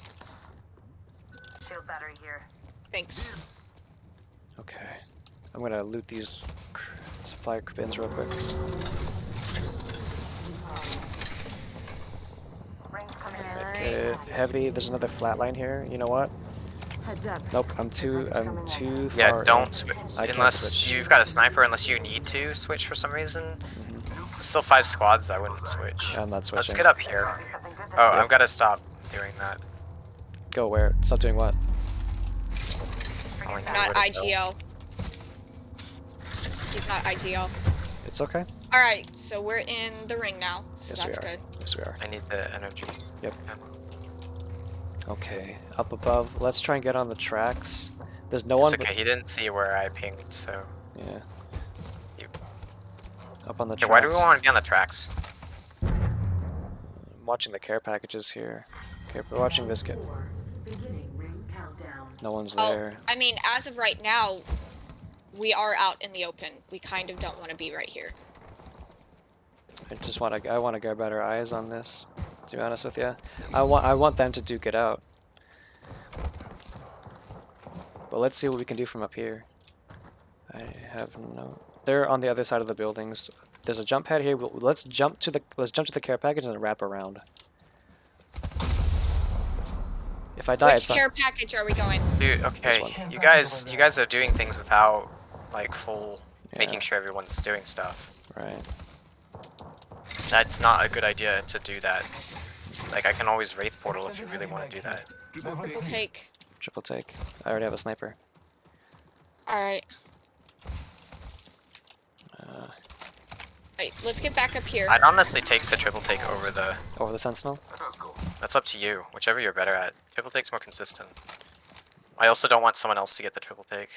Shield battery here. Thanks. Okay. I'm gonna loot these supply bins real quick. Rings coming in. Alright. Okay, heavy. There's another flatline here. You know what? Heads up. Nope. I'm too far. Yeah, in. don't switch. I can't Unless switch. you've got a sniper, unless you need to switch for some reason. Still 5 squads, I wouldn't switch. I'm not switching. Let's get up here. Oh, I've got to stop doing that. Go where? Stop doing what? Oh my God, Not what a kill. IGL. He's not IGL. It's okay. All right, so we're in the ring now. So Yes, we that's are. good. Yes, we are. I need the energy. Yep. Okay. Up above. Let's try and get on the tracks. There's no It's one. okay, he didn't see where I pinged, so... But, yeah. You- Up on the Okay, tracks. why do we want to be on the tracks? I'm watching the care packages here. Okay, we're watching this get. 4. Beginning ring countdown. No one's Oh, there. I mean, as of right now, we are out in the open. We kind of don't want to be right here. I want to get better eyes on this. To be honest with you, I want them to duke it out. But let's see what we can do from up here. I have no. They're on the other side of the buildings. There's a jump pad here. Let's jump to the care package and then wrap around. If I die, Which it's not. care package are we going? Dude, okay, one. you guys are doing things without, like, full... Yeah. making sure everyone's doing stuff. Right. That's not a good idea to do that. Like, I can always Wraith Portal if you really want to do that. We'll take. Triple take. I already have a sniper. All right. Wait, let's get back up here. I'd honestly take the triple take over the... Over the sentinel. That's up to you, whichever you're better at. Triple take's more consistent. I also don't want someone else to get the triple take.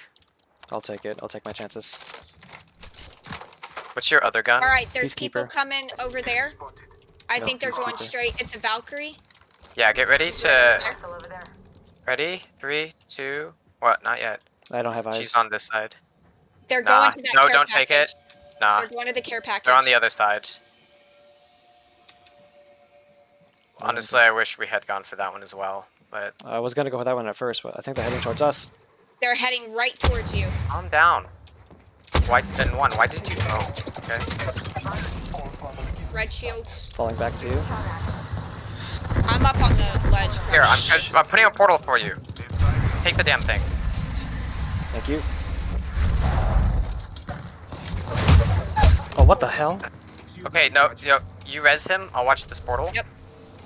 I'll take it. I'll take my chances. What's your other gun? All right, there's people Peacekeeper. coming over there. I No, think they're going Peacekeeper. straight. It's a Valkyrie. Yeah, get ready to... Rifle over there. Ready? 3, 2... What? Not yet. I don't have eyes. She's on this side. They're Nah, going to that no, care don't take package. it. Nah, They're going to the care package. they're on the other side. Honestly, I wish we had gone for that one as well, but I was gonna go for that one at first, but I think they're heading towards us. They're heading right towards you. calm down. Why then one? Why did you? Oh, okay. Red shields. Falling back to you. I'm up on the ledge. Here, Crush. I'm putting a portal for you. Take the damn thing. Thank you. Oh, what the hell? Okay, no, you res him. I'll watch this portal. Yep.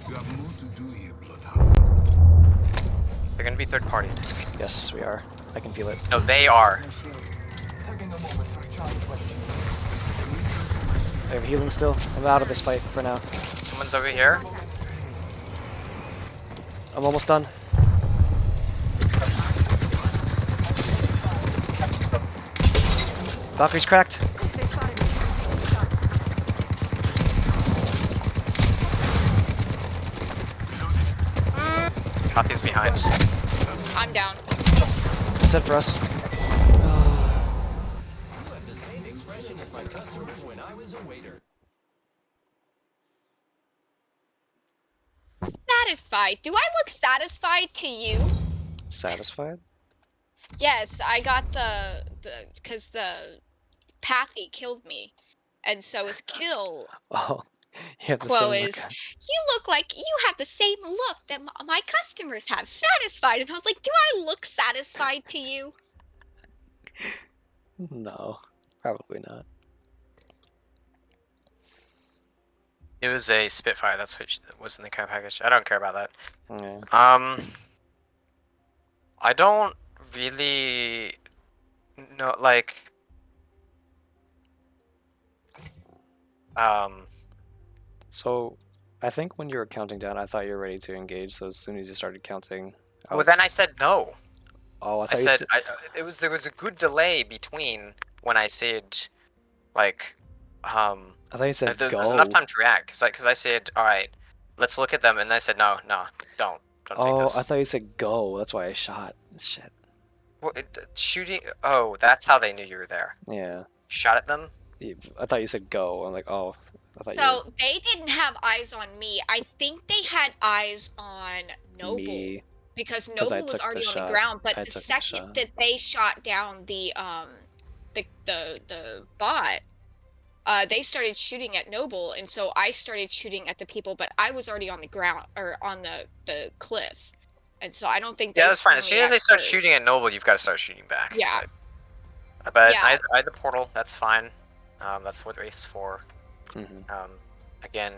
You have more to do here, Bloodhound. They're gonna be third party. Yes, we are. I can feel it. No, they are. No shields. Taking a moment to recharge my shield. I have healing still. I'm out of this fight for now. Someone's over here. I'm almost done. Valkyrie's cracked. They spotted me. Kathy's behind. I'm down. That's it for us. Satisfied. Do I look satisfied to you? Satisfied? Yes, I got because the Pathy killed me. And so his kill Oh, you have the quo same is, look. you look like you have the same look that my customers have. Satisfied. And I was like, do I look satisfied to you? No, probably not. It was a Spitfire. That's what was in the care package. I don't care about that. Yeah. I don't really know, like, So, I think when you were counting down, I thought you were ready to engage. So as soon as you started counting, well, then I said no. Oh, I I thought you said said. there was a good delay between when I said, like, I thought you said there's go. enough time to react, cause I said, all right, let's look at them, and I said, no, don't take Oh, this. I thought you said go. That's why I shot. Shit. Well, shooting. Oh, that's how they knew you were there. Yeah. Shot at them. I thought you said go. I'm like, oh, I thought you So they didn't have eyes on me. I think they had eyes on were Noble. me. Because 'Cause I Noble was took the already on shot. the ground, but I the took the second shot. that they shot down the bot, they started shooting at Noble, and so I started shooting at the people, but I was already on the ground or on the cliff, and so I don't think they Yeah, that's fine. As saw soon me as they at start first. shooting at Noble, you've got to start shooting back. Yeah. But Yeah. I had the portal. That's fine. That's what Wraith's for. Mhm. Again.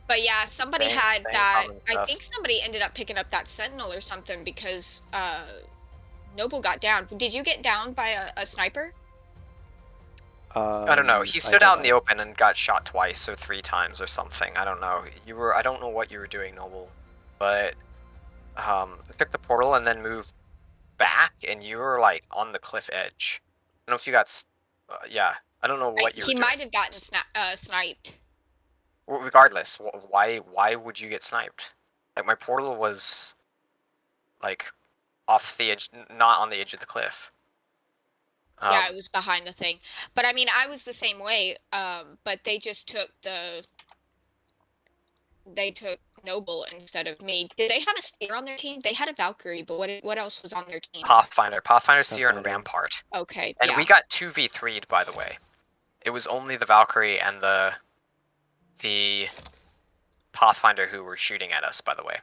But yeah, somebody Same- had same that. common I stuff. think somebody ended up picking up that Sentinel or something because Noble got down. Did you get down by a sniper? I don't know. He I stood did out in the not. open and got shot twice or 3 times or something. I don't know. I don't know what you were doing, Noble, but took the portal and then moved back, and you were like on the cliff edge. I don't know if you got. Yeah, I don't know what you were He doing. might have gotten sniped. Well, regardless, why would you get sniped? Like, my portal was like off the edge, not on the edge of the cliff. Yeah, it was behind the thing. But I mean, I was the same way. But they just took they took Noble instead of me. Did they have a Seer on their team? They had a Valkyrie, but what else was on their team? Pathfinder, Seer, and Pathfinder. Rampart. Okay, And yeah. we got 2v3'd, by the way. It was only the Valkyrie and the Pathfinder who were shooting at us, by the way.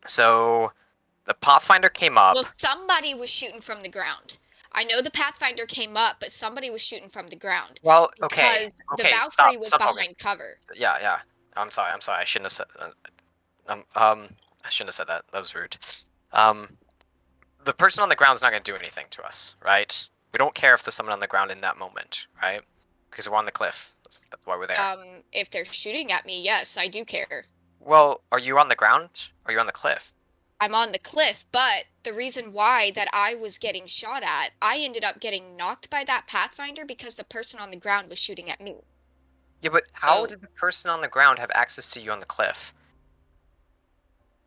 So the Pathfinder came up. Well, somebody was shooting from the ground. I know the Pathfinder came up, but somebody was shooting from the ground. Well, okay, Because the okay, Valkyrie was stop talking. behind cover. Yeah. I'm sorry. I shouldn't have said. I shouldn't have said that. That was rude. The person on the ground's not going to do anything to us, right? We don't care if there's someone on the ground in that moment, right? Because we're on the cliff. That's why we're there. If they're shooting at me, yes, I do care. Well, are you on the ground? Or are you on the cliff? I'm on the cliff, but the reason why that I was getting shot at, I ended up getting knocked by that Pathfinder because the person on the ground was shooting at me. Yeah, but how So- did the person on the ground have access to you on the cliff?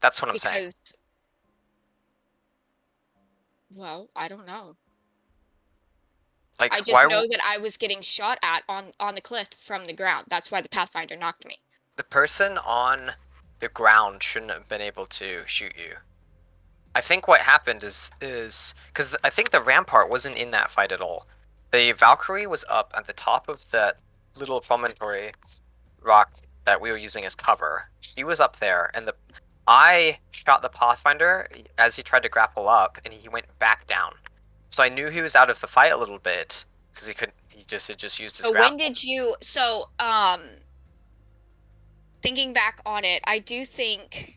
That's what I'm saying. Because, well, I don't know. Like, I just why know that I was getting shot at on the cliff from the ground. That's why the Pathfinder knocked me. the person on the ground shouldn't have been able to shoot you? I think what happened is because I think the Rampart wasn't in that fight at all. The Valkyrie was up at the top of that little promontory rock that we were using as cover. She was up there, and I shot the Pathfinder as he tried to grapple up, and he went back down. So I knew he was out of the fight a little bit because he just used his So grapple. when did you? So thinking back on it, I do think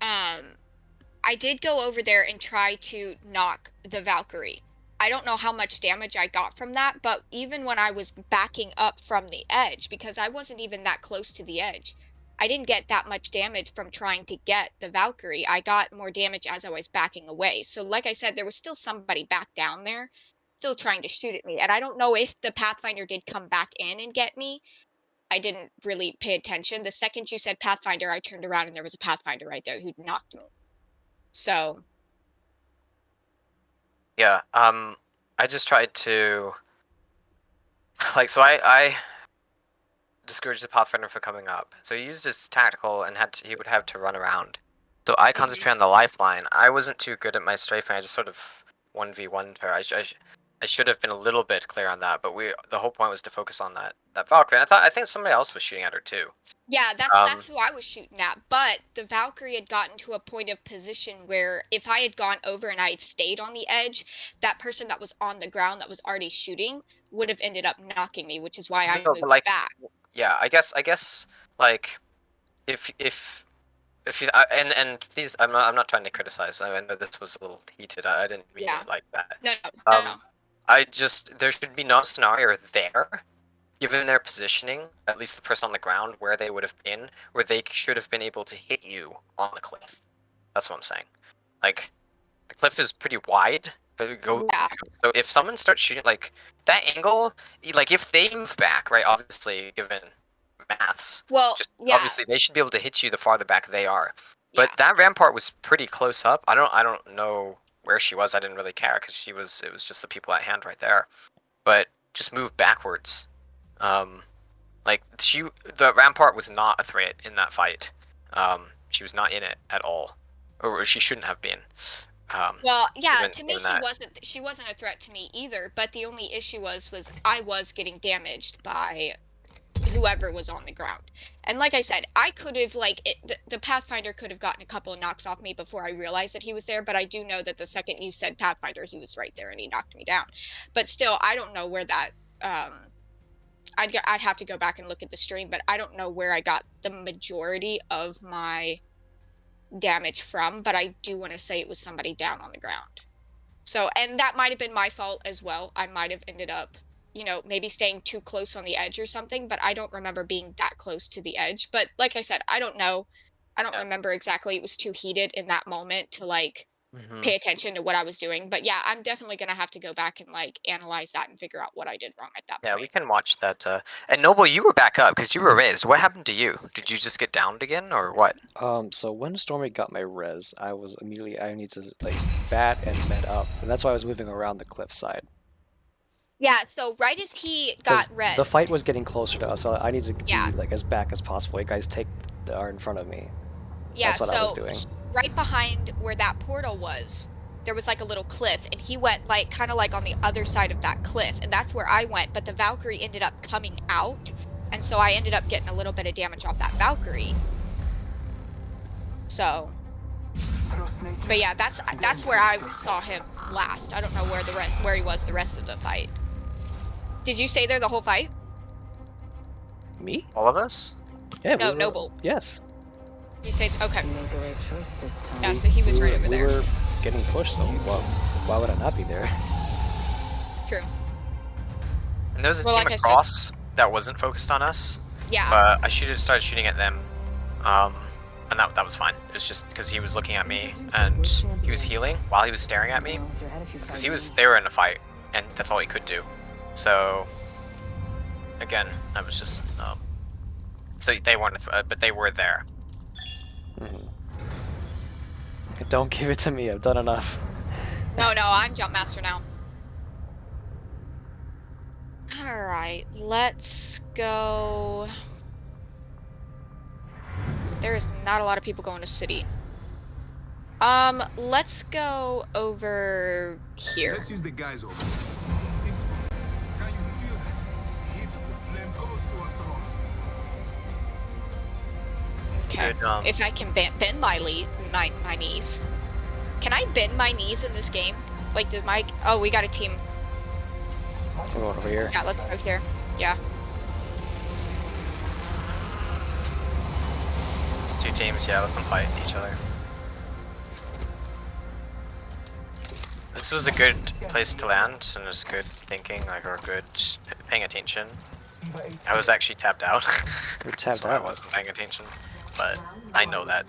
I did go over there and try to knock the Valkyrie. I don't know how much damage I got from that, but even when I was backing up from the edge, because I wasn't even that close to the edge, I didn't get that much damage from trying to get the Valkyrie. I got more damage as I was backing away. So like I said, there was still somebody back down there still trying to shoot at me. And I don't know if the Pathfinder did come back in and get me, I didn't really pay attention. The second you said Pathfinder, I turned around and there was a Pathfinder right there who knocked me. So Yeah. I just tried to, like, so I discouraged the Pathfinder from coming up. So he used his tactical and he would have to run around. So I concentrated on the lifeline. I wasn't too good at my strafing. I just sort of 1v1'd her. I should have been a little bit clear on that, but the whole point was to focus on that Valkyrie. And I think somebody else was shooting at her too. yeah, that's who I was shooting at. But the Valkyrie had gotten to a point of position where if I had gone over and I had stayed on the edge, that person that was on the ground that was already shooting would have ended up knocking me, which is why I No, but, moved like, back. Yeah, I guess like if you and please, I'm not trying to criticize. I know this was a little heated. I didn't mean Yeah. it like that. No. There should be no scenario there, given their positioning, at least the person on the ground, where they would have been, where they should have been able to hit you on the cliff. That's what I'm saying. Like, the cliff is pretty wide, but Yeah. so if someone starts shooting, like, that angle, like, if they move back, right, obviously, given maths, Well, just yeah. obviously they should be able to hit you the farther back they are. But Yeah. that rampart was pretty close up. I don't know where she was. I didn't really care because it was just the people at hand right there. But just move backwards. Like the rampart was not a threat in that fight. She was not in it at all, or she shouldn't have been. Well, yeah, given- to me given that. she wasn't a threat to me either, but the only issue was I was getting damaged by whoever was on the ground. And like I said, I could have the Pathfinder could have gotten a couple of knocks off me before I realized that he was there, but I do know that the second you said Pathfinder, he was right there and he knocked me down. But still, I don't know where that I'd have to go back and look at the stream, but I don't know where I got the majority of my damage from, but I do want to say it was somebody down on the ground. So, and that might have been my fault as well. I might have ended up, maybe staying too close on the edge or something, but I don't remember being that close to the edge. But like I said, I don't know. I don't remember exactly. It was too heated in that moment to pay attention to what I was doing. But yeah, I'm definitely going to have to go back and analyze that and figure out what I did wrong at that Yeah, point. we can watch that. And Noble, you were back up because you were raised. What happened to you? Did you just get downed again, or what? So when Stormy got my res, I need to bat and med up, and that's why I was moving around the cliffside. Yeah, so right as he got red. The fight was getting closer to us, so I need to be Yeah. as back as possible. You guys are in front of me. Yeah, That's what I was doing. Right behind where that portal was, there was a little cliff, and he went kind of on the other side of that cliff, and that's where I went, but the Valkyrie ended up coming out, and so I ended up getting a little bit of damage off that Valkyrie. So, but yeah, that's where I saw him last. I don't know where he was the rest of the fight. Did you stay there the whole fight? Me? All of us? Yeah. No, Noble. Yes. You stayed. Okay. You made the right choice this time. Yeah, so he was right over We there. were getting pushed, so why would I not be there? True. And there was a Well, team like I said- across that wasn't focused on us. Yeah. But I started shooting at them, and that was fine. It was just because he was looking at me and he was healing while he was staring at me, because they were in a fight and that's all he could do. So again, I was just so they weren't, but they were there. Don't give it to me. I've done enough. No, I'm Jump Master now. Alright, let's go. There's not a lot of people going to city. Let's go over here. Let's use the guys over. 6 Now you feel that the heat of the flame goes to us all. Okay. Good, If I can bend my knees. Can I bend my knees in this game? Oh, we got a team. We're going over here. Yeah, let's go here. Yeah. It's 2 teams, yeah, let them fight each other. This was a good place to land, and it was good thinking, or good just paying attention. I was actually tapped out. You're tapped so out. I wasn't paying attention, but I know that.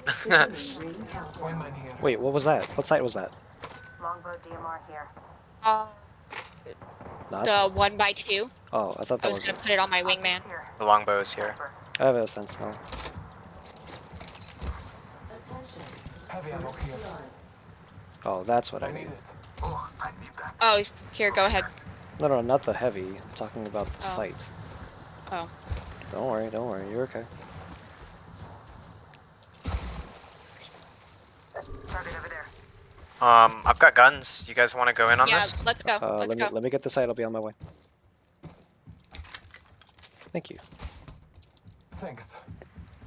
Wayman here. Wait, what was that? What site was that? Longbow DMR here. Not. The 1x2. Oh, I thought I that was was. gonna put it on my wingman. Here. The longbow is here. I have a sense now. Heavy ammo here. Oh, that's what I I need need. it. Oh, I need that. Oh, here, go ahead. No, no, not the heavy. I'm talking about the Oh. sight. Oh. Don't worry, you're okay. Target over there. I've got guns. You guys want to go in on Yeah, this? let's go. Let's let go. me get the sight. I'll be on my way. Thank you. Thanks.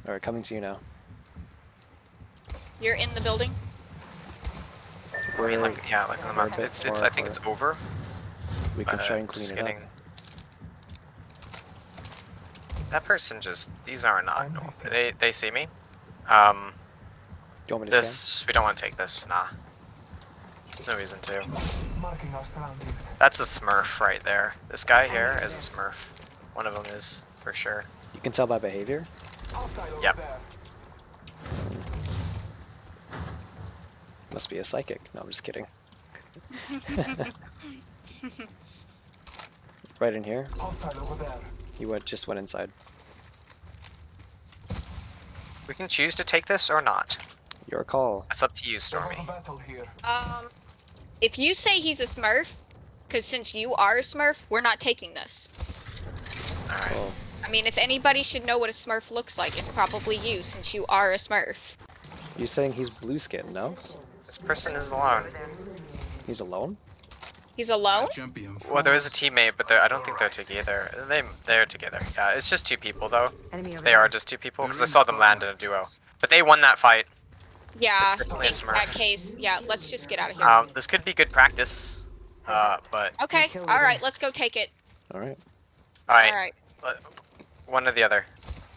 All right, coming to you now. You're in the building. I mean, We're- like, yeah, like on the we're a map. bit It's. far I think apart. it's over. We can but try and clean just it getting- up. That person just. These are not. I'm normal. leaving. They see me. Do you want me to scan? This. We don't want to take this. Nah. There's no reason to. Marking our surroundings. That's a Smurf right there. This guy here is a Smurf. One of them is for sure. You can tell by behavior. Hostile over Yep. there. Must be a psychic. No, I'm just kidding. Right in here. Hostile over there. He just went inside. We can choose to take this or not. Your call. That's up to you, There was Stormy. a battle here. If you say he's a Smurf, because since you are a Smurf, we're not taking this. All right. Oh, I mean, if anybody should know what a Smurf looks like, it's probably you, since you are a Smurf. you saying he's blue skin? No, This person is alone. he's alone. He's alone? Champion. Well, there is a teammate, but I don't think they're together. They're together. Yeah, it's just two people though. Enemy over They there. are just two people because I saw them land in a duo. But they won that fight. Yeah, It's definitely a in that Smurf. case, yeah, let's just get out of here. This could be good practice. But Okay, kill alright, leader. let's go take it. All right. all right, Alright, one or the other.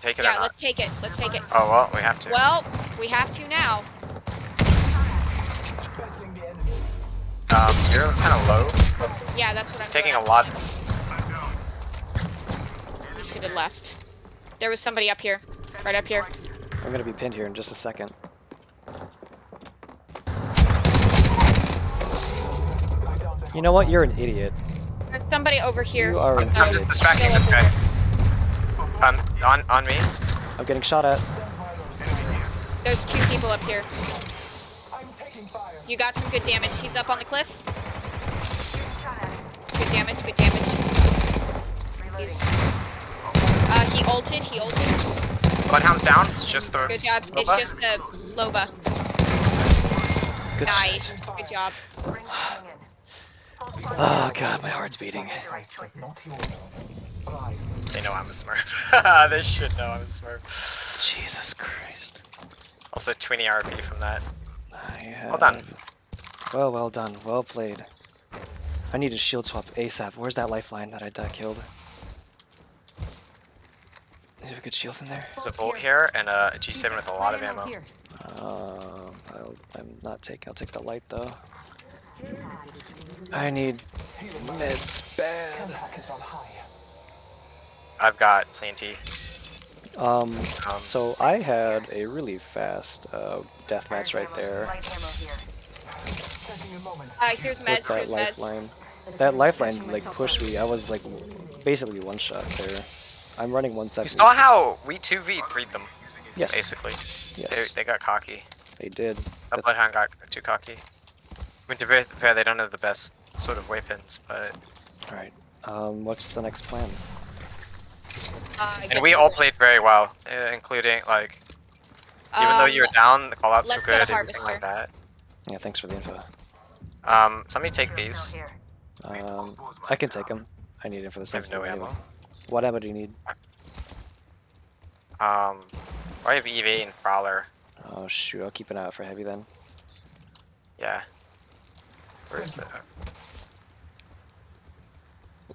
Take it or yeah, not. let's take it. Let's take it. Oh well, we have to. Well, we have to now. Battling the enemy. You're kind of low. Yeah, that's what I'm Taking a doing. lot. You should have left. There was somebody up here. Right up here. I'm gonna be pinned here in just a second. I downed the You know what? You're an idiot. There's somebody over here. You are an I'm idiot. just distracting this guy. On me. I'm getting shot at. There's two people up here. I'm taking fire. You got some good damage. He's up on the cliff. Good damage, good damage. He's, he ulted. Bloodhound's down. It's just the. Good job. It's Loba. just the Loba. Good Nice. Good job. Rings coming in. Oh god, my heart's beating. Right choices. Not yours. Rise. They know I'm a Smurf. They should know I'm a Smurf. Jesus Christ. Also, 20 RP from that. I have... Well done. Well done. Well played. I need a shield swap ASAP. Where's that lifeline that I killed? Do you have a good shield in there? There's a Bolt here and a G7 with a lot of ammo. Here. I'm not taking. I'll take the light though. I need meds bad. Package on high. I've got plenty. So I had a really fast deathmatch right there Light ammo here. Taking a moment. Here's with meds, that here's meds. lifeline. That lifeline like pushed me. I was like basically one shot there. I'm running 176. You saw how we 2v3'd them, Yes. basically. Yes. They got cocky. They did. That That's- Bloodhound got too cocky. I mean, to be fair, they don't have the best sort of weapons, but... All right. What's the next plan? And we all played very well, including, like... Even though you were down, the callouts were let's get good, a everything like that. Yeah, thanks for the info. Somebody take these. Here. I can take them. I need it for the I have sensitive no anyway. ammo. What ammo do you need? I have EV and Prowler. Oh shoot, I'll keep an eye out for heavy then. Yeah. Where's the...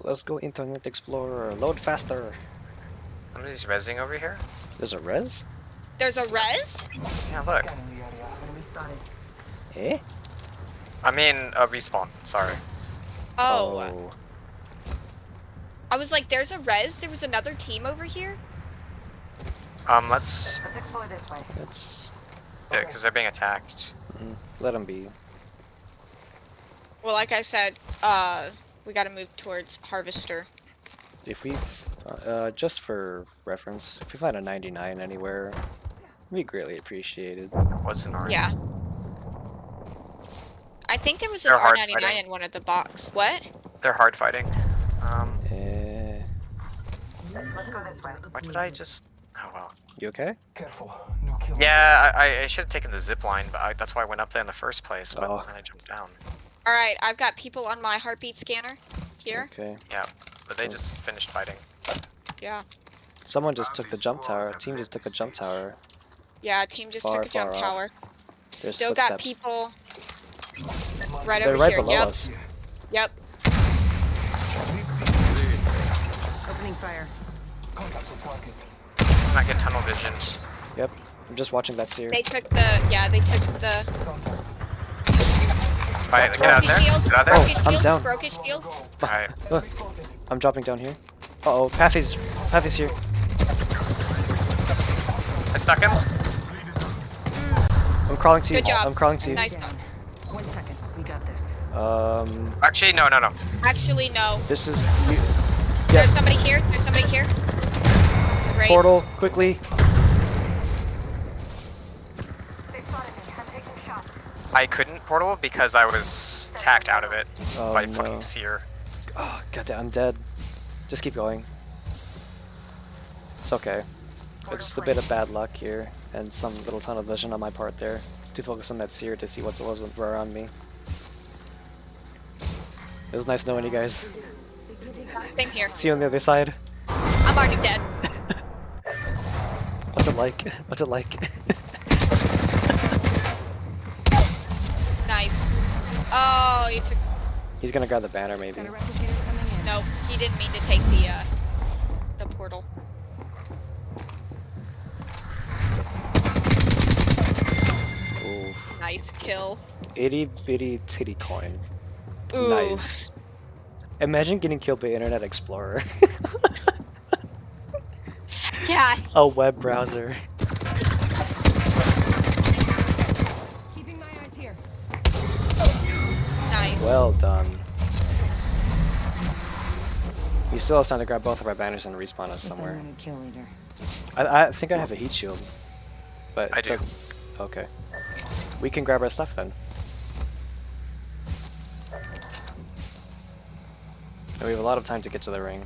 Let's go Internet Explorer. Load faster. Somebody's rezzing over here? There's a res? There's a res? Yeah, look. Scanning the area. Enemy spotted. Eh? I mean, a respawn, sorry. Oh. I was like, there's a res? There was another team over here? Let's... Let's explore this way. It's... because they're being attacked. Let them be. Well, like I said, we gotta move towards Harvester. If we, just for reference, if we find a 99 anywhere, it'd be greatly appreciated. What's an R? Yeah. I think there was an They're hard R99 fighting. in one of the box. What? They're hard fighting. Let's go this way. Why did I just? Oh well. You okay? Careful. New kill. Yeah, I should have taken the zip line, but that's why I went up there in the first place. But Oh. then I jumped down. All right, I've got people on my heartbeat scanner here. Okay. Yeah, but they just finished fighting. Yeah. Someone just took the jump tower. Team just took the jump tower. Yeah, team just Far, took a jump far off. tower. There's Still got footsteps. people right They're over right here. below Yep. us. Yep. Opening fire. Contact with target. Let's not get tunnel visioned. Yep. I'm just watching that seer. They took the they took the Contact. Alright, get out broke there. his shield. Get out there. Broke his I'm shield. down. Broke his shield. Alright. Look, I'm dropping down here. Uh oh, Paffy's here. I stuck him. I'm crawling to you. Good job. I'm crawling to you. Nice. Down. 1 second. We got this. Actually, no. Actually, no. This is you, There's somebody here. There's somebody here. Great. portal quickly. They spotted me. I'm taking shots. I couldn't portal because I was tacked out of it Oh, by no. fucking Seer. Oh goddamn, I'm dead. Just keep going. It's okay. It's just a bit of bad luck here and some little tunnel vision on my part there. Just to focus on that seer to see what wasn't around me. It was nice knowing you guys. Same here. See you on the other side. I'm already dead. What's it like? What's it like? Nice. Oh, you took. He's gonna grab the banner maybe. Got a replicator coming in. Nope. He didn't mean to take the portal. Oof. Nice kill. Itty bitty titty coin. Ooh. Nice. Imagine getting killed by Internet Explorer. Yeah. A web browser. Keeping my eyes here. Nice. Well done. You still have time to grab both of our banners and respawn us somewhere. Unlimited kill leader. I think I have a heat shield. But I do. Okay. We can grab our stuff then. And we have a lot of time to get to the ring.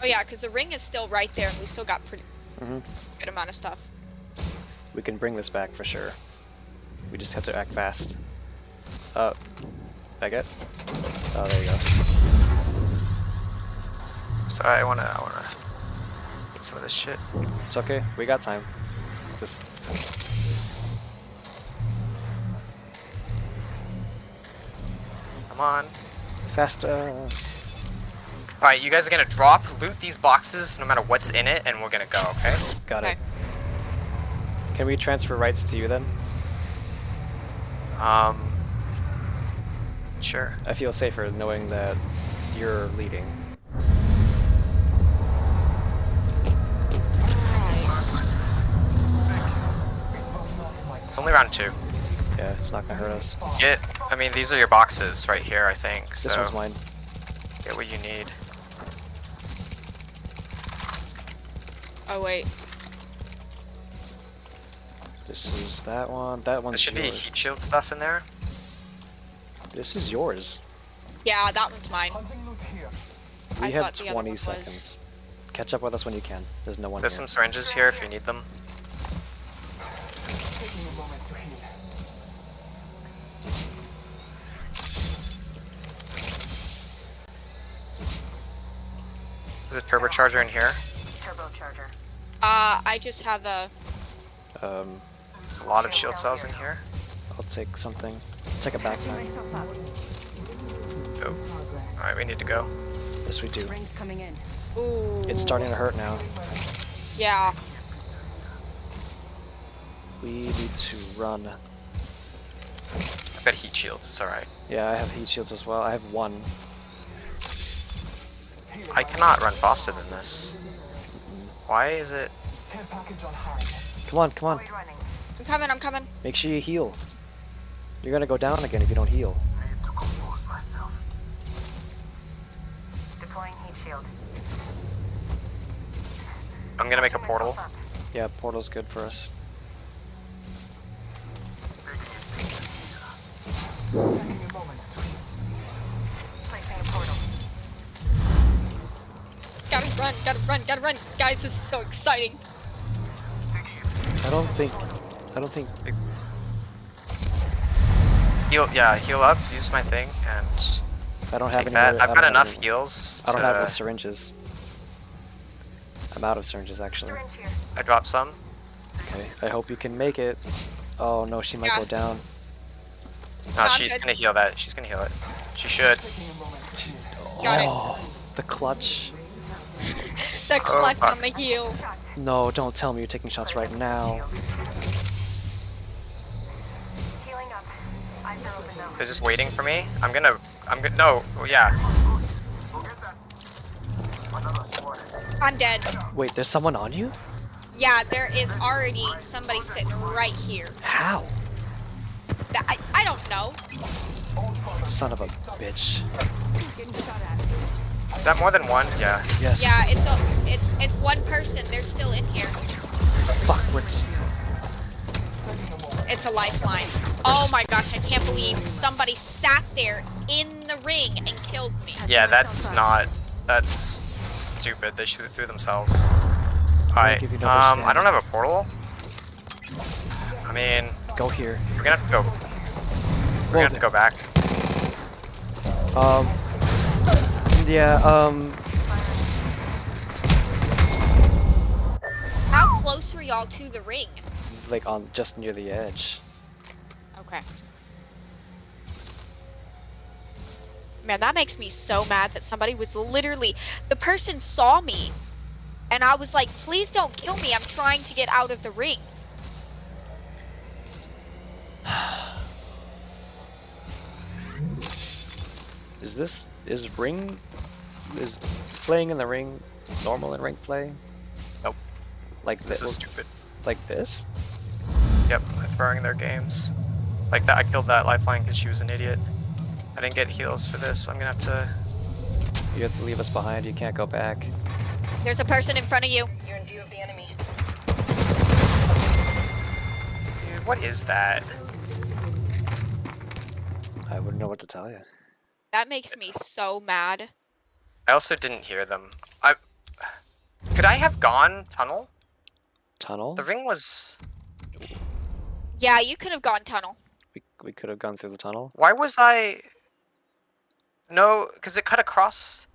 Oh yeah, because the ring is still right there, and we still got pretty Mhm. good amount of stuff. We can bring this back for sure. We just have to act fast. Baguette? Oh, there you go. So I wanna get some of this shit. It's okay. We got time. Just Come on. faster. Alright, you guys are gonna loot these boxes no matter what's in it, and we're gonna go, okay? Got Okay. it. Can we transfer rights to you then? Sure. I feel safer knowing that you're leading. It's only round 2. Yeah, it's not gonna hurt us. I mean, these are your boxes right here, I think. So This one's mine. get what you need. Oh wait. This is that one. That There one's should be yours. heat shield stuff in there. This is yours. Yeah, that one's mine. Hunting loot here. We I have thought the other 20 one was. seconds. Catch up with us when you can. There's no one There's here. some syringes here if you need them. Taking a moment to heal. There's a turbocharger in here. Turbocharger. I just have a. There's a lot of shield cells in here. I'll take something. Take a backpack. Myself up. Oh. Alright, we need to go. Yes, we do. Rings coming in. Ooh. It's starting to hurt now. Yeah. We need to run. I've got heat shields, it's alright. Yeah, I have heat shields as well. I have one. I cannot run faster than this. Why is it? Care package on high. Come on, come on. Void running. I'm coming. I'm coming. Make sure you heal. You're gonna go down again if you don't heal. Deploying heat shield. I'm gonna make a portal. Yeah, portal's good for us. Taking a moment to Placing a portal. Gotta run. Guys, this is so exciting. I don't think Heal up. Use my thing and I don't have take any. that. more- I've I got don't have enough any- heals. I don't have any to- syringes. I'm out of syringes actually. Syringe here. I dropped some. Okay, I hope you can make it. Oh no, she might Yeah. go down. No, I'm she's good. gonna heal that. She's gonna heal it. She should. Got it. Oh, the clutch. The clutch fuck. on the heel. No, don't tell me you're taking shots right now. Healing up. Eyes are open now. They're just waiting for me. I'm gonna. No. Yeah. I'm dead. Wait, there's someone on you? Yeah, there is already somebody sitting right here. How? I don't know. Son of a bitch. Is that more than one? Yeah. Yes. Yeah, it's one person. They're still in here. Fuck, It's a lifeline. Oh my gosh, I can't believe somebody sat there in the ring and killed me. Yeah. That's not. That's stupid. They shoot it through themselves. Alright. give you another I scan. don't have a portal. I mean, Go here. we're gonna have to go. We're gonna have to go back. Yeah, How close were y'all to the ring? like on just near the edge. Okay. Man, that makes me so mad that somebody was literally, the person saw me and I was like, please don't kill me. I'm trying to get out of the ring. Is playing in the ring normal in rank play? Nope. Like This this? is stupid. Like this? Yep. They're throwing their games. Like that. I killed that lifeline because she was an idiot. I didn't get heals for this. I'm gonna have to. You have to leave us behind. You can't go back. There's a person in front of you. You're in view of the enemy. Dude, what is that? I wouldn't know what to tell you. That makes me so mad. I also didn't hear them. Could I have gone tunnel? Tunnel? The ring was. Yeah, you could have gone tunnel. We could have gone through the tunnel. Why was I? No, because it cut across.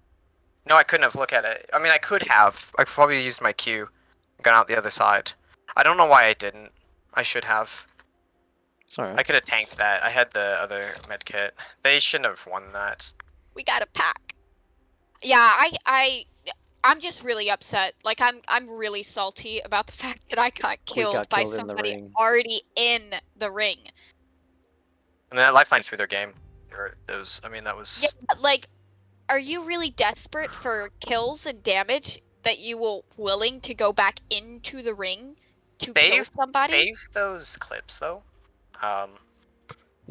No, I couldn't have. Look at it. I mean, I could have. I probably used my Q, gone out the other side. I don't know why I didn't. I should have. It's alright. I could have tanked that. I had the other med kit. They shouldn't have won that. We got a pack. Yeah, I'm just really upset. Like I'm really salty about the fact that I got killed, got by killed in the somebody ring. already in the ring. I mean, that lifeline through their game. Those. I mean, that was. Yeah, like, are you really desperate for kills and damage that you will willing to go back into the ring to kill somebody? Save those clips though. Yeah.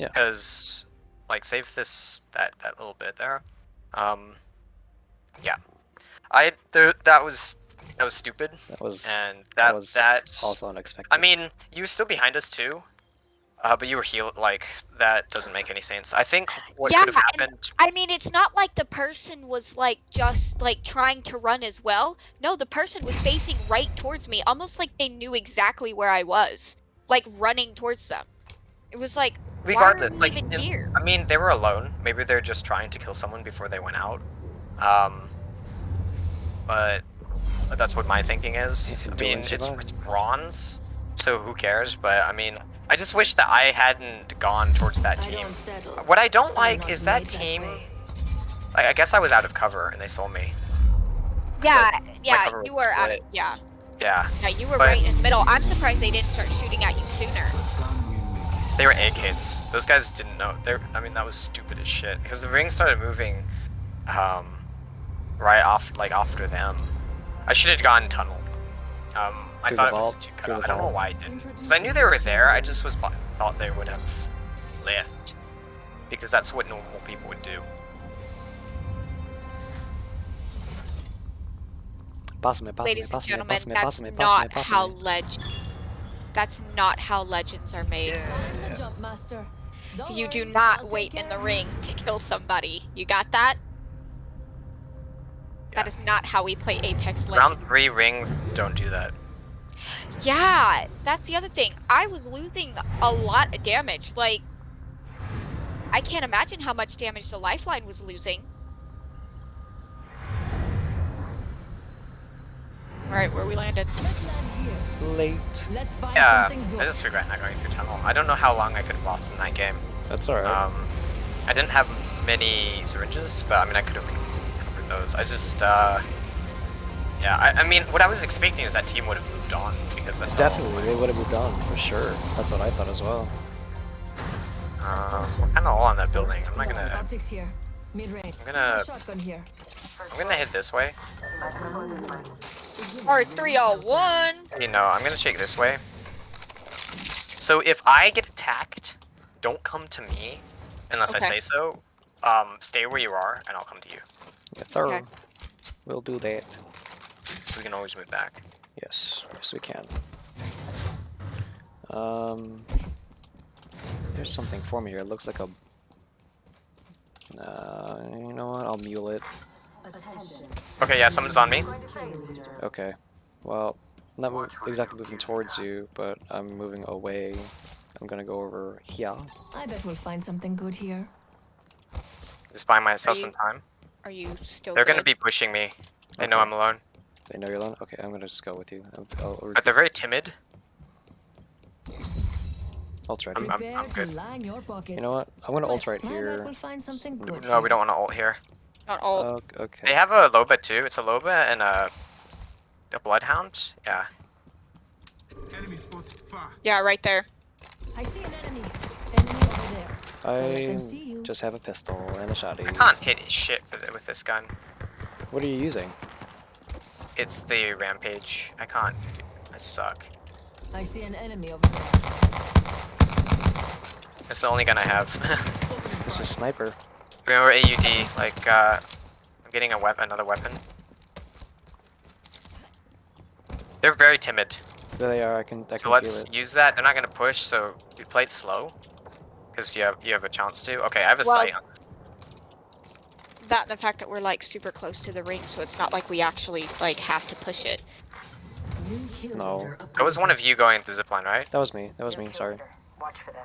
Because, like, save that little bit there. Yeah. That was stupid, That was and that was that's also unexpected. I mean, you were still behind us too, but you were healed. Like, that doesn't make any sense. I think what Yeah, could have and- happened. I mean, it's not like the person was like just like trying to run as well. No, the person was facing right towards me, almost like they knew exactly where I was, like running towards them. It was like, Regardless, why are like, we even here? I mean, they were alone. Maybe they're just trying to kill someone before they went out. But that's what my thinking is. I can do it mean, and it's survive. bronze, so who cares? But I mean, I just wish that I hadn't gone towards that team. What I don't like is that team. I guess I was out of cover and they saw me. Yeah, yeah, cover you was were at, split. yeah, Yeah, you were But- right in the middle. I'm surprised they didn't start shooting at you sooner. they were A kids. Those guys didn't know. I mean, that was stupid as shit because the ring started moving, right off, like after them. I should have gone tunnel. I Through thought the it was vault? too cut Through off. the I don't know vault? why I didn't. Because I knew they were there. I just thought they would have left because that's what normal people would do. Pásame, Ladies and pásame, gentlemen, pásame, that's pásame, not pásame, how pásame. That's not how legends are made. Find the jump master. Don't You do worry, not I'll wait take in the care of ring to kill somebody. You got that? That Yeah. is not how we play Apex Round Legends. 3 rings don't do that. Yeah, that's the other thing. I was losing a lot of damage. Like, I can't imagine how much damage the lifeline was losing. Alright, where we landed. Let's land here. Late. Let's find Yeah, something good. I just regret not going through tunnel. I don't know how long I could have lost in that game. That's alright. I didn't have many syringes, but I mean I could have recovered those. I just yeah, I mean what I was expecting is that team would have moved on because that's Definitely, they would have moved on for sure. That's what I thought as well. We're kind of all on that building. I'm not gonna. Optics here. Mid-range. I'm gonna- Shotgun here. I'm gonna head this way. Or 301. You know, I'm gonna shake this way. So if I get attacked, don't come to me unless I Okay. say so. Stay where you are, and I'll come to you. Yeah, thorough. Okay. We'll do that. So we can always move back. Yes, yes we can. There's something for me here. It looks like a. You know what? I'll mule it. Okay, yeah, someone's on me. Okay. Well, not exactly moving towards you, but I'm moving away. I'm gonna go over here. I bet we'll find something good here. Just buying myself Are some you- time. Are you still They're good? gonna be pushing me. They know Okay. I'm alone. They know you're alone? Okay, I'm gonna just go with you. But they're very timid. Ult's ready. I'm Prepare good. to line your pockets. You know what? I'm gonna ult right I bet here. we'll find something good No, we don't want to ult here. Not all. Oh, okay. They have a Loba too. It's a Loba and a Bloodhound. Yeah. Enemy spot far. Yeah, right there. I see an enemy. Enemy over there. Let them see I you. just have a pistol and a shotty. I can't hit shit with this gun. What are you using? It's the Rampage. I can't. I suck. I see an enemy over there. It's the only gun I have. There's a sniper. Remember AUD? Like, I'm getting a another weapon. They're very timid. There they are. I can So feel let's it. use that. They're not gonna push, so we play it slow. Because you have a chance to. Okay, I have a Well- sight on this. That and the fact that we're like super close to the ring, so it's not like we actually like have to push it. No, That was one of you going the zipline, right? that was me. That was me. Sorry. Watch for them.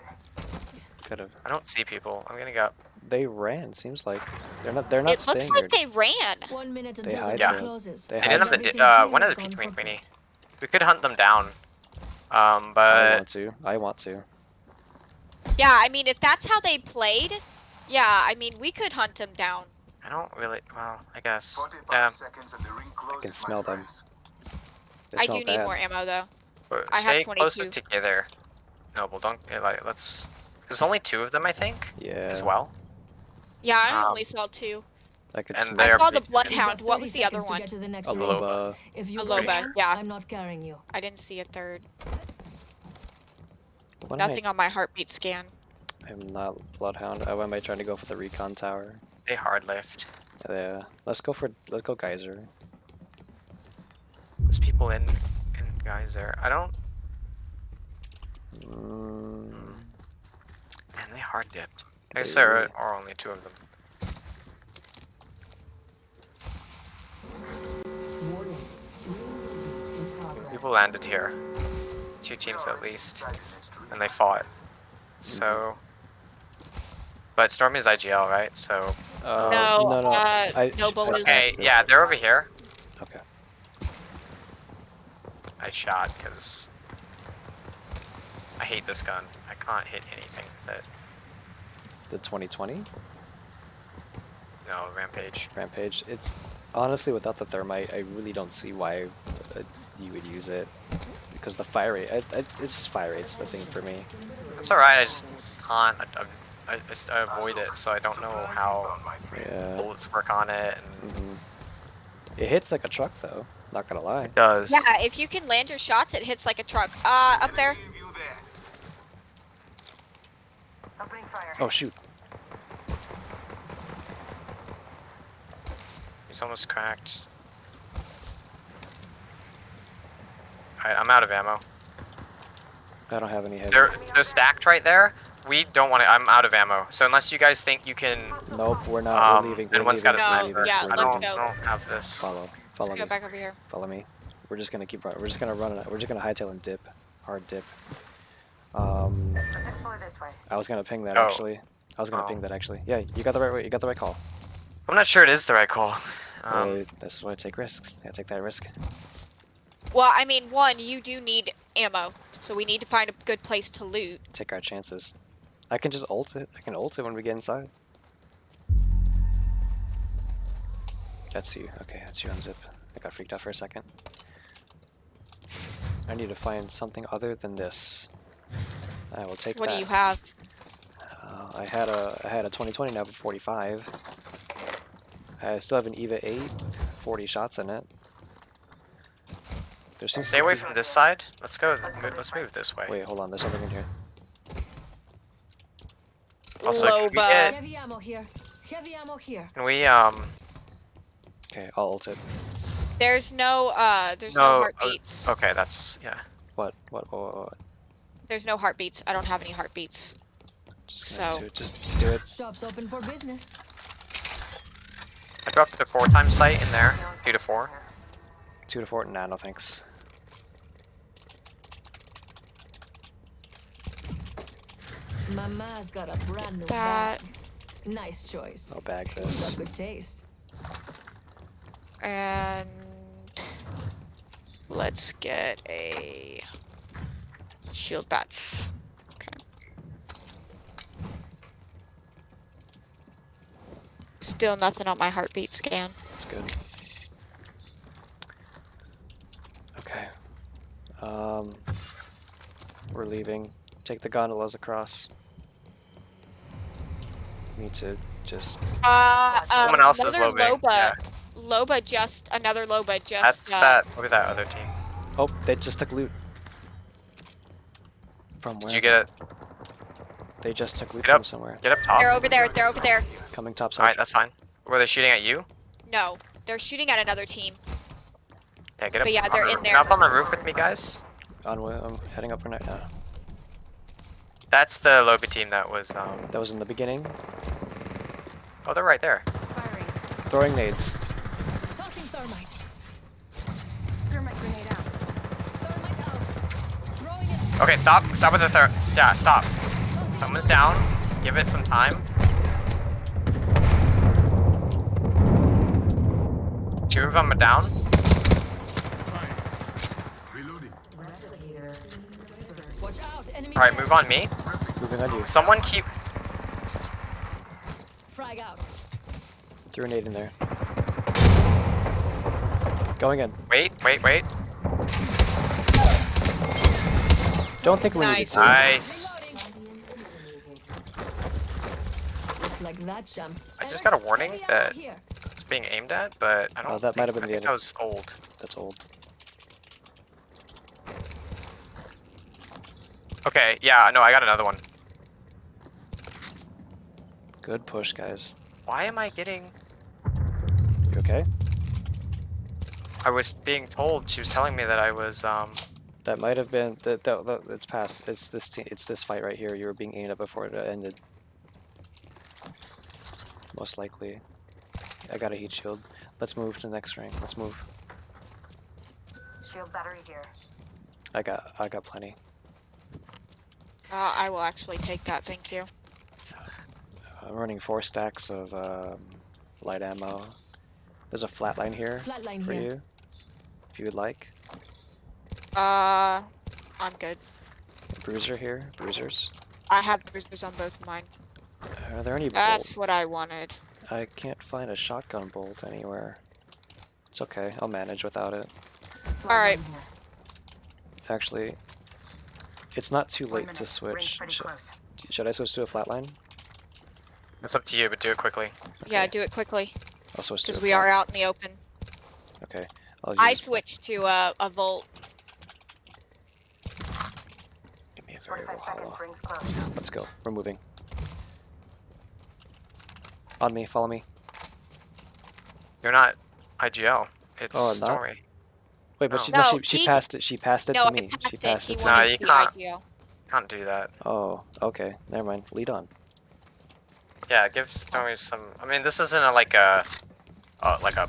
Could have. I don't see people. I'm gonna go. They ran. Seems like they're not. They're not It looks staying like here. they ran. 1 minute They until the hide door to- closes. They They didn't have Everything the here one is of the gone P20 for Queenie. good. We could hunt them down. I But want to. I want to. Yeah, I mean, if that's how they played, yeah, I mean, we could hunt them down. I don't really. Well, I guess. 45 Yeah. seconds and the ring closes, can my smell them. friends. They I smell do need bad. more ammo though. But I have stay 22. closer together. Noble, don't like. Let's. There's only 2 of them, I think, Yeah. as well. Yeah, I Um, only saw 2. I could and smell. I they're saw the pretty timid. You've got Bloodhound. What 30 was the other seconds to one? get to the next A room. Loba. If you A go Loba, down, yeah. I'm not carrying you. I didn't see a third. What am Nothing on my heartbeat scan. I'm not Bloodhound. Why am I trying to go for the recon tower? They hard lift. Yeah. Let's go Geyser. There's people in Geyser. I don't. Mm, Man, they hard dipped. I They guess there really- are only 2 of them. People landed here. 2 teams at least, and they fought. So, but Storm is IGL, right? So, No, no. Noble is- okay, asked it. yeah, they're over here. Okay. I shot because I hate this gun. I can't hit anything with it. The 2020 No, Rampage. Rampage. It's honestly without the thermite, I really don't see why you would use it because the fire rate. It's just fire rate's the thing for me. It's alright. I just can't. I avoid it, so I don't know how Yeah. bullets work on it. And hmm It hits like a truck though. Not gonna lie. it does. Yeah, if you can land your shots, it hits like a truck. Up there. Enemy in view there. Opening fire. Oh shoot. He's almost cracked. Alright, I'm out of ammo. I don't have any heavy. They're stacked right there. We don't want to. I'm out of ammo. So unless you guys think you can, Nope, we're not. We're leaving. and We're one's got a leaving. No, sniper. yeah, I let's don't, go. I don't have this. Follow Let's me. go back over here. Follow me. We're just gonna keep running. We're just gonna run. We're just gonna hightail and dip, hard dip. Let's explore this way. I was gonna ping that Oh. actually. I was gonna ping that actually. Yeah, you got the right way. You got the right call. I'm not sure it is the right call. This is why I take risks. I take that risk. Well, I mean, one, you do need ammo, so we need to find a good place to loot. Take our chances. I can just ult it. I can ult it when we get inside. That's you. Okay, that's you, Unzip. I got freaked out for a second. I need to find something other than this. I will take What that. do you have? I had a 2020 now for 45. I still have an EVA 8 with 40 shots in it. There seems Stay to away be- from this side. Let's go. Let's move this way. Wait, hold on. There's something in here. Also, can we Loba. get- Heavy ammo here. Heavy ammo here. Can we Okay, I'll ult it. There's no No, heartbeats. Okay, that's yeah. What? There's no heartbeats. I don't have any heartbeats. Just gonna So- do it. Just do it. Shop's open for business. I dropped it a 4-time sight in there. 2 to 4. 2 to 4. Nah, no thanks. Mama's got a brand new That bag. Nice choice. I'll bag Got this. good taste. and let's get a shield bats. Okay. Still nothing on my heartbeat scan. That's good. Okay. We're leaving. Take the gondolas across. Need to just. Someone else is another lobing. Yeah, Another Loba just. that's that. Look at that other team. Oh, they just took loot. From where? Did you get it? They just took loot Get from up. somewhere. Get up top. They're over there. They're over there. Coming top All right, side. that's fine. Were they shooting at you? No, they're shooting at another team. Yeah, get up. But yeah, on they're the in roof. there. Up on the roof with me, guys. I'm heading up right now. That's the lobby team that was. That was in the beginning. Oh, they're right there. Firing. Throwing nades. Tossing thermite. Thermite grenade out. Thermite out. Throwing it. Okay, stop. Stop with the third. Yeah, stop. Tossing Someone's it. down. Give it some time. 2 of them are down. Fine. Reloading. Watch out. Enemy. All right, there. move on me. Moving on you. Someone keep. Frag out. Threw a nade in there. Going in. Wait. Don't think we need Nice. to. Nice. Reloading. Looks like that jump. I just got a warning Heavy ammo that here. it's being aimed at, but I don't. that might have been I the think enemy. that was old. That's old. Okay, yeah, no, I got another one. Good push, guys. Why am I getting? You okay? I was being told. She was telling me that I was. That might have been it's past. It's this fight right here. You were being aimed at before it ended. Most likely. I got a heat shield. Let's move to the next ring. Let's move. Shield battery here. I got plenty. I will actually take that. Thank you. I'm running 4 stacks of light ammo. There's a flatline here Flatline for here. you, if you would like. I'm good. A bruiser here. Bruisers. I have bruisers on both of mine. Are there any That's what I wanted. I can't find a shotgun bolt anywhere. It's okay. I'll manage without it. Alright. Actually, it's not too 1 late minute. to Rings switch. pretty close. Should I switch to a flatline? It's up to you, but do it quickly. Yeah, Okay. do it quickly, I'll switch to a because we are out in the open. Okay. I'll I use. switched to a Volt. Give me a 45 variable seconds. hollow. Rings close. Let's go. We're moving. On me. Follow me. You're not IGL. It's Oh, I'm not? Story. Wait, but No. she he- passed it. She passed it No, to I me. passed She it. passed He it to Nah, wanted me. you the can't. IGL. Can't do that. Oh, okay. Never mind. Lead on. Yeah, give Stormy some. I mean, this isn't like a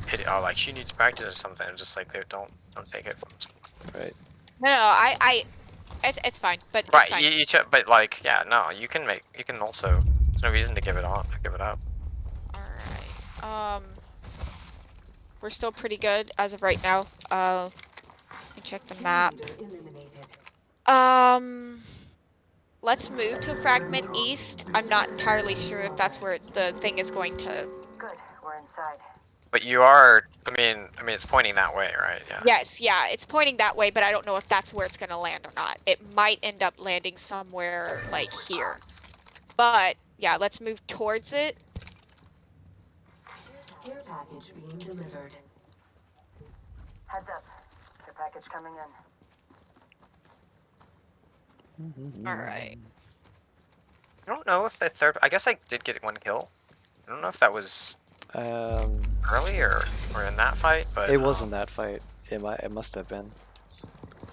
pity. Oh, like she needs practice or something. Just like they don't take it from. Right. No, it's fine, but it's Right. fine. You but like yeah, no. You can also. There's no reason to give it on. Give it up. Alright. We're still pretty good as of right now. Let me check the map. Let's move to Fragment East. I'm not entirely sure if that's where the thing is going to. Good, we're inside. But you are. I mean, it's pointing that way, right? Yeah. Yes, yeah, it's pointing that way, but I don't know if that's where it's gonna land or not. It might end up landing somewhere like here. But yeah, let's move towards it. Care package being delivered. Heads up. Care package coming in. Alright. I don't know if the third. I guess I did get one kill. I don't know if that was early or in that fight, but It wasn't that fight. It must have been.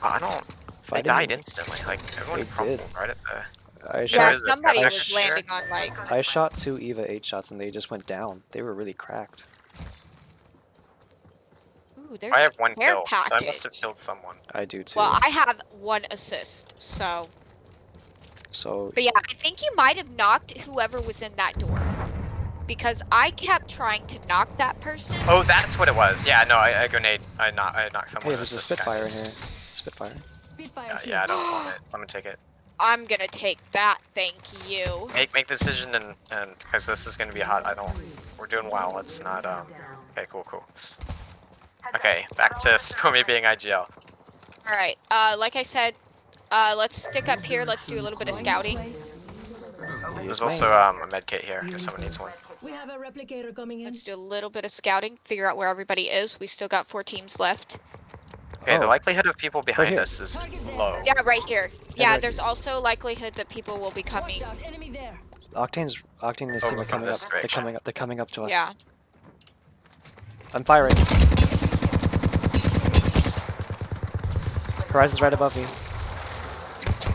I don't. They Fighting? died instantly. Like everyone They crumbled did. right at the. I Yeah, shot. is it? somebody Package was share? landing on like. I shot 2 EVA 8 shots and they just went down. They were really cracked. Ooh, there's I a have one care kill, so I must have package. killed someone. I do too. Well, I have 1 assist, so. So But yeah, I think you might have knocked whoever was in that door. Because I kept trying to knock that person. Oh, that's what it was. Yeah, no, I grenade. I knocked someone. hey, there's a This guy. Spitfire in here. Spitfire. Spitfire Yeah, I don't want it. I'm gonna take it. I'm gonna take that, thank you. Make the decision and because this is gonna be hot. We're doing well. Let's not. Okay, cool. Okay, back to Stormy being IGL. Alright, like I said, let's stick up here, let's do a little bit of scouting. There's also a med kit here if someone needs one. We have a replicator coming in. Let's do a little bit of scouting, figure out where everybody is. We still got 4 teams left. Okay, the Oh. likelihood of people behind here. us is low. Yeah, right here. Yeah, right there's also likelihood that people will be coming. Watch out, enemy there. Octane is Over coming from up. this They're direction. coming up. They're coming up to us. Yeah. I'm firing. Horizon's right above me.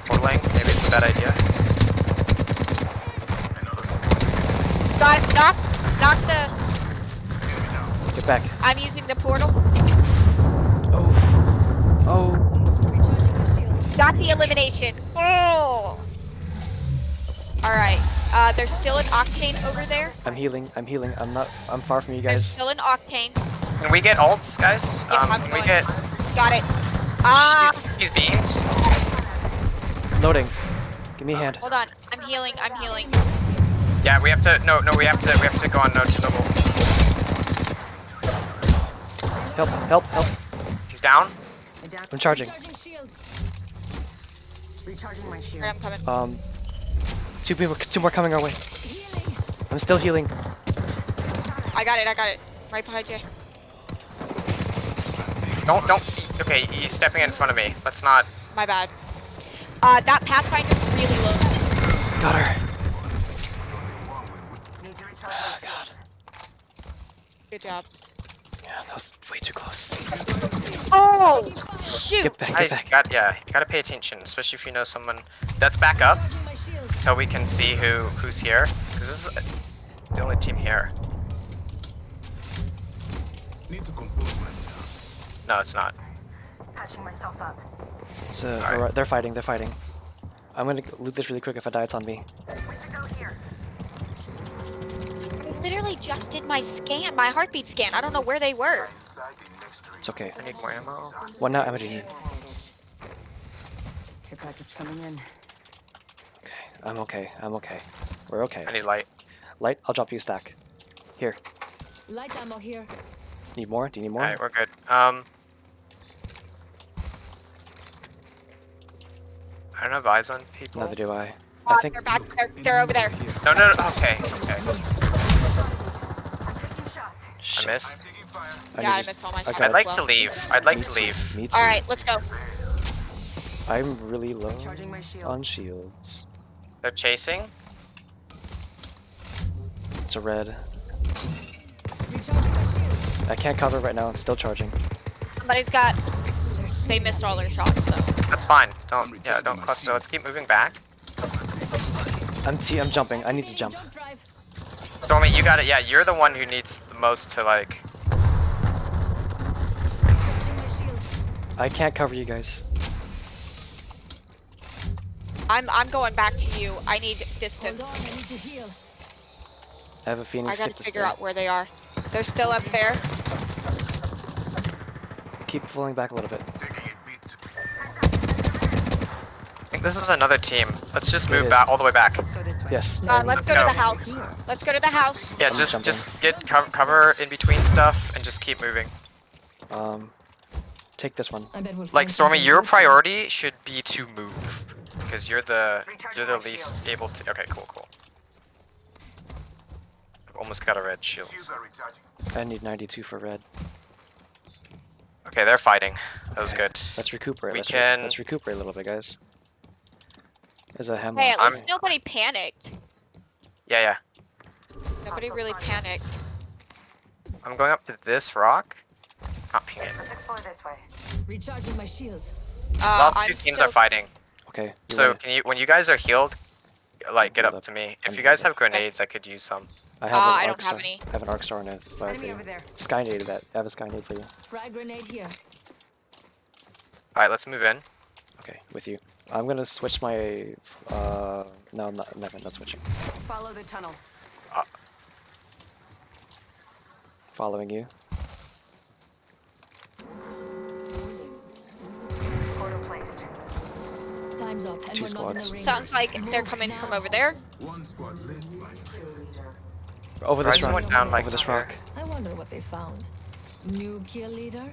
Portaling, maybe it's a bad idea. Got it, knock the, Get back. I'm using the portal. Oh. Recharging my shields. Got the elimination. Oh! Alright, there's still an Octane over there. I'm healing. I'm far from you There's guys. still an Octane. Can we get ults, guys? Yep, I'm Can we going. get? Got it. Ah! He's beamed. Loading. Give me a hand. Hold on, I'm healing. Yeah, we have to. No, we have to go on no to noble. Help. He's down. I'm charging. Recharging shields. Recharging my shield. Alright, I'm coming. Two more coming our way. Healing. I'm still healing. I got it. Right behind you. Don't. Okay, he's stepping in front of me. Let's not. My bad. That Pathfinder's really low. Got her. Need to recharge my shield. Good job. Yeah, that was way too close. Oh! Shoot! Get back. Guys, you gotta pay attention, especially if you know someone. That's back up, Recharging my shields. so we can see who's here. Cause this is the only team here. Need to compose myself. No, it's not. Patching myself up. It's, Alright. they're fighting. I'm gonna loot this really quick. If I die, it's on me. We should go here. I literally just did my scan, my heartbeat scan. I don't know where they were. Inside the next ring. It's okay. I need more ammo. What now? Ammo do you need? Care package coming in. Okay. I'm okay. We're okay. I need light. Light. I'll drop you a stack. Here. Light ammo here. Need more? Do you need more? Alright, we're good. I don't have eyes on people. Neither do I. I think. They're back. They're over there. No. Okay. I'm taking shots. I Shit. missed. Taking fire. Yeah, I need to- missed all my I shots. got I'd it. like as to well. leave. I'd like Me to too. leave. Me too. All right, let's go. I'm really low Recharging my shield. on shields. They're chasing. It's a red. Recharging my shields. I can't cover right now. I'm still charging. Somebody's got. They missed all their shots, so. That's fine. Don't cluster. Let's keep moving back. I'm jumping. I need to jump. Jump drive. Stormy, you got it. Yeah, you're the one who needs the most to like. Charging my shields. I can't cover you guys. I'm going back to you. I need Hold distance. on, I need to heal. I have a I Phoenix gotta kit to figure spare. out where they are. They're still up there. Keep falling back a little bit. Taking a beat. I think this is another team. Let's just It move is. back all the way back. Let's go this way. Yes. Let's go to go. the house. Let's go to the house. Yeah, I'm just get cover in between stuff and just keep moving. Take this one. I bet we'll Like find Stormy, something your useful. priority should be to move because you're the least able to. Okay, cool. Almost got a red shield. Shields are recharging. I need 92 for red. Okay, they're fighting. That was Okay. good. Let's recuperate. We Let's can- recuperate a little bit, guys. There's a hemlock. Hey, at I'm- least nobody panicked. Yeah. Nobody really panicked. I'm going up to this rock. Not ping it. Let's explore this way. Recharging my shields. Last I'm two teams still- are fighting. Okay. you So ready? can you, when you guys are healed, like get Hold up up. to me. I'm If you guys good. have grenades, I could use some. I have an I arc don't star. have any. I have an arc star and a fire for Enemy you. over there. Skynade that. I have a Skynade for you. Frag grenade here. All right, let's move in. Okay, with you. I'm gonna switch my. No, I'm not switching. Follow the tunnel. Following you. Portal placed. Time's up. And Two we're not in squads. the ring. Sounds like they're coming from over there. One squad led by Over this Horizon rock. went down like Over this here. rock. I wonder what they found. New kill leader?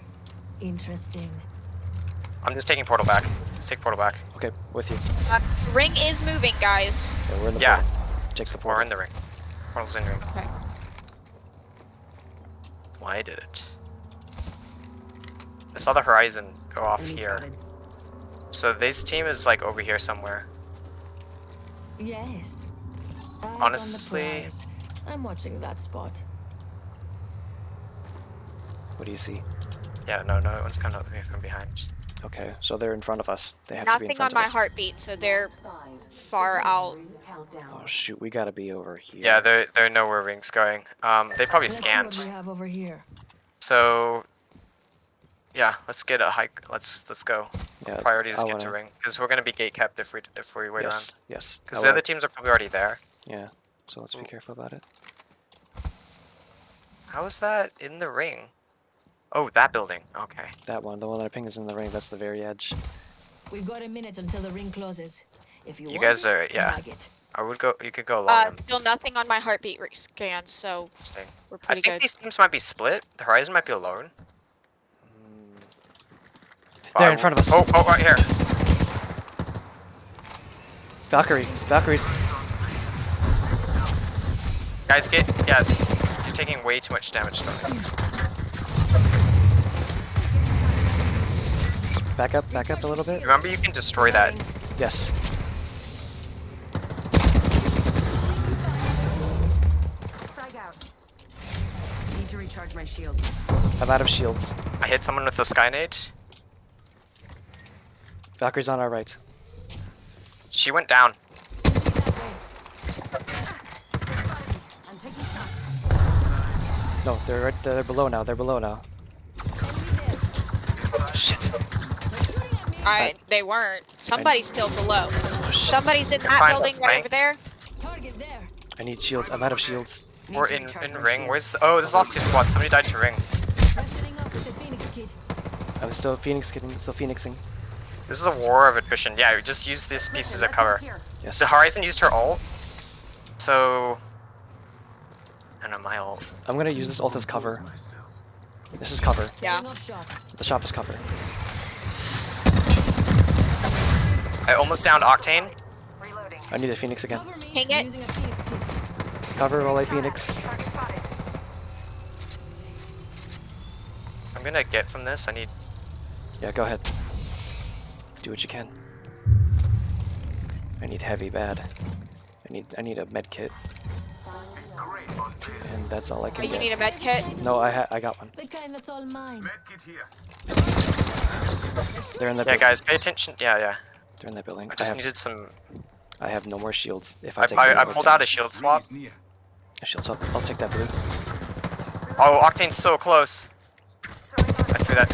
Interesting. I'm just taking portal back. Let's take portal back. Okay, with you. Ring is moving, guys. Yeah, we're in the Yeah. portal. Jake's the We're portal. in the ring. Portal's in ring. Okay. Why did it? I saw the horizon go off Enemy here. spotted. So this team is like over here somewhere. Yes. Eyes on the Honestly- prize. I'm watching that spot. What do you see? Yeah, no, one's coming up from behind. Okay, so they're in front of us. They have to be in Nothing front on of my us. heartbeat, so they're far out. Oh shoot, we gotta be over here. Yeah, they know where ring's going. They probably Let's see what scanned. we have over here. So yeah, let's get a hike. Let's go. Yeah, Priority is I get to wanna- ring because we're gonna be gate kept if we wait Yes, around. yes. Because I the other wanna- teams are probably already there. Yeah, so let's be careful about it. How is that in the ring? Oh, that building. Okay. That one, the one that I pinged is in the ring. That's the very edge. We've got a minute until the ring closes. If you You want guys it, are- yeah. bag it. I would go. You could go along. Still nothing on my heartbeat scans, so Interesting. we're I pretty think good. these teams might be split. The horizon might be alone. They're in front of us. Oh, right here. Valkyries. Guys, yes. You're taking way too much damage. Back up a little bit. Remember, you can destroy that. Yes. Frag out. Need to recharge my shield. I'm out of shields. I hit someone with a skynade. Valkyrie's on our right. She went down. I'm taking shots. No, they're right. They're below now. They're below now. Shit. They weren't. Somebody's still below. Oh, shit. Somebody's in that fine, building that's right fine. over there. Target there. I need shields. I'm out of shields. Need We're to in recharge my ring. shield. Where's? Oh, this is lost 2 squads. Somebody died to ring. Freshening up with the Phoenix kit. I'm still phoenixing. This is a war of attrition. Yeah, just use these pieces of cover. Yes. The horizon used her ult. So. I know my ult. I'm gonna use this ult as cover. This is cover. Yeah. Setting up shop. The shop is cover. I almost downed Octane. Reloading. I need a phoenix again. Cover me. Hang I'm it. using a Phoenix kit. Cover while I phoenix. Target spotted. I'm gonna get from this. I need. Yeah, go ahead. Do what you can. I need heavy bad. I need a med kit. And that's all I Oh, can you get. need a med kit? No, I got one. The kind that's all mine. Medkit here. They're in the Yeah, guys, pay attention. Yeah. They're in that building. I just needed some. I have no more shields. If I, take I, blue, I will pulled take out a shield swap. Ring is near. a shield swap. I'll take that blue. Oh, Octane's so close. I threw that.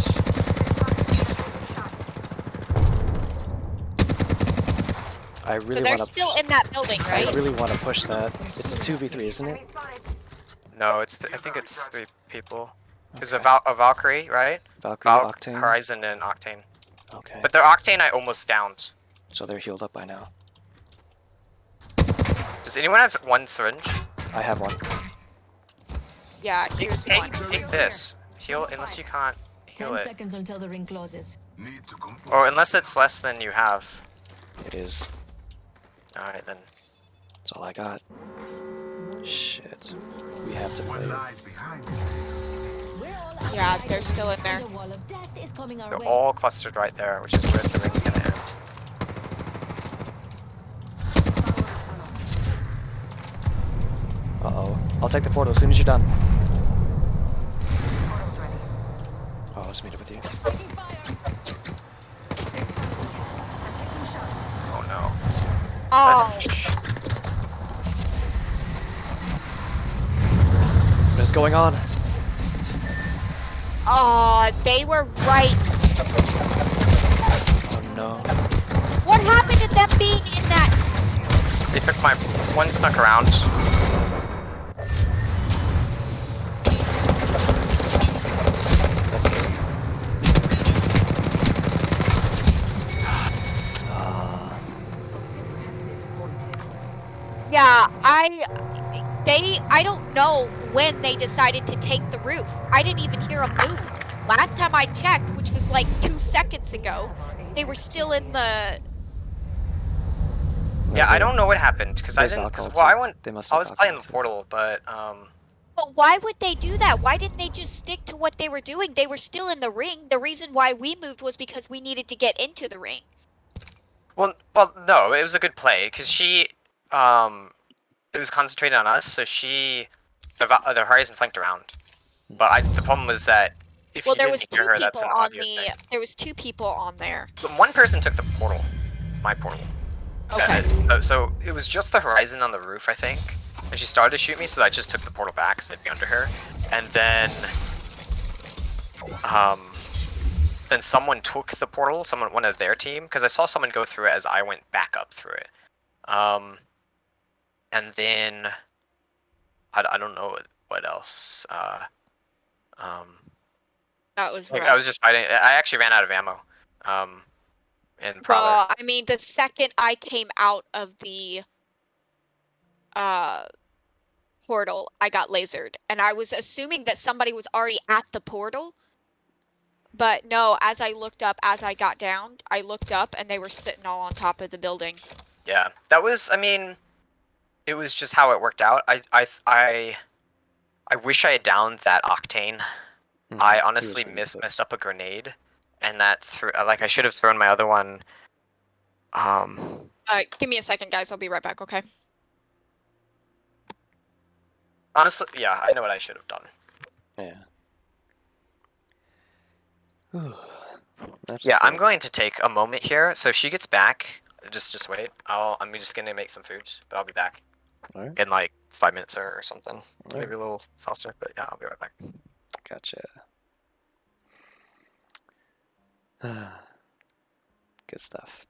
I So really they're want still to. in that building, I right? really want to push that. It's a 2v3, isn't it? Enemy spotted. No, it's. I think it's 3 people. There's a, Okay. a Valkyrie, right? Valkyrie, Valk, Octane. Horizon, and Octane. Okay. But their Octane I almost downed. So they're healed up by now. Does anyone have 1 syringe? I have one. Yeah, here's Take, one. take this. Heal unless you can't heal 10 it. seconds until the ring closes. Need to compose. Or unless it's less than you have. It is. Alright then. That's all I got. Shit. We have to play What it. lies behind? We're all Yeah, outside they're the still ring, in there. and the wall of death is coming our They're way. all clustered right there, which is where the ring's gonna end. Uh-oh. I'll take the portal as soon as you're done. Portal's ready. Oh, I'll just meet up with you. Taking fire. I'm taking shots. Oh no. Oh, What is going on? oh, they were right. Oh no. What happened to them being in that? They took my. One snuck around. That's good. Ah, Yeah, I don't know when they decided to take the roof. I didn't even hear them move. Last time I checked, which was like 2 seconds ago, they were still in the. Yeah, I don't know what happened because I They didn't. Cause, Valkyrie well, I too. went. They must I have was playing the Valkyrie too. portal, but But why would they do that? Why didn't they just stick to what they were doing? They were still in the ring. The reason why we moved was because we needed to get into the ring. well, no, it was a good play because she, it was concentrated on us, so she, the Horizon flanked around. But the problem was that if Well, you there didn't was hear 2 her, that's people an on obvious the. thing. There was 2 people on there. But one person took the portal, my portal. Okay. So it was just the Horizon on the roof, I think. And she started to shoot me, so I just took the portal back because I'd be under her. And then someone took the portal, one of their team, because I saw someone go through it as I went back up through it. And then I don't know what else. That was Like rough. I was just fighting. I actually ran out of ammo. In Prowler. Well, I mean, the second I came out of the portal, I got lasered, and I was assuming that somebody was already at the portal. But no, as I looked up, as I got down, I looked up, and they were sitting all on top of the building. Yeah, that was. I mean, it was just how it worked out. I wish I had downed that Octane. mhm. I He was honestly really messed close. up a grenade, and that threw. Like I should have thrown my other one. Give me a second, guys. I'll be right back. Okay. Honestly, yeah, I know what I should have done. Yeah. That's Yeah, I'm okay. going to take a moment here. So if she gets back, just wait. I'm just gonna make some food, but I'll be back Alright. in like 5 minutes or something. Alright. Maybe a little faster, but yeah, I'll be right back. Gotcha. Good stuff.